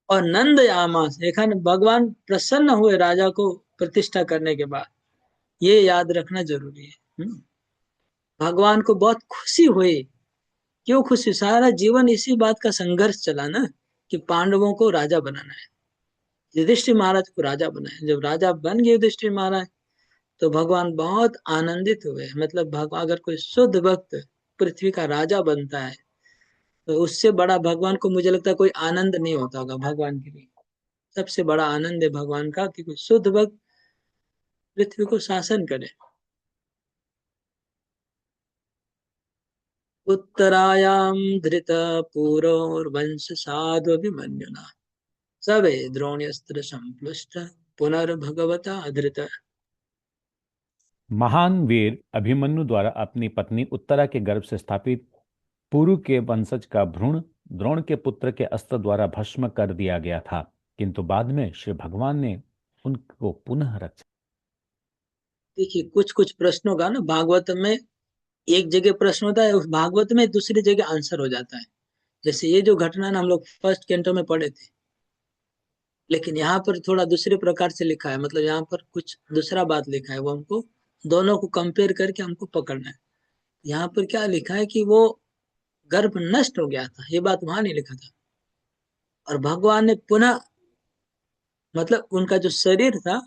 और नंद यामास, देखा न, भगवान प्रसन्न हुए राजा को प्रतिष्ठा करने के बाद। ये याद रखना जरूरी है। भगवान को बहुत खुशी हुई। क्यों खुशी? सारा जीवन इसी बात का संघर्ष चला ना, कि पांडवों को राजा बनाना है, युधिष्ठिर महाराज को राजा बनाए। जब राजा बन गए युधिष्ठिर महाराज, तो भगवान बहुत आनंदित हुए। मतलब भगवान, अगर कोई शुद्ध भक्त पृथ्वी का राजा बनता है, तो उससे बड़ा भगवान को मुझे लगता है कोई आनंद नहीं होता होगा भगवान के लिए। सबसे बड़ा आनंद है भगवान का कि कोई शुद्ध भक्त पृथ्वी को शासन करे। उत्तरायाम धृत पुरोर्वंश साधु अभिमन्युना सवे द्रोण्यस्त्र संप्लुष्ट पुनर्भगवता धृत। महान वीर अभिमन्यु द्वारा अपनी पत्नी उत्तरा के गर्भ से स्थापित पुरु के वंशज का भ्रूण द्रोण के पुत्र के अस्त्र द्वारा भस्म कर दिया गया था, किंतु बाद में श्री भगवान ने उनको पुनः रक्षा। देखिए, कुछ कुछ प्रश्नों का ना भागवत में एक जगह प्रश्न होता है, उस भागवत में दूसरी जगह आंसर हो जाता है। जैसे ये जो घटना ना हम लोग फर्स्ट कैंटो में पढ़े थे, लेकिन यहाँ पर थोड़ा दूसरे प्रकार से लिखा है। मतलब यहाँ पर कुछ दूसरा बात लिखा है, वो हमको दोनों को कंपेयर करके हमको पकड़ना है। यहाँ पर क्या लिखा है कि वो गर्भ नष्ट हो गया था, ये बात वहां नहीं लिखा था। और भगवान ने पुनः, मतलब उनका जो शरीर था,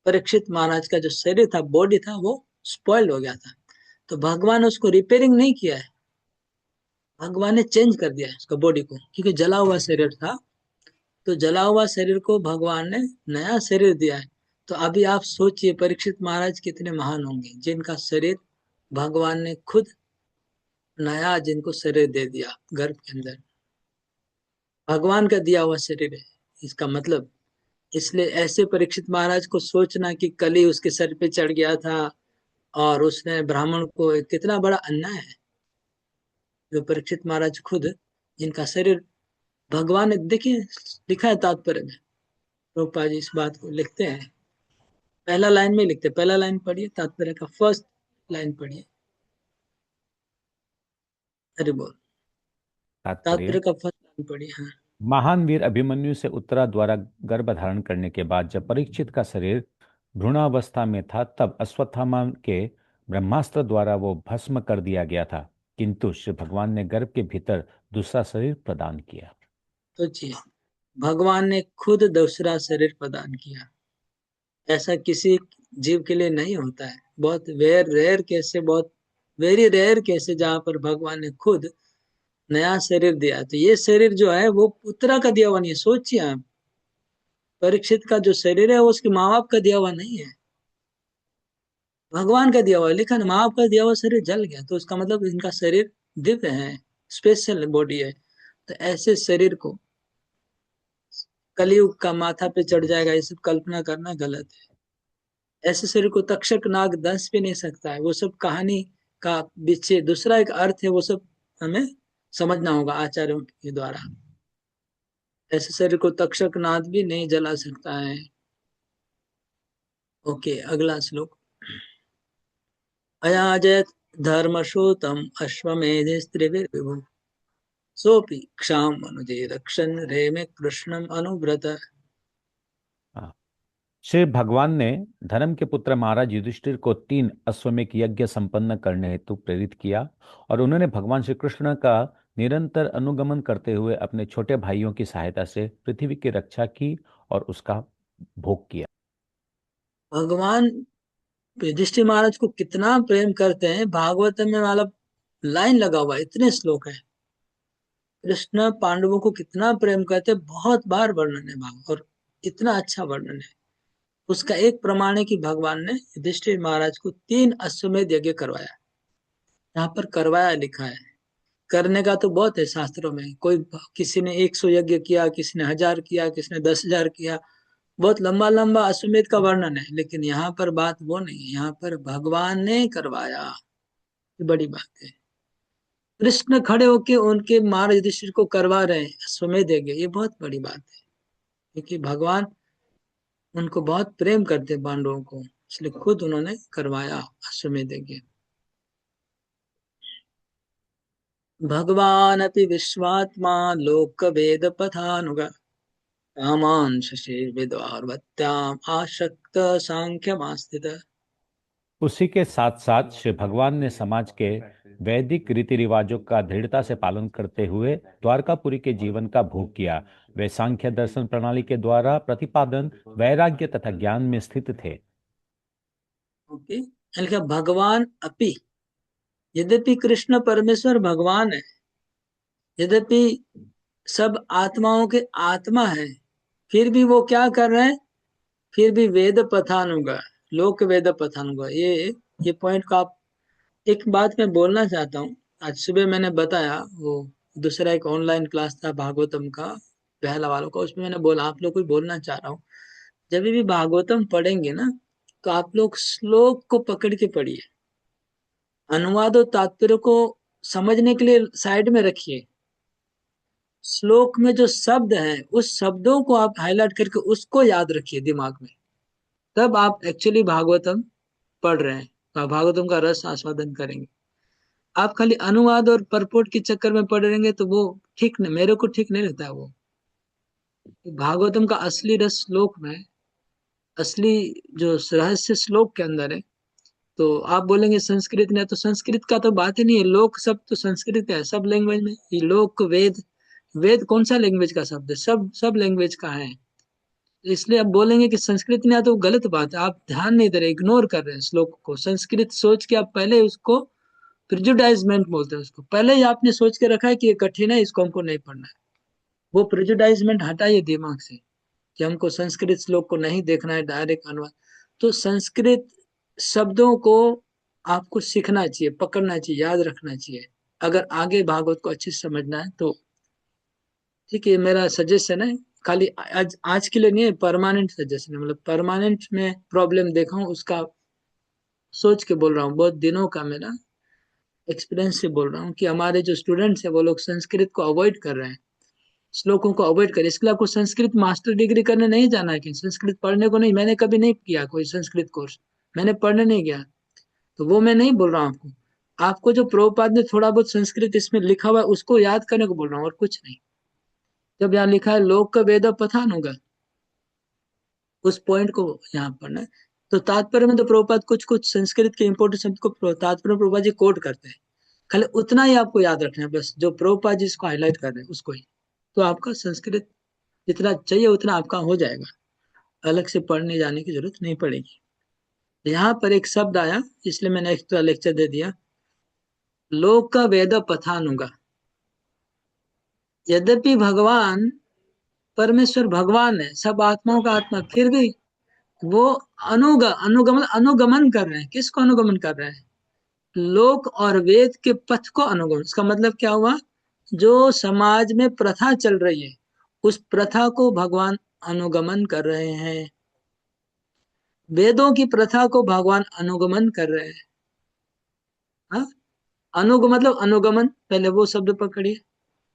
परीक्षित महाराज का जो शरीर था, बॉडी था, वो स्पॉइल हो गया था। तो भगवान ने उसको रिपेयरिंग नहीं किया है, भगवान ने चेंज कर दिया है उसका बॉडी को, क्योंकि जला हुआ शरीर था। तो जला हुआ शरीर को भगवान ने नया शरीर दिया है। तो अभी आप सोचिए परीक्षित महाराज कितने महान होंगे, जिनका शरीर भगवान ने खुद नया, जिनको शरीर दे दिया गर्भ के अंदर, भगवान का दिया हुआ शरीर है इसका मतलब। इसलिए ऐसे परीक्षित महाराज को सोचना कि कली उसके सर पे चढ़ गया था और उसने ब्राह्मण को, कितना बड़ा अन्याय है। जो परीक्षित महाराज खुद, जिनका शरीर भगवान ने, देखिए लिखा है तात्पर्य में, प्रभुपाद जी इस बात को लिखते हैं, पहला लाइन में लिखते हैं। पहला लाइन पढ़िए, तात्पर्य का फर्स्ट लाइन पढ़िए। अरे बोल, तात्पर्य। तात्पर्य का फर्स्ट लाइन पढ़िए। हाँ। महान वीर अभिमन्यु से उत्तरा द्वारा गर्भ धारण करने के बाद जब परीक्षित का शरीर भ्रूणावस्था में था तब अश्वत्थामा के ब्रह्मास्त्र द्वारा वो भस्म कर दिया गया था, किंतु श्री भगवान ने गर्भ के भीतर दूसरा शरीर प्रदान किया। तो जी भगवान ने खुद दूसरा शरीर प्रदान किया। ऐसा किसी जीव के लिए नहीं होता है। बहुत रेयर केस है, बहुत वेरी रेयर केस है जहाँ पर भगवान ने खुद नया शरीर दिया। तो ये शरीर जो है वो पुत्र का दिया हुआ नहीं है। सोचिए आप, परीक्षित का जो शरीर है वो उसके माँ बाप का दिया हुआ नहीं है, भगवान का दिया हुआ है। लिखा ना, माँ बाप का दिया हुआ शरीर जल गया, तो उसका मतलब इनका शरीर दिव्य है, स्पेशल बॉडी है। तो ऐसे शरीर को कलयुग का माथा पे चढ़ जाएगा, ये सब कल्पना करना गलत है। ऐसे शरीर को तक्षक नाग दंश भी नहीं सकता है। वो सब कहानी का पीछे दूसरा एक अर्थ है, वो सब हमें समझना होगा आचार्यों के द्वारा। ऐसे शरीर को तक्षक नाग भी नहीं जला सकता है। ओके, अगला श्लोक। अयाजत धर्मशोतम अश्वमेधे स्त्रिविर्विभु सोपि क्षाम अनुजे रक्षन रेमे कृष्णम अनुव्रत। श्री भगवान ने धर्म के पुत्र महाराज युधिष्ठिर को 3 अश्वमेध यज्ञ संपन्न करने हेतु प्रेरित किया और उन्होंने भगवान श्री कृष्ण का निरंतर अनुगमन करते हुए अपने छोटे भाइयों की सहायता से पृथ्वी की रक्षा की और उसका भोग किया। भगवान युधिष्ठिर महाराज को कितना प्रेम करते हैं, भागवत में वाला लाइन लगा हुआ है, इतने श्लोक है। कृष्ण पांडवों को कितना प्रेम करते, बहुत बार वर्णन है भाग, और इतना अच्छा वर्णन है। उसका एक प्रमाण है कि भगवान ने युधिष्ठिर महाराज को 3 अश्वमेध यज्ञ करवाया। यहाँ पर करवाया लिखा है, करने का तो बहुत है शास्त्रों में। कोई किसी ने 100 यज्ञ किया, किसी ने 1000 किया, किसी ने 10,000 किया, बहुत लंबा लंबा अश्वमेध का वर्णन है। लेकिन यहाँ पर बात वो नहीं है, यहाँ पर भगवान ने करवाया, ये बड़ी बात है। कृष्ण खड़े होके उनके महाराज युधिष्ठिर को करवा रहे हैं अश्वमेध यज्ञ, ये बहुत बड़ी बात है, क्योंकि भगवान उनको बहुत प्रेम करते पांडवों को, इसलिए खुद उन्होंने करवाया अश्वमेध यज्ञ। भगवान अपि विश्वात्मा लोक वेद पथानुग कामान शशि विद्वार्वत्याम आशक्त सांख्यमास्थित। उसी के साथ साथ श्री भगवान ने समाज के वैदिक रीति रिवाजों का दृढ़ता से पालन करते हुए द्वारकापुरी के जीवन का भोग किया। वे सांख्य दर्शन प्रणाली के द्वारा प्रतिपादन, वैराग्य तथा ज्ञान में स्थित थे। ओके, लिखा भगवान अपि, यद्यपि कृष्ण परमेश्वर भगवान है, यद्यपि सब आत्माओं के आत्मा है, फिर भी वो क्या कर रहे हैं, फिर भी वेद पथानुगा, लोक वेद पथानुगा। ये पॉइंट का आप एक बात मैं बोलना चाहता हूँ। आज सुबह मैंने बताया, वो दूसरा एक ऑनलाइन क्लास था भागवतम का, पहला वालों का, उसमें मैंने बोला, आप लोग को बोलना चाह रहा हूँ, जब भी भागवतम पढ़ेंगे ना, तो आप लोग श्लोक को पकड़ के पढ़िए, अनुवाद और तात्पर्य को समझने के लिए साइड में रखिए। श्लोक में जो शब्द है, उस शब्दों को आप हाईलाइट करके उसको याद रखिए दिमाग में, तब आप एक्चुअली भागवतम पढ़ रहे हैं, तो भागवतम का रस आस्वादन करेंगे। आप खाली अनुवाद और परपोट के चक्कर में पढ़ रहेंगे तो वो ठीक नहीं, मेरे को ठीक नहीं लगता है वो। भागवतम का असली रस श्लोक में, असली जो रहस्य श्लोक के अंदर है। तो आप बोलेंगे संस्कृत में, तो संस्कृत का तो बात ही नहीं है, लोक शब्द तो संस्कृत है सब लैंग्वेज में। ये लोक वेद, वेद कौन सा लैंग्वेज का शब्द है, सब लैंग्वेज का है। इसलिए आप बोलेंगे कि संस्कृत नहीं आता, तो गलत बात है, आप ध्यान नहीं दे रहे, इग्नोर कर रहे हैं श्लोक को। संस्कृत सोच के आप पहले उसको प्रिजुडाइजमेंट बोलते हैं उसको, पहले ही आपने सोच के रखा है कि ये कठिन है, इसको हमको नहीं पढ़ना है। वो प्रिजुडाइजमेंट हटाइए दिमाग से कि हमको संस्कृत श्लोक को नहीं देखना है, डायरेक्ट अनुवाद। तो संस्कृत शब्दों को आपको सीखना चाहिए, पकड़ना चाहिए, याद रखना चाहिए, अगर आगे भागवत को अच्छे से समझना है तो। ठीक है, मेरा सजेशन है, खाली आज के लिए नहीं है, परमानेंट सजेशन है। मतलब परमानेंट में प्रॉब्लम देखा हूँ, उसका सोच के बोल रहा हूँ, बहुत दिनों का मेरा एक्सपीरियंस से बोल रहा हूँ कि हमारे जो स्टूडेंट्स हैं वो लोग संस्कृत को अवॉइड कर रहे हैं, श्लोकों को अवॉइड कर। इसके लिए आपको संस्कृत मास्टर डिग्री करने नहीं जाना है, कि संस्कृत पढ़ने को नहीं, मैंने कभी नहीं किया कोई संस्कृत कोर्स, मैंने पढ़ने नहीं गया, तो वो मैं नहीं बोल रहा हूँ आपको। आपको जो प्रभुपाद ने थोड़ा बहुत संस्कृत इसमें लिखा हुआ है उसको याद करने को बोल रहा हूँ, और कुछ नहीं। जब यहाँ लिखा है लोक का वेद पठान होगा, उस पॉइंट को यहाँ पढ़ना है। तो तात्पर्य में तो प्रभुपाद कुछ कुछ संस्कृत के इम्पोर्टेंट शब्द को तात्पर्य में प्रभुपाद जी कोट करते हैं, खाली उतना ही आपको याद रखना है बस, जो प्रभुपाद जी इसको हाईलाइट कर रहे हैं उसको ही, तो आपका संस्कृत जितना चाहिए उतना आपका हो जाएगा, अलग से पढ़ने जाने की जरूरत नहीं पड़ेगी। यहाँ पर एक शब्द आया इसलिए मैंने एक्स्ट्रा लेक्चर दे दिया, लोक का वेद पथानुगा। यद्यपि भगवान परमेश्वर भगवान है, सब आत्माओं का आत्मा, फिर भी वो अनुगमन कर रहे हैं। किसको अनुगमन कर रहे हैं? लोक और वेद के पथ को अनुगमन। इसका मतलब क्या हुआ? जो समाज में प्रथा चल रही है उस प्रथा को भगवान अनुगमन कर रहे हैं, वेदों की प्रथा को भगवान अनुगमन कर रहे हैं। हाँ, मतलब अनुगमन, पहले वो शब्द पकड़िए,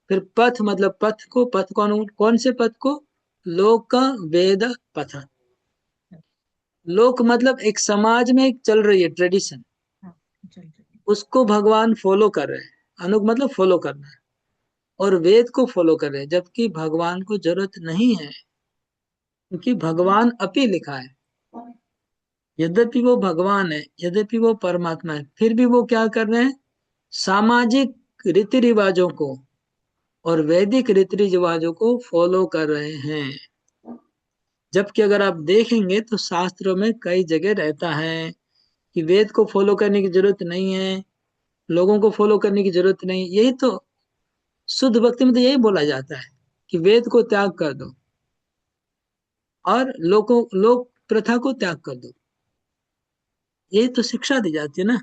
फिर पथ मतलब पथ को, कौन से पथ को? लोक वेद पथ। लोक मतलब एक समाज में एक चल रही है ट्रेडिशन, उसको भगवान फॉलो कर रहे हैं। मतलब फॉलो करना है, और वेद को फॉलो कर रहे हैं, जबकि भगवान को जरूरत नहीं है, क्योंकि भगवान अपी लिखा है। यद्यपि वो भगवान है, यद्यपि वो परमात्मा है, फिर भी वो क्या कर रहे हैं? सामाजिक रीति रिवाजों को और वैदिक रीति रिवाजों को फॉलो कर रहे हैं। जबकि अगर आप देखेंगे तो शास्त्रों में कई जगह रहता है कि वेद को फॉलो करने की जरूरत नहीं है, लोगों को फॉलो करने की जरूरत नहीं। यही तो शुद्ध भक्ति में तो यही बोला जाता है कि वेद को त्याग कर दो और लोक प्रथा को त्याग कर दो। यही तो शिक्षा दी जाती है ना।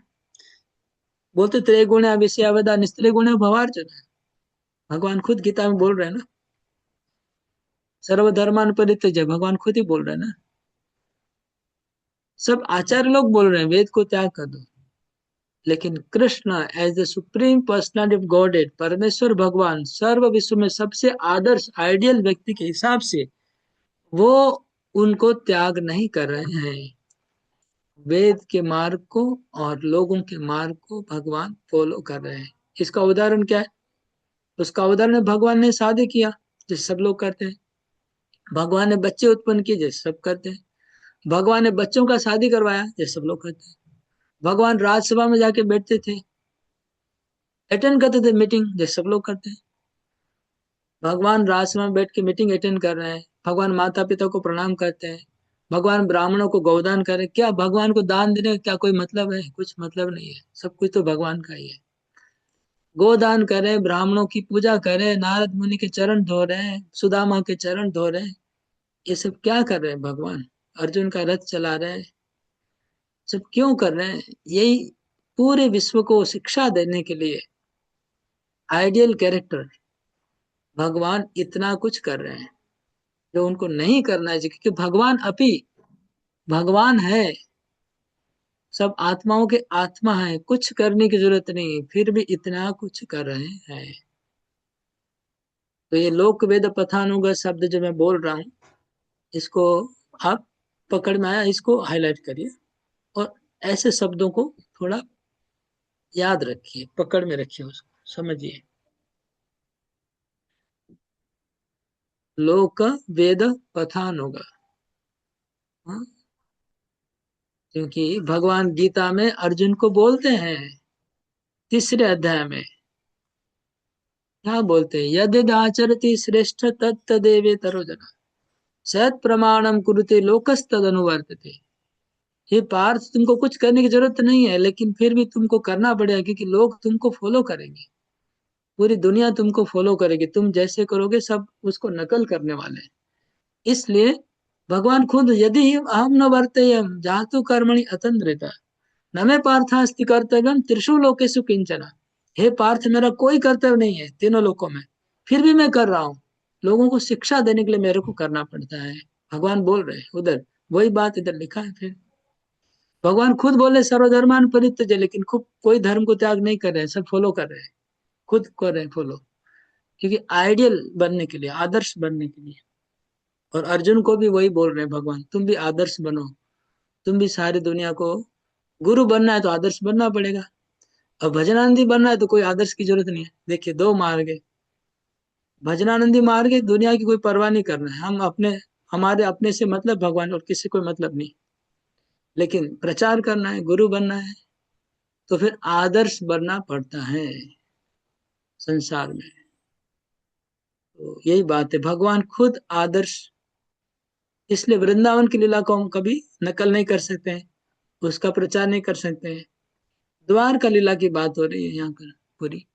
बोलते त्रैगुण्य विषयावदा निस्त्रिगुण्य भवार्जुन, भगवान खुद गीता में बोल रहे हैं ना, सर्वधर्मान परित्यज्य, भगवान खुद ही बोल रहे हैं ना। सब आचार्य लोग बोल रहे हैं वेद को त्याग कर दो, लेकिन Krishna as the supreme personality of godhead, परमेश्वर भगवान सर्व विश्व में सबसे आदर्श आइडियल व्यक्ति के हिसाब से वो उनको त्याग नहीं कर रहे हैं। वेद के मार्ग को और लोगों के मार्ग को भगवान फॉलो कर रहे हैं। इसका उदाहरण क्या है? उसका उदाहरण भगवान ने शादी किया जैसे सब लोग करते हैं, भगवान ने बच्चे उत्पन्न किए जैसे सब करते हैं, भगवान ने बच्चों का शादी करवाया जैसे सब लोग करते हैं, भगवान राज्यसभा में जाके बैठते थे, अटेंड करते थे मीटिंग जैसे सब लोग करते हैं। भगवान राज्यसभा में बैठ के मीटिंग अटेंड कर रहे हैं, भगवान माता पिता को प्रणाम करते हैं, भगवान ब्राह्मणों को गौदान कर रहे हैं। क्या भगवान को दान देने का क्या कोई मतलब है? कुछ मतलब नहीं है, सब कुछ तो भगवान का ही है। गोदान करें, ब्राह्मणों की पूजा करें, नारद मुनि के चरण धो रहे हैं, सुदामा के चरण धो रहे हैं, ये सब क्या कर रहे हैं? भगवान अर्जुन का रथ चला रहे हैं, सब क्यों कर रहे हैं? यही पूरे विश्व को शिक्षा देने के लिए आइडियल कैरेक्टर भगवान इतना कुछ कर रहे हैं जो उनको नहीं करना चाहिए, क्योंकि भगवान है, सब आत्माओं के आत्मा है, कुछ करने की जरूरत नहीं, फिर भी इतना कुछ कर रहे हैं। तो ये लोक वेद पथानुगत शब्द जो मैं बोल रहा हूँ, इसको आप पकड़ में आया, इसको हाईलाइट करिए और ऐसे शब्दों को थोड़ा याद रखिए, पकड़ में रखिए, उसको समझिए। लोक वेद पथानुगा, हाँ? क्योंकि भगवान गीता में अर्जुन को बोलते हैं, तीसरे अध्याय में क्या बोलते हैं? यद्यद् आचरति श्रेष्ठ तत्तदेवेतरो जना सत् प्रमाणम कुरुते लोकस्तद अनुवर्तते। हे पार्थ, तुमको कुछ करने की जरूरत नहीं है, लेकिन फिर भी तुमको करना पड़ेगा, क्योंकि लोग तुमको फॉलो करेंगे, पूरी दुनिया तुमको फॉलो करेगी, तुम जैसे करोगे सब उसको नकल करने वाले हैं। इसलिए भगवान खुद यदि अहम न वर्तेयम जातु कर्मणि अतंद्रिता न मे पार्थास्ति कर्तव्यम त्रिषु लोकेषु किंचना। हे पार्थ, मेरा कोई कर्तव्य नहीं है तीनों लोकों में, फिर भी मैं कर रहा हूँ, लोगों को शिक्षा देने के लिए मेरे को करना पड़ता है। भगवान बोल रहे हैं उधर, वही बात इधर लिखा है। फिर भगवान खुद बोले सर्वधर्मान परित्यज्य, लेकिन खुद कोई धर्म को त्याग नहीं कर रहे हैं, सब फॉलो कर रहे हैं, खुद कर रहे हैं फॉलो, क्योंकि आइडियल बनने के लिए, आदर्श बनने के लिए। और अर्जुन को भी वही बोल रहे हैं भगवान, तुम भी आदर्श बनो, तुम भी सारी दुनिया को, गुरु बनना है तो आदर्श बनना पड़ेगा, अब भजनानंदी बनना है तो कोई आदर्श की जरूरत नहीं है। देखिए दो मार्ग है, भजनानंदी मार्ग है, दुनिया की कोई परवाह नहीं करना है, हम अपने, हमारे अपने से मतलब भगवान और किसी कोई मतलब नहीं। लेकिन प्रचार करना है, गुरु बनना है, तो फिर आदर्श बनना पड़ता है संसार में। तो यही बात है, भगवान खुद आदर्श, इसलिए वृंदावन की लीला को हम कभी नकल नहीं कर सकते हैं, उसका प्रचार नहीं कर सकते हैं। द्वारका लीला की बात हो रही है यहाँ पर पूरी।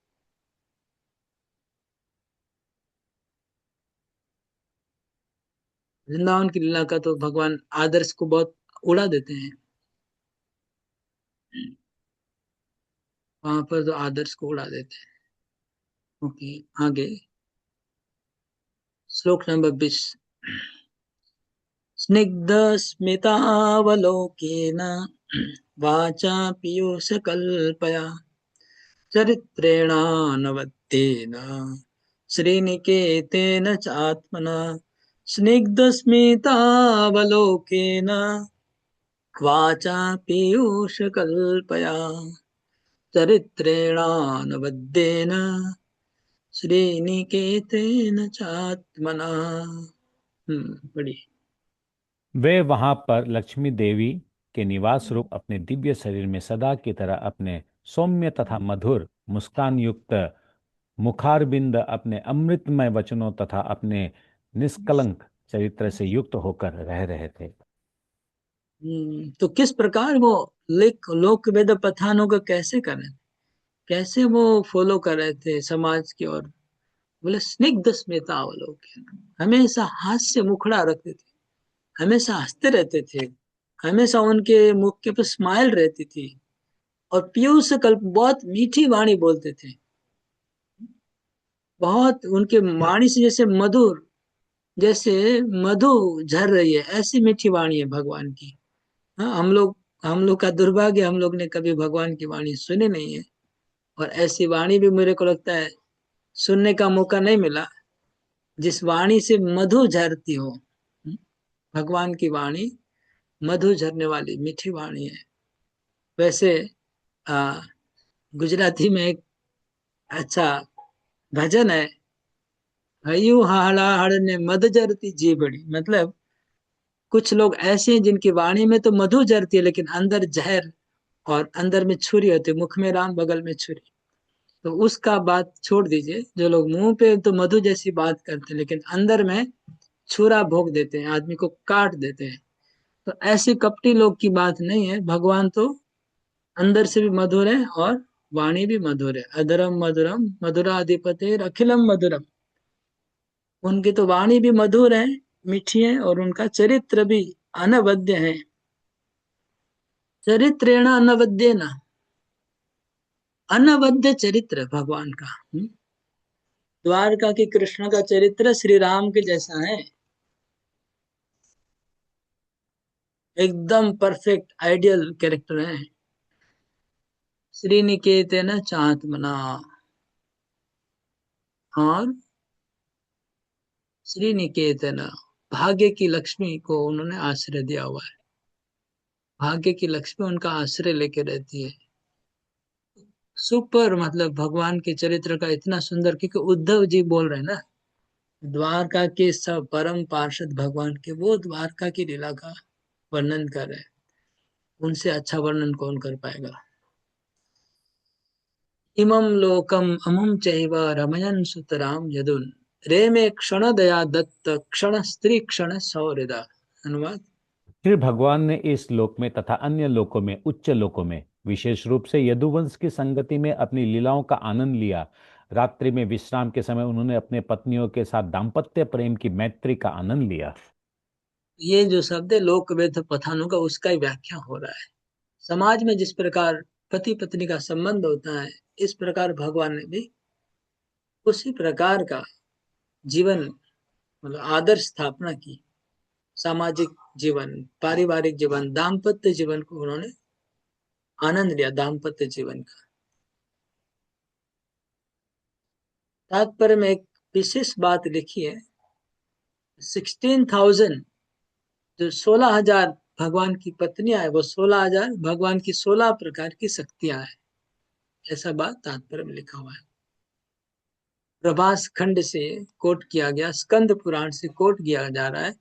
वृंदावन की लीला का तो भगवान आदर्श को बहुत उड़ा देते हैं, वहां पर तो आदर्श को उड़ा देते हैं। ओके, आगे श्लोक नंबर 20। स्निग्ध स्मितावलोकेन वाचा पीयूषकल्पया चरित्रेणानवद्येन श्रीनिकेतेन चात्मना। स्निग्धस्मितावलोकेन वाचा पीयूषकल्पया चरित्रेणानवद्येन श्रीनिकेतेन चात्मना। बड़ी वे वहां पर लक्ष्मी देवी के निवास रूप अपने दिव्य शरीर में सदा की तरह अपने सौम्य तथा मधुर मुस्कान युक्त मुखारबिंद, अपने अमृतमय वचनों तथा अपने निष्कलंक चरित्र से युक्त होकर रह रहे थे। तो किस प्रकार वो लोक वेद पठानों का कैसे कर रहे थे, कैसे वो फॉलो कर रहे थे समाज की ओर। बोले स्निग्ध स्मितावलोकन, हमेशा हास्य मुखड़ा रखते थे, हमेशा हंसते रहते थे, हमेशा उनके मुख के पर स्माइल रहती थी, और पीयूष कल्प, बहुत मीठी वाणी बोलते थे, बहुत उनके वाणी से जैसे मधुर, जैसे मधु झर रही है, ऐसी मीठी वाणी है भगवान की। हाँ, हम लोग का दुर्भाग्य, हम लोग ने कभी भगवान की वाणी सुनी नहीं है, और ऐसी वाणी भी मेरे को लगता है सुनने का मौका नहीं मिला, जिस वाणी से मधु झरती हो। भगवान की वाणी मधु झरने वाली मीठी वाणी है। वैसे गुजराती में एक अच्छा भजन है, हयू हाड़ा ने मध झरती जीभड़ी। मतलब कुछ लोग ऐसे हैं जिनकी वाणी में तो मधु झरती है, लेकिन अंदर जहर, और अंदर में छुरी होती है, मुख में राम बगल में छुरी। तो उसका बात छोड़ दीजिए, जो लोग मुंह पे तो मधु जैसी बात करते हैं, लेकिन अंदर में छुरा भोग देते हैं, आदमी को काट देते हैं, तो ऐसे कपटी लोग की बात नहीं है। भगवान तो अंदर से भी मधुर है और वाणी भी मधुर है। अधरम मधुरम मधुराधिपते अखिलम मधुरम, उनकी तो वाणी भी मधुर है, मीठी है, और उनका चरित्र भी अनवद्य है। चरित्रेण अनवद्य न, अनवद्य चरित्र भगवान का। द्वारका की कृष्ण का चरित्र श्री राम के जैसा है, एकदम परफेक्ट आइडियल कैरेक्टर है। श्रीनिकेतन चात्मना, और श्रीनिकेतन, भाग्य की लक्ष्मी को उन्होंने आश्रय दिया हुआ है। भाग्य की लक्ष्मी उनका आश्रय लेके रहती है। सुपर, मतलब भगवान के चरित्र का इतना सुंदर, क्योंकि उद्धव जी बोल रहे हैं ना, द्वारका के सब परम पार्षद भगवान के, वो द्वारका की लीला का वर्णन कर रहे हैं। उनसे अच्छा वर्णन कौन कर पाएगा। इमं लोकम अमुम चैव रमयन सुतराम यदुन रेमे क्षण दया दत्त क्षण स्त्री क्षण सौहृदा। अनुवाद। फिर भगवान ने इस लोक में तथा अन्य लोकों में, उच्च लोकों में, विशेष रूप से यदुवंश की संगति में अपनी लीलाओं का आनंद लिया। रात्रि में विश्राम के समय उन्होंने अपने पत्नियों के साथ दाम्पत्य प्रेम की मैत्री का आनंद लिया। ये जो शब्द है लोक वेद पठानों का, उसका ही व्याख्या हो रहा है। समाज में जिस प्रकार पति पत्नी का संबंध होता है, इस प्रकार भगवान ने भी उसी प्रकार का जीवन, मतलब आदर्श स्थापना की। सामाजिक जीवन, पारिवारिक जीवन, दाम्पत्य जीवन को उन्होंने आनंद लिया, दाम्पत्य जीवन का। तात्पर्य में एक विशेष बात लिखी है, 16,000, जो 16,000 भगवान की पत्नियां है, वो 16,000 भगवान की 16 प्रकार की शक्तियां हैं, ऐसा बात तात्पर्य में लिखा हुआ है। प्रभास खंड से कोट किया गया, स्कंद पुराण से कोट किया जा रहा है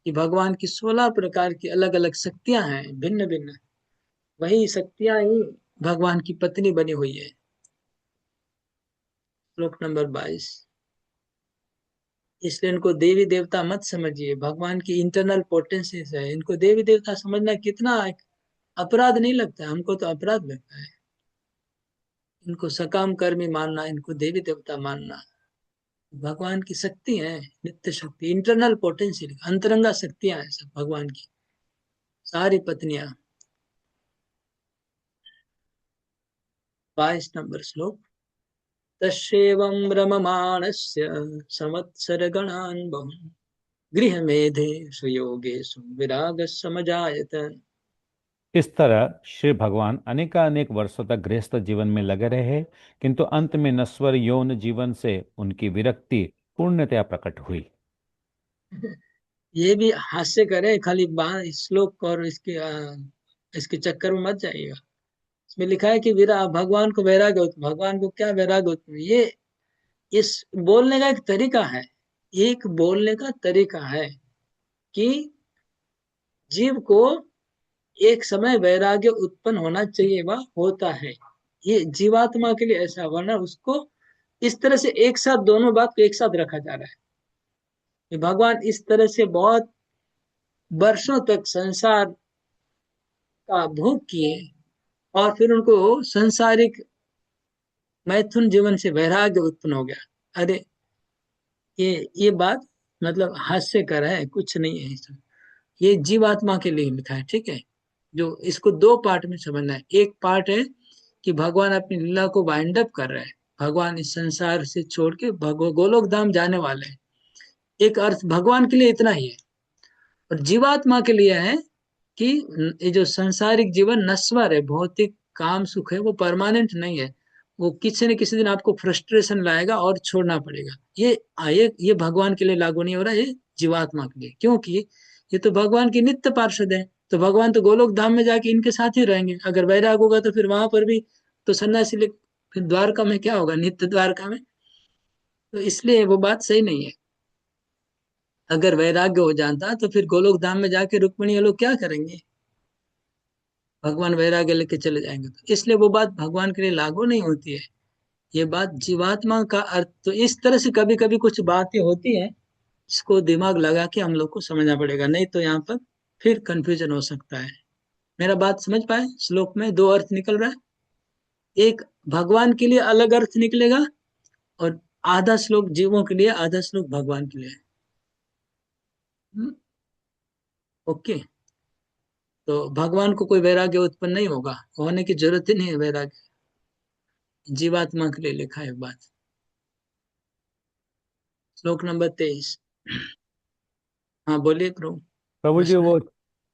कि भगवान की 16 प्रकार की अलग अलग शक्तियां हैं, भिन्न भिन्न, वही शक्तियां ही भगवान की पत्नी बनी हुई है। श्लोक नंबर 22। इसलिए इनको देवी देवता मत समझिए, भगवान की इंटरनल पोटेंसीज है। इनको देवी देवता समझना कितना अपराध नहीं लगता है, हमको तो अपराध लगता है। इनको सकाम कर्मी मानना, इनको देवी देवता मानना। भगवान की शक्ति है, नित्य शक्ति, इंटरनल पोटेंशियल, अंतरंगा शक्तियां हैं सब भगवान की, सारी पत्नियां। 22 नंबर श्लोक। तस्येवं रममाणस्य संवत्सरगणान् बहुन् गृहमेधेषु योगेषु विरागः समजायत। इस तरह श्री भगवान अनेकानेक वर्षों तक गृहस्थ जीवन में लगे रहे, किंतु अंत में नश्वर यौन जीवन से उनकी विरक्ति पूर्णतया प्रकट हुई। ये भी हास्य करे, खाली श्लोक और इसके चक्कर में मत जाइएगा। इसमें लिखा है कि भगवान को वैराग्य उत्पन्न, भगवान को क्या वैराग्य उत्पन्न, ये इस बोलने का एक तरीका है, एक बोलने का तरीका है कि जीव को एक समय वैराग्य उत्पन्न होना चाहिए, वह होता है। ये जीवात्मा के लिए ऐसा, वरना उसको इस तरह से एक साथ दोनों बात को एक साथ रखा जा रहा है। भगवान इस तरह से बहुत वर्षों तक संसार का भोग किए और फिर उनको संसारिक मैथुन जीवन से वैराग्य उत्पन्न हो गया। अरे ये बात मतलब हास्य कर है, कुछ नहीं है इसमें। ये जीवात्मा के लिए लिखा है, ठीक है। जो इसको दो पार्ट में समझना है। एक पार्ट है कि भगवान अपनी लीला को वाइंड अप कर रहे हैं, भगवान इस संसार से छोड़ के गोलोक धाम जाने वाले हैं। एक अर्थ भगवान के लिए इतना ही है, और जीवात्मा के लिए है कि ये जो सांसारिक जीवन नश्वर है, भौतिक काम सुख है, वो परमानेंट नहीं है। वो किसी न किसी दिन आपको फ्रस्ट्रेशन लाएगा और छोड़ना पड़ेगा। ये भगवान के लिए लागू नहीं हो रहा, ये जीवात्मा के लिए, क्योंकि ये तो भगवान की नित्य पार्षद है। तो भगवान तो गोलोक धाम में जाके इनके साथ ही रहेंगे। अगर वैराग होगा तो फिर वहां पर भी तो सन्यासी, फिर द्वारका में क्या होगा, नित्य द्वारका में। तो इसलिए वो बात सही नहीं है। अगर वैराग्य हो जाता तो फिर गोलोक धाम में जाके रुक्मिणी लोग क्या करेंगे, भगवान वैराग्य लेके चले जाएंगे। तो इसलिए वो बात भगवान के लिए लागू नहीं होती है। ये बात जीवात्मा का अर्थ, तो इस तरह से कभी कभी कुछ बातें होती हैं, इसको दिमाग लगा के हम लोग को समझना पड़ेगा, नहीं तो यहाँ पर फिर कंफ्यूजन हो सकता है। मेरा बात समझ पाए? श्लोक में दो अर्थ निकल रहा है, एक भगवान के लिए अलग अर्थ निकलेगा और आधा श्लोक जीवों के लिए, आधा श्लोक भगवान के लिए। ओके। तो भगवान को कोई वैराग्य उत्पन्न नहीं होगा, होने की जरूरत ही नहीं है वैराग्य, जीवात्मा के लिए लिखा है बात। श्लोक नंबर 23। हाँ बोलिए प्रभु। प्रभु जी, प्रश्न है? वो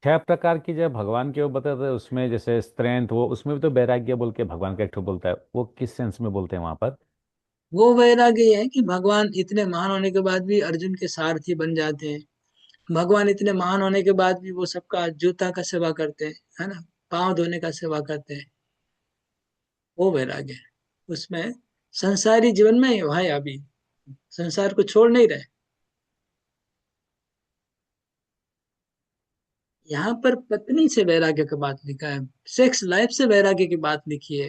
6 प्रकार की जब भगवान के वो बताते हैं उसमें जैसे स्ट्रेंथ, वो उसमें भी तो वैराग्य बोल के भगवान का एक ठो बोलता है, वो किस सेंस में बोलते हैं वहां पर? वो वैराग्य ये है कि भगवान इतने महान होने के बाद भी अर्जुन के सारथी बन जाते हैं। भगवान इतने महान होने के बाद भी वो सबका जूता का सेवा करते हैं, है ना, पांव धोने का सेवा करते हैं। वो वैराग्य है। उसमें संसारी जीवन में भाई अभी संसार को छोड़ नहीं रहे। यहाँ पर पत्नी से वैराग्य की बात लिखा है, सेक्स लाइफ से वैराग्य की बात लिखी है,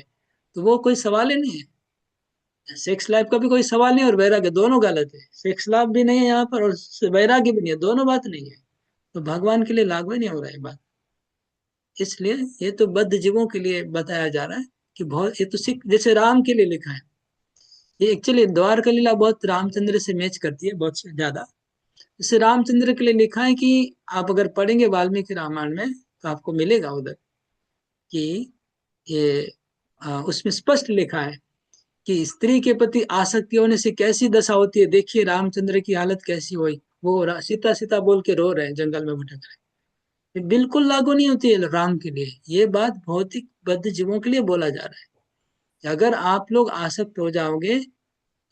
तो वो कोई सवाल ही नहीं है। सेक्स लाइफ का भी कोई सवाल नहीं और वैराग्य दोनों गलत है। सेक्स लाइफ भी नहीं है यहाँ पर और वैराग्य भी नहीं है, दोनों बात नहीं है। तो भगवान के लिए लागू ही नहीं हो रहा है बात। इसलिए ये तो बद्ध जीवों के लिए बताया जा रहा है कि बहुत, ये तो सिख जैसे राम के लिए लिखा है। ये एक्चुअली द्वारका लीला बहुत रामचंद्र से मैच करती है, बहुत ज्यादा। जैसे रामचंद्र के लिए लिखा है कि आप अगर पढ़ेंगे वाल्मीकि रामायण में तो आपको मिलेगा उधर कि ये उसमें स्पष्ट लिखा है कि स्त्री के प्रति आसक्ति होने से कैसी दशा होती है। देखिए रामचंद्र की हालत कैसी हुई, वो सीता सीता बोल के रो रहे हैं, जंगल में भटक रहे हैं। ये बिल्कुल लागू नहीं होती है राम के लिए। ये बात भौतिक बद्ध जीवों के लिए बोला जा रहा है कि अगर आप लोग आसक्त हो जाओगे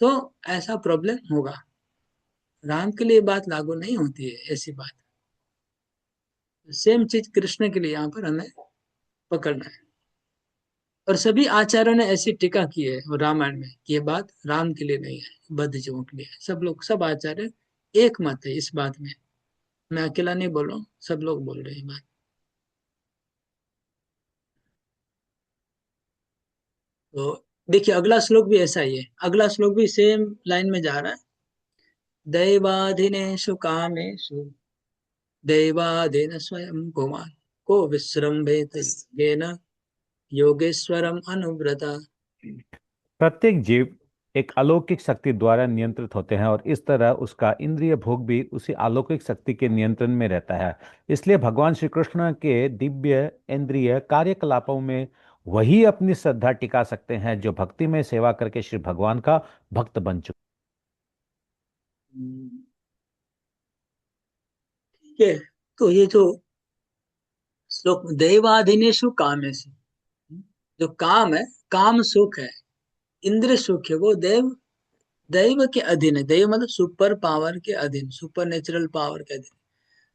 तो ऐसा प्रॉब्लम होगा। राम के लिए बात लागू नहीं होती है, ऐसी बात। सेम चीज कृष्ण के लिए यहाँ पर हमें पकड़ना है। और सभी आचार्यों ने ऐसी टीका की है और रामायण में कि ये बात राम के लिए नहीं है, बद्ध जीवों के लिए है। सब लोग, सब आचार्य एक मत है इस बात में। मैं अकेला नहीं बोल रहा हूँ, सब लोग बोल रहे हैं बात। तो देखिए अगला श्लोक भी ऐसा ही है, अगला श्लोक भी सेम लाइन में जा रहा है। दैवाधीनेषु कामेषु दैवाधीन स्वयं पुमान् को विश्रम्भेत येन योगेश्वरम अनुव्रता। प्रत्येक जीव एक अलौकिक शक्ति द्वारा नियंत्रित होते हैं और इस तरह उसका इंद्रिय भोग भी उसी अलौकिक शक्ति के नियंत्रण में रहता है। इसलिए भगवान श्री कृष्ण के दिव्य इंद्रिय कार्यकलापों में वही अपनी श्रद्धा टिका सकते हैं जो भक्ति में सेवा करके श्री भगवान का भक्त बन चुके। ठीक है, तो ये जो श्लोक दैवाधीनेषु कामेषु, जो काम है, काम सुख है, इंद्र सुख है, वो दैव के अधीन है। दैव मतलब सुपर पावर के अधीन, सुपर नेचुरल पावर के अधीन।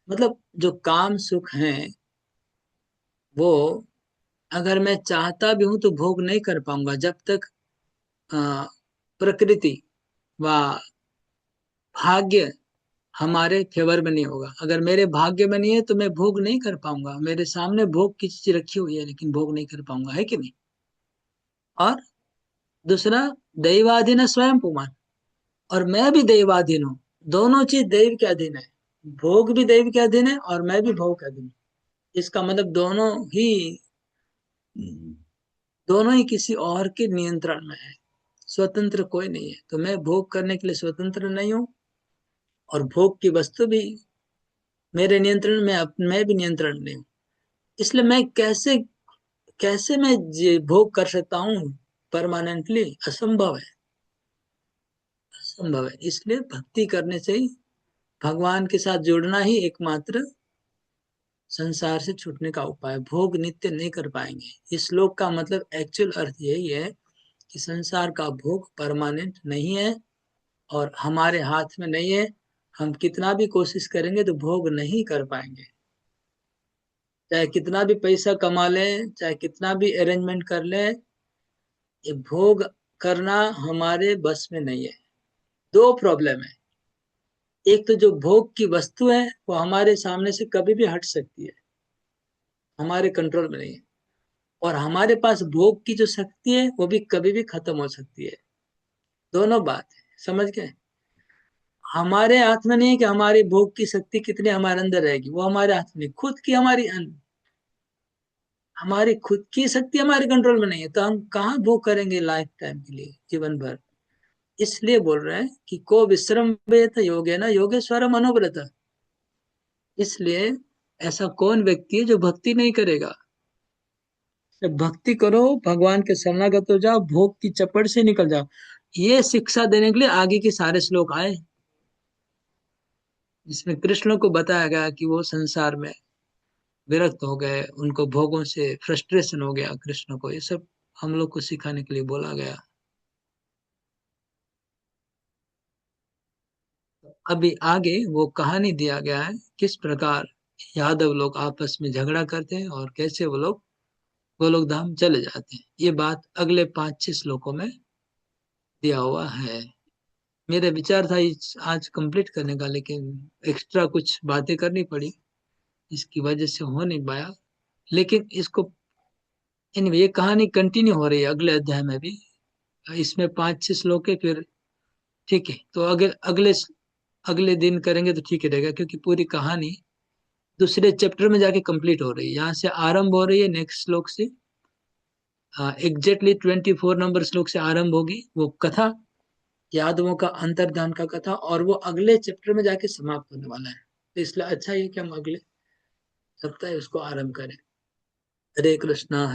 मतलब जो काम सुख है वो अगर मैं चाहता भी हूं तो भोग नहीं कर पाऊंगा जब तक प्रकृति व भाग्य हमारे फेवर में नहीं होगा। अगर मेरे भाग्य में नहीं है तो मैं भोग नहीं कर पाऊंगा। मेरे सामने भोग की चीज रखी हुई है लेकिन भोग नहीं कर पाऊंगा, है कि नहीं। और दूसरा दैवाधीन स्वयं पुमान, और मैं भी दैवाधीन हूँ। दोनों चीज दैव के अधीन है, भोग भी दैव के अधीन है और मैं भी भोग के अधीन हूँ। इसका मतलब दोनों ही किसी और के नियंत्रण में है, स्वतंत्र कोई नहीं है। तो मैं भोग करने के लिए स्वतंत्र नहीं हूँ और भोग की वस्तु भी मेरे नियंत्रण में, मैं भी नियंत्रण नहीं हूँ। इसलिए मैं कैसे कैसे मैं भोग कर सकता हूँ परमानेंटली, असंभव है, असंभव है। इसलिए भक्ति करने से ही, भगवान के साथ जुड़ना ही एकमात्र संसार से छूटने का उपाय। भोग नित्य नहीं कर पाएंगे। इस श्लोक का मतलब एक्चुअल अर्थ यही है कि संसार का भोग परमानेंट नहीं है और हमारे हाथ में नहीं है। हम कितना भी कोशिश करेंगे तो भोग नहीं कर पाएंगे, चाहे कितना भी पैसा कमा लें, चाहे कितना भी अरेंजमेंट कर लें, ये भोग करना हमारे बस में नहीं है। दो प्रॉब्लम है, एक तो जो भोग की वस्तु है वो हमारे सामने से कभी भी हट सकती है, हमारे कंट्रोल में नहीं है। और हमारे पास भोग की जो शक्ति है वो भी कभी भी खत्म हो सकती है। दोनों बात है, समझ गए। हमारे हाथ में नहीं है कि हमारी भोग की शक्ति कितने हमारे अंदर रहेगी, वो हमारे हाथ में खुद की, हमारी खुद की शक्ति हमारे कंट्रोल में नहीं है। तो हम कहाँ भोग करेंगे लाइफ टाइम के लिए, जीवन भर। इसलिए बोल रहे हैं कि को विश्रम्भेत योगेन योगेश्वरम अनुव्रत। इसलिए ऐसा कौन व्यक्ति है जो भक्ति नहीं करेगा। जब भक्ति करो, भगवान के शरणागत हो जाओ, भोग की चपड़ से निकल जाओ। ये शिक्षा देने के लिए आगे के सारे श्लोक आए, जिसमें कृष्ण को बताया गया कि वो संसार में विरक्त हो गए, उनको भोगों से फ्रस्ट्रेशन हो गया कृष्ण को। ये सब हम लोग को सिखाने के लिए बोला गया। अभी आगे वो कहानी दिया गया है, किस प्रकार यादव लोग आपस में झगड़ा करते हैं और कैसे वो लोग गोलोक धाम चले जाते हैं। ये बात अगले 5-6 श्लोकों में दिया हुआ है। मेरा विचार था आज कंप्लीट करने का, लेकिन एक्स्ट्रा कुछ बातें करनी पड़ी, इसकी वजह से हो नहीं पाया। लेकिन इसको ये कहानी कंटिन्यू हो रही है अगले अध्याय में भी। इसमें 5-6 श्लोक है, फिर ठीक है। तो अगले अगले दिन करेंगे तो ठीक रहेगा, क्योंकि पूरी कहानी दूसरे चैप्टर में जाके कंप्लीट हो रही है। यहाँ से आरंभ हो रही है नेक्स्ट श्लोक से, एग्जैक्टली 24 नंबर श्लोक से आरंभ होगी वो कथा, यादवों का अंतर्धान का कथा, और वो अगले चैप्टर में जाके समाप्त होने वाला है। तो इसलिए अच्छा है कि हम अगले सप्ताह उसको आरंभ करें। हरे कृष्णा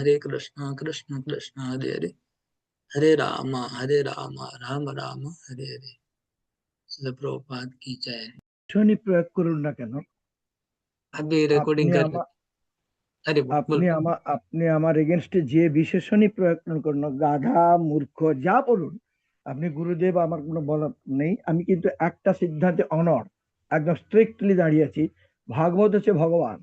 कृष्ण कृष्ण हरे हरे, हरे राम राम राम हरे हरे। श्रील प्रभुपाद की जय। শনি প্রয়োগ করুন না কেন? अभी रिकॉर्डिंग আপনি कर আমার अरे बोल। আপনি আমার এগেনস্টে যে বিশেষণই প্রয়োগ করুন, গাধা, মূর্খ, যা বলুন, আপনি গুরুদেব, আমার কোনো বলার নেই। আমি কিন্তু একটা সিদ্ধান্তে অনড়, একদম স্ট্রিক্টলি দাঁড়িয়ে আছি। ভাগবত হচ্ছে ভগবান।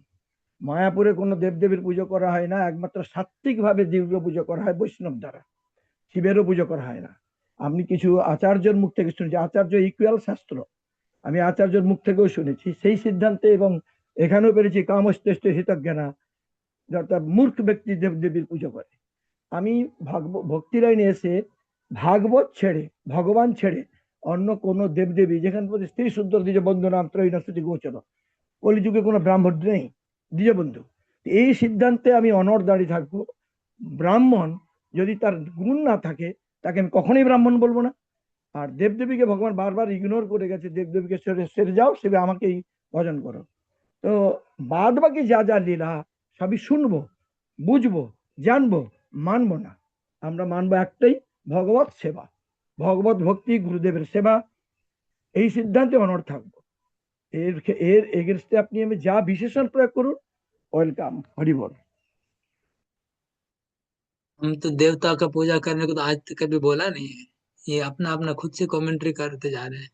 মায়াপুরে কোনো দেবদেবীর পুজো করা হয় না, একমাত্র সাত্ত্বিক ভাবে দিব্য পুজো করা হয় বৈষ্ণব দ্বারা। শিবেরও পুজো করা হয় না। আপনি কিছু আচার্যের মুখ থেকে শুনছি, আচার্য ইকুয়াল শাস্ত্র। আমি আচার্যর মুখ থেকেও শুনেছি সেই সিদ্ধান্তে, এবং এখানেও পেরেছি কামস্তেষ্ট হিতজ্ঞানা, অর্থাৎ মূর্খ ব্যক্তি দেবদেবীর পুজো করে। আমি ভক্তি লাইনে এসে ভাগবত ছেড়ে, ভগবান ছেড়ে অন্য কোন দেবদেবী, যেখানে স্ত্রী শুদ্ধ দ্বিজ বন্ধু নাম ত্রয়ীনস্তুতি গোচর, কলিযুগে কোনো ব্রাহ্মণ নেই দ্বিজ বন্ধু, এই সিদ্ধান্তে আমি অনড় দাঁড়িয়ে থাকবো। ব্রাহ্মণ যদি তার গুণ না থাকে তাকে আমি কখনোই ব্রাহ্মণ বলবো না। আর দেবদেবীকে ভগবান বারবার ইগনোর করে গেছে, দেবদেবীকে সেরে যাও, সেবে আমাকেই ভজন করো। তো বাদ বাকি যা যা লীলা সবই শুনবো, বুঝবো, জানবো, মানবো না। আমরা মানবো একটাই, ভগবত সেবা, ভগবত ভক্তি, গুরুদেবের সেবা, এই সিদ্ধান্তে অনড় থাকবো। এর এর এগেনস্টে আপনি আমি যা বিশেষণ প্রয়োগ করুন, ওয়েলকাম, হরি বল। हम तो देवता का पूजा करने को तो आज तक कभी बोला नहीं है, ये अपना अपना खुद से कमेंट्री करते जा रहे हैं।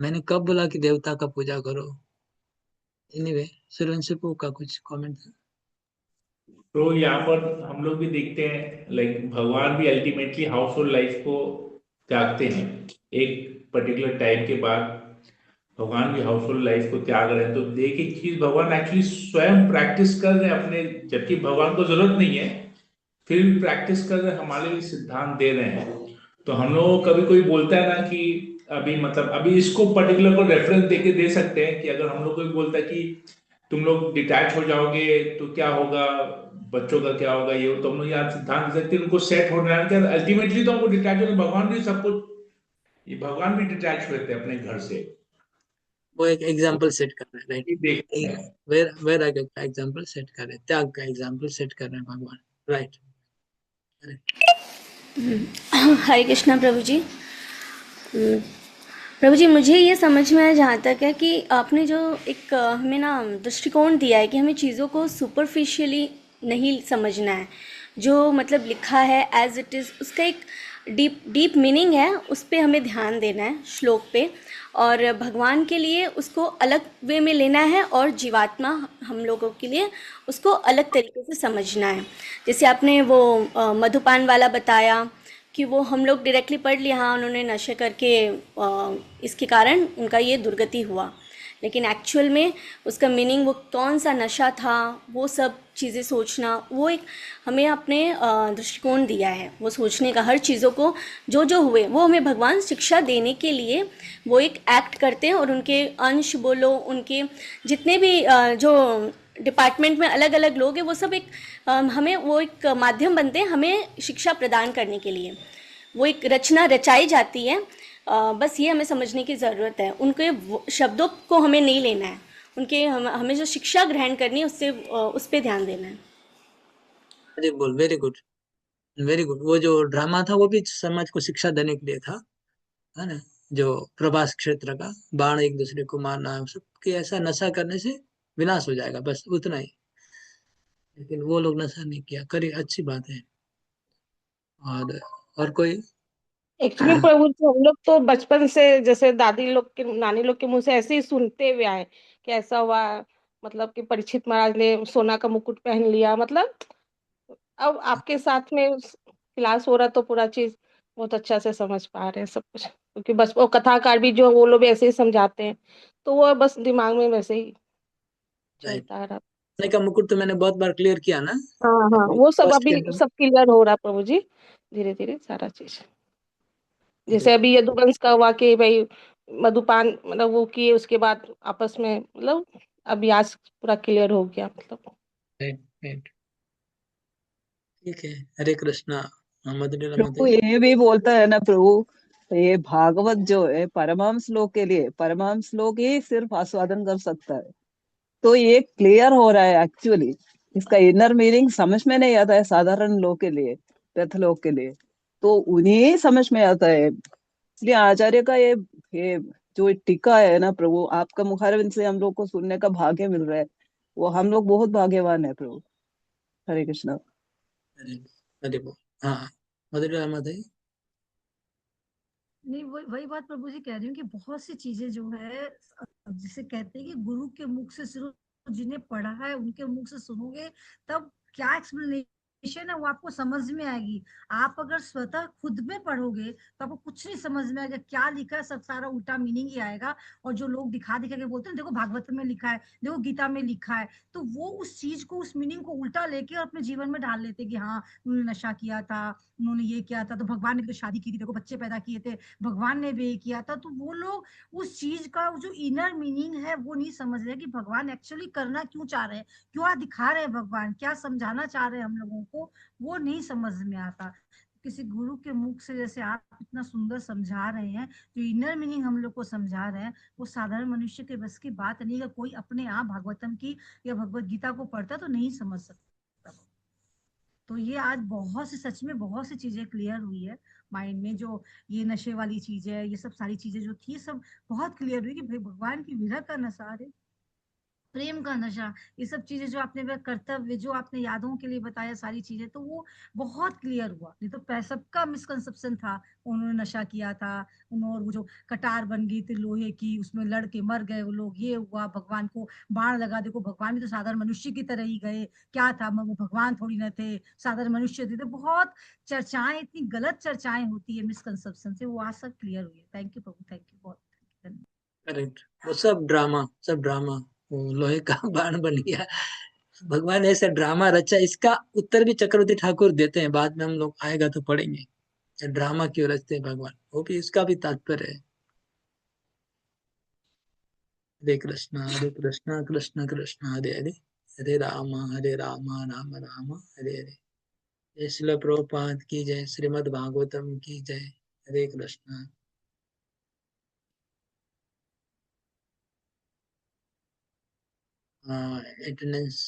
मैंने कब बोला कि देवता का पूजा करो? एनीवे, सूर्यवंशी का कुछ कमेंट? तो यहाँ पर हम लोग भी देखते हैं, लाइक भगवान भी अल्टीमेटली हाउस होल्ड लाइफ को त्यागते हैं। एक पर्टिकुलर टाइम के बाद भगवान भी हाउस होल्ड लाइफ को त्याग रहे हैं। तो एक एक चीज भगवान एक्चुअली स्वयं प्रैक्टिस कर रहे हैं अपने, जबकि भगवान को जरूरत नहीं है, फिर भी प्रैक्टिस कर रहे, हमारे लिए सिद्धांत दे रहे हैं। तो हम लोग कभी कोई बोलता है ना कि अभी मतलब अभी इसको पर्टिकुलर को रेफरेंस देके दे सकते हैं कि अगर हम लोग कोई बोलता है कि तुम लोग डिटैच हो जाओगे तो क्या होगा, बच्चों का क्या होगा, ये तो हम लोग यहाँ सिद्धांत दे सकते हैं उनको सेट होने के, अल्टीमेटली तो हमको डिटैच होना, भगवान भी सब कुछ, ये भगवान भी डिटैच हुए थे अपने घर से। वो एक एग्जाम्पल सेट कर रहे हैं, राइट? वेर का एग्जाम्पल सेट कर रहे हैं, त्याग का एग्जाम्पल सेट कर रहे हैं भगवान, राइट? हरे कृष्णा प्रभु जी। प्रभु जी, मुझे ये समझ में आया जहाँ तक है कि आपने जो एक हमें ना दृष्टिकोण दिया है कि हमें चीज़ों को सुपरफिशियली नहीं समझना है, जो मतलब लिखा है एज इट इज़ उसका एक डीप मीनिंग है, उस पर हमें ध्यान देना है, श्लोक पे, और भगवान के लिए उसको अलग वे में लेना है और जीवात्मा हम लोगों के लिए उसको अलग तरीके से समझना है। जैसे आपने वो मधुपान वाला बताया कि वो हम लोग डायरेक्टली पढ़ लिया, हाँ उन्होंने नशे करके इसके कारण उनका ये दुर्गति हुआ, लेकिन एक्चुअल में उसका मीनिंग वो कौन सा नशा था, वो सब चीज़ें सोचना, वो एक हमें अपने दृष्टिकोण दिया है, वो सोचने का, हर चीज़ों को जो जो हुए वो हमें भगवान शिक्षा देने के लिए वो एक एक्ट करते हैं, और उनके अंश बोलो, उनके जितने भी जो डिपार्टमेंट में अलग अलग लोग हैं, वो सब एक हमें वो एक माध्यम बनते हैं हमें शिक्षा प्रदान करने के लिए। वो एक रचना रचाई जाती है, बस ये हमें समझने की ज़रूरत है। उनके शब्दों को हमें नहीं लेना है, उनके हमें जो शिक्षा ग्रहण करनी है उससे उस पर ध्यान देना है। अरे बोल, वेरी गुड, वेरी गुड। वो जो ड्रामा था वो भी समाज को शिक्षा देने के लिए था, है ना? जो प्रभास क्षेत्र का बाण एक दूसरे को मारना, सब कि ऐसा नशा करने से विनाश हो जाएगा, बस उतना ही। लेकिन वो लोग नशा नहीं किया, करी, अच्छी बात है। और कोई? एक्चुअली प्रभु जी, हम लोग तो बचपन से जैसे दादी लोग के, नानी लोग के मुंह से ऐसे ही सुनते हुए आए कि ऐसा हुआ, मतलब कि परीक्षित महाराज ने सोना का मुकुट पहन लिया, मतलब अब आपके साथ में क्लास हो रहा तो पूरा चीज बहुत अच्छा से समझ पा रहे हैं सब कुछ, क्योंकि बस वो कथाकार भी जो वो लोग भी ऐसे ही समझाते हैं, तो वो बस दिमाग में वैसे ही चलता रहा। सोने का मुकुट तो मैंने बहुत बार क्लियर किया ना। हाँ हाँ, वो सब फर्स्ट अभी कैंटो में। सब क्लियर हो रहा प्रभु जी, धीरे धीरे सारा चीज। जैसे अभी यदुवंश का हुआ कि भाई मधुपान मतलब वो किए, उसके बाद आपस में मतलब अभी आज पूरा क्लियर हो गया, मतलब। ठीक है, हरे कृष्णा। प्रभु ये भी बोलता है ना प्रभु, ये भागवत जो है परमहंस लोग के लिए, परमहंस लोग ही सिर्फ आस्वादन कर सकता है। तो ये क्लियर हो रहा है एक्चुअली, इसका इनर मीनिंग समझ में नहीं आता है साधारण लोग के लिए, व्यर्थ लोग के लिए, तो उन्हें समझ में आता है। इसलिए आचार्य का ये जो टीका है ना प्रभु, आपका मुखारविंद से हम लोग को सुनने का भाग्य मिल रहा है, वो हम लोग बहुत भाग्यवान है प्रभु। हरे कृष्णा। हरे बोल। हाँ, मधुरा माता जी। नहीं, वही बात प्रभु जी कह रही हूँ कि बहुत सी चीजें जो है, जिसे कहते हैं कि गुरु के मुख से सिर्फ जिन्हें पढ़ा है उनके मुख से सुनोगे, तब क्या एक्सप्लेनेशन है वो आपको समझ में आएगी। आप अगर स्वतः खुद में पढ़ोगे तो आपको कुछ नहीं समझ में आएगा, क्या लिखा है सब सारा उल्टा मीनिंग ही आएगा। और जो लोग दिखा दिखा के बोलते हैं देखो भागवत में लिखा है, देखो गीता में लिखा है, तो वो उस चीज को, उस मीनिंग को उल्टा लेके और अपने जीवन में डाल लेते कि हाँ उन्होंने नशा किया था, उन्होंने ये किया था, तो भगवान ने भी तो शादी की थी, देखो बच्चे पैदा किए थे, भगवान ने भी ये किया था। तो वो लोग उस चीज का जो इनर मीनिंग है वो नहीं समझ रहे कि भगवान एक्चुअली करना क्यों चाह रहे हैं, क्या दिखा रहे हैं भगवान, क्या समझाना चाह रहे हैं हम लोगों को, वो नहीं समझ में आता। किसी गुरु के मुख से जैसे आप इतना सुंदर समझा रहे हैं, जो इनर मीनिंग हम लोग को समझा रहे हैं, वो साधारण मनुष्य के बस की बात नहीं है। कोई अपने आप भागवतम की या भगवत गीता को पढ़ता तो नहीं समझ सकता। तो ये आज बहुत सी, सच में बहुत सी चीजें क्लियर हुई है माइंड में। जो ये नशे वाली चीज है, ये सब सारी चीजें जो थी सब बहुत क्लियर हुई कि भाई भगवान की विरह का नशा है, प्रेम का नशा, ये सब चीजें जो आपने वह कर्तव्य जो आपने यादों के लिए बताया सारी चीजें, तो वो बहुत क्लियर हुआ। नहीं तो सबका मिसकंसेप्शन था उन्होंने नशा किया था, उन्होंने वो जो कटार बन गई थी लोहे की, उसमें लड़के मर गए वो लोग, ये हुआ, भगवान को बाण लगा, देखो भगवान भी तो साधारण मनुष्य की तरह ही गए, क्या था वो भगवान थोड़ी ना थे, साधारण मनुष्य थे। तो बहुत चर्चाएं, इतनी गलत चर्चाएं होती है मिसकंसेप्शन से, वो आज सब क्लियर हुई है। Thank you Prabhu, thank you, बहुत धन्यवाद। करेक्ट, वो सब ड्रामा, सब ड्रामा, वो लोहे का बाण बन गया। भगवान ऐसा ड्रामा रचा, इसका उत्तर भी चक्रवर्ती ठाकुर देते हैं, बाद में हम लोग आएगा तो पढ़ेंगे ड्रामा क्यों रचते हैं भगवान, वो भी इसका भी तात्पर्य है। हरे कृष्णा कृष्ण कृष्ण हरे हरे, हरे राम राम राम हरे हरे। जय श्रील प्रभुपाद की जय, श्रीमद् भागवतम की जय। हरे कृष्णा। अटेंडेंस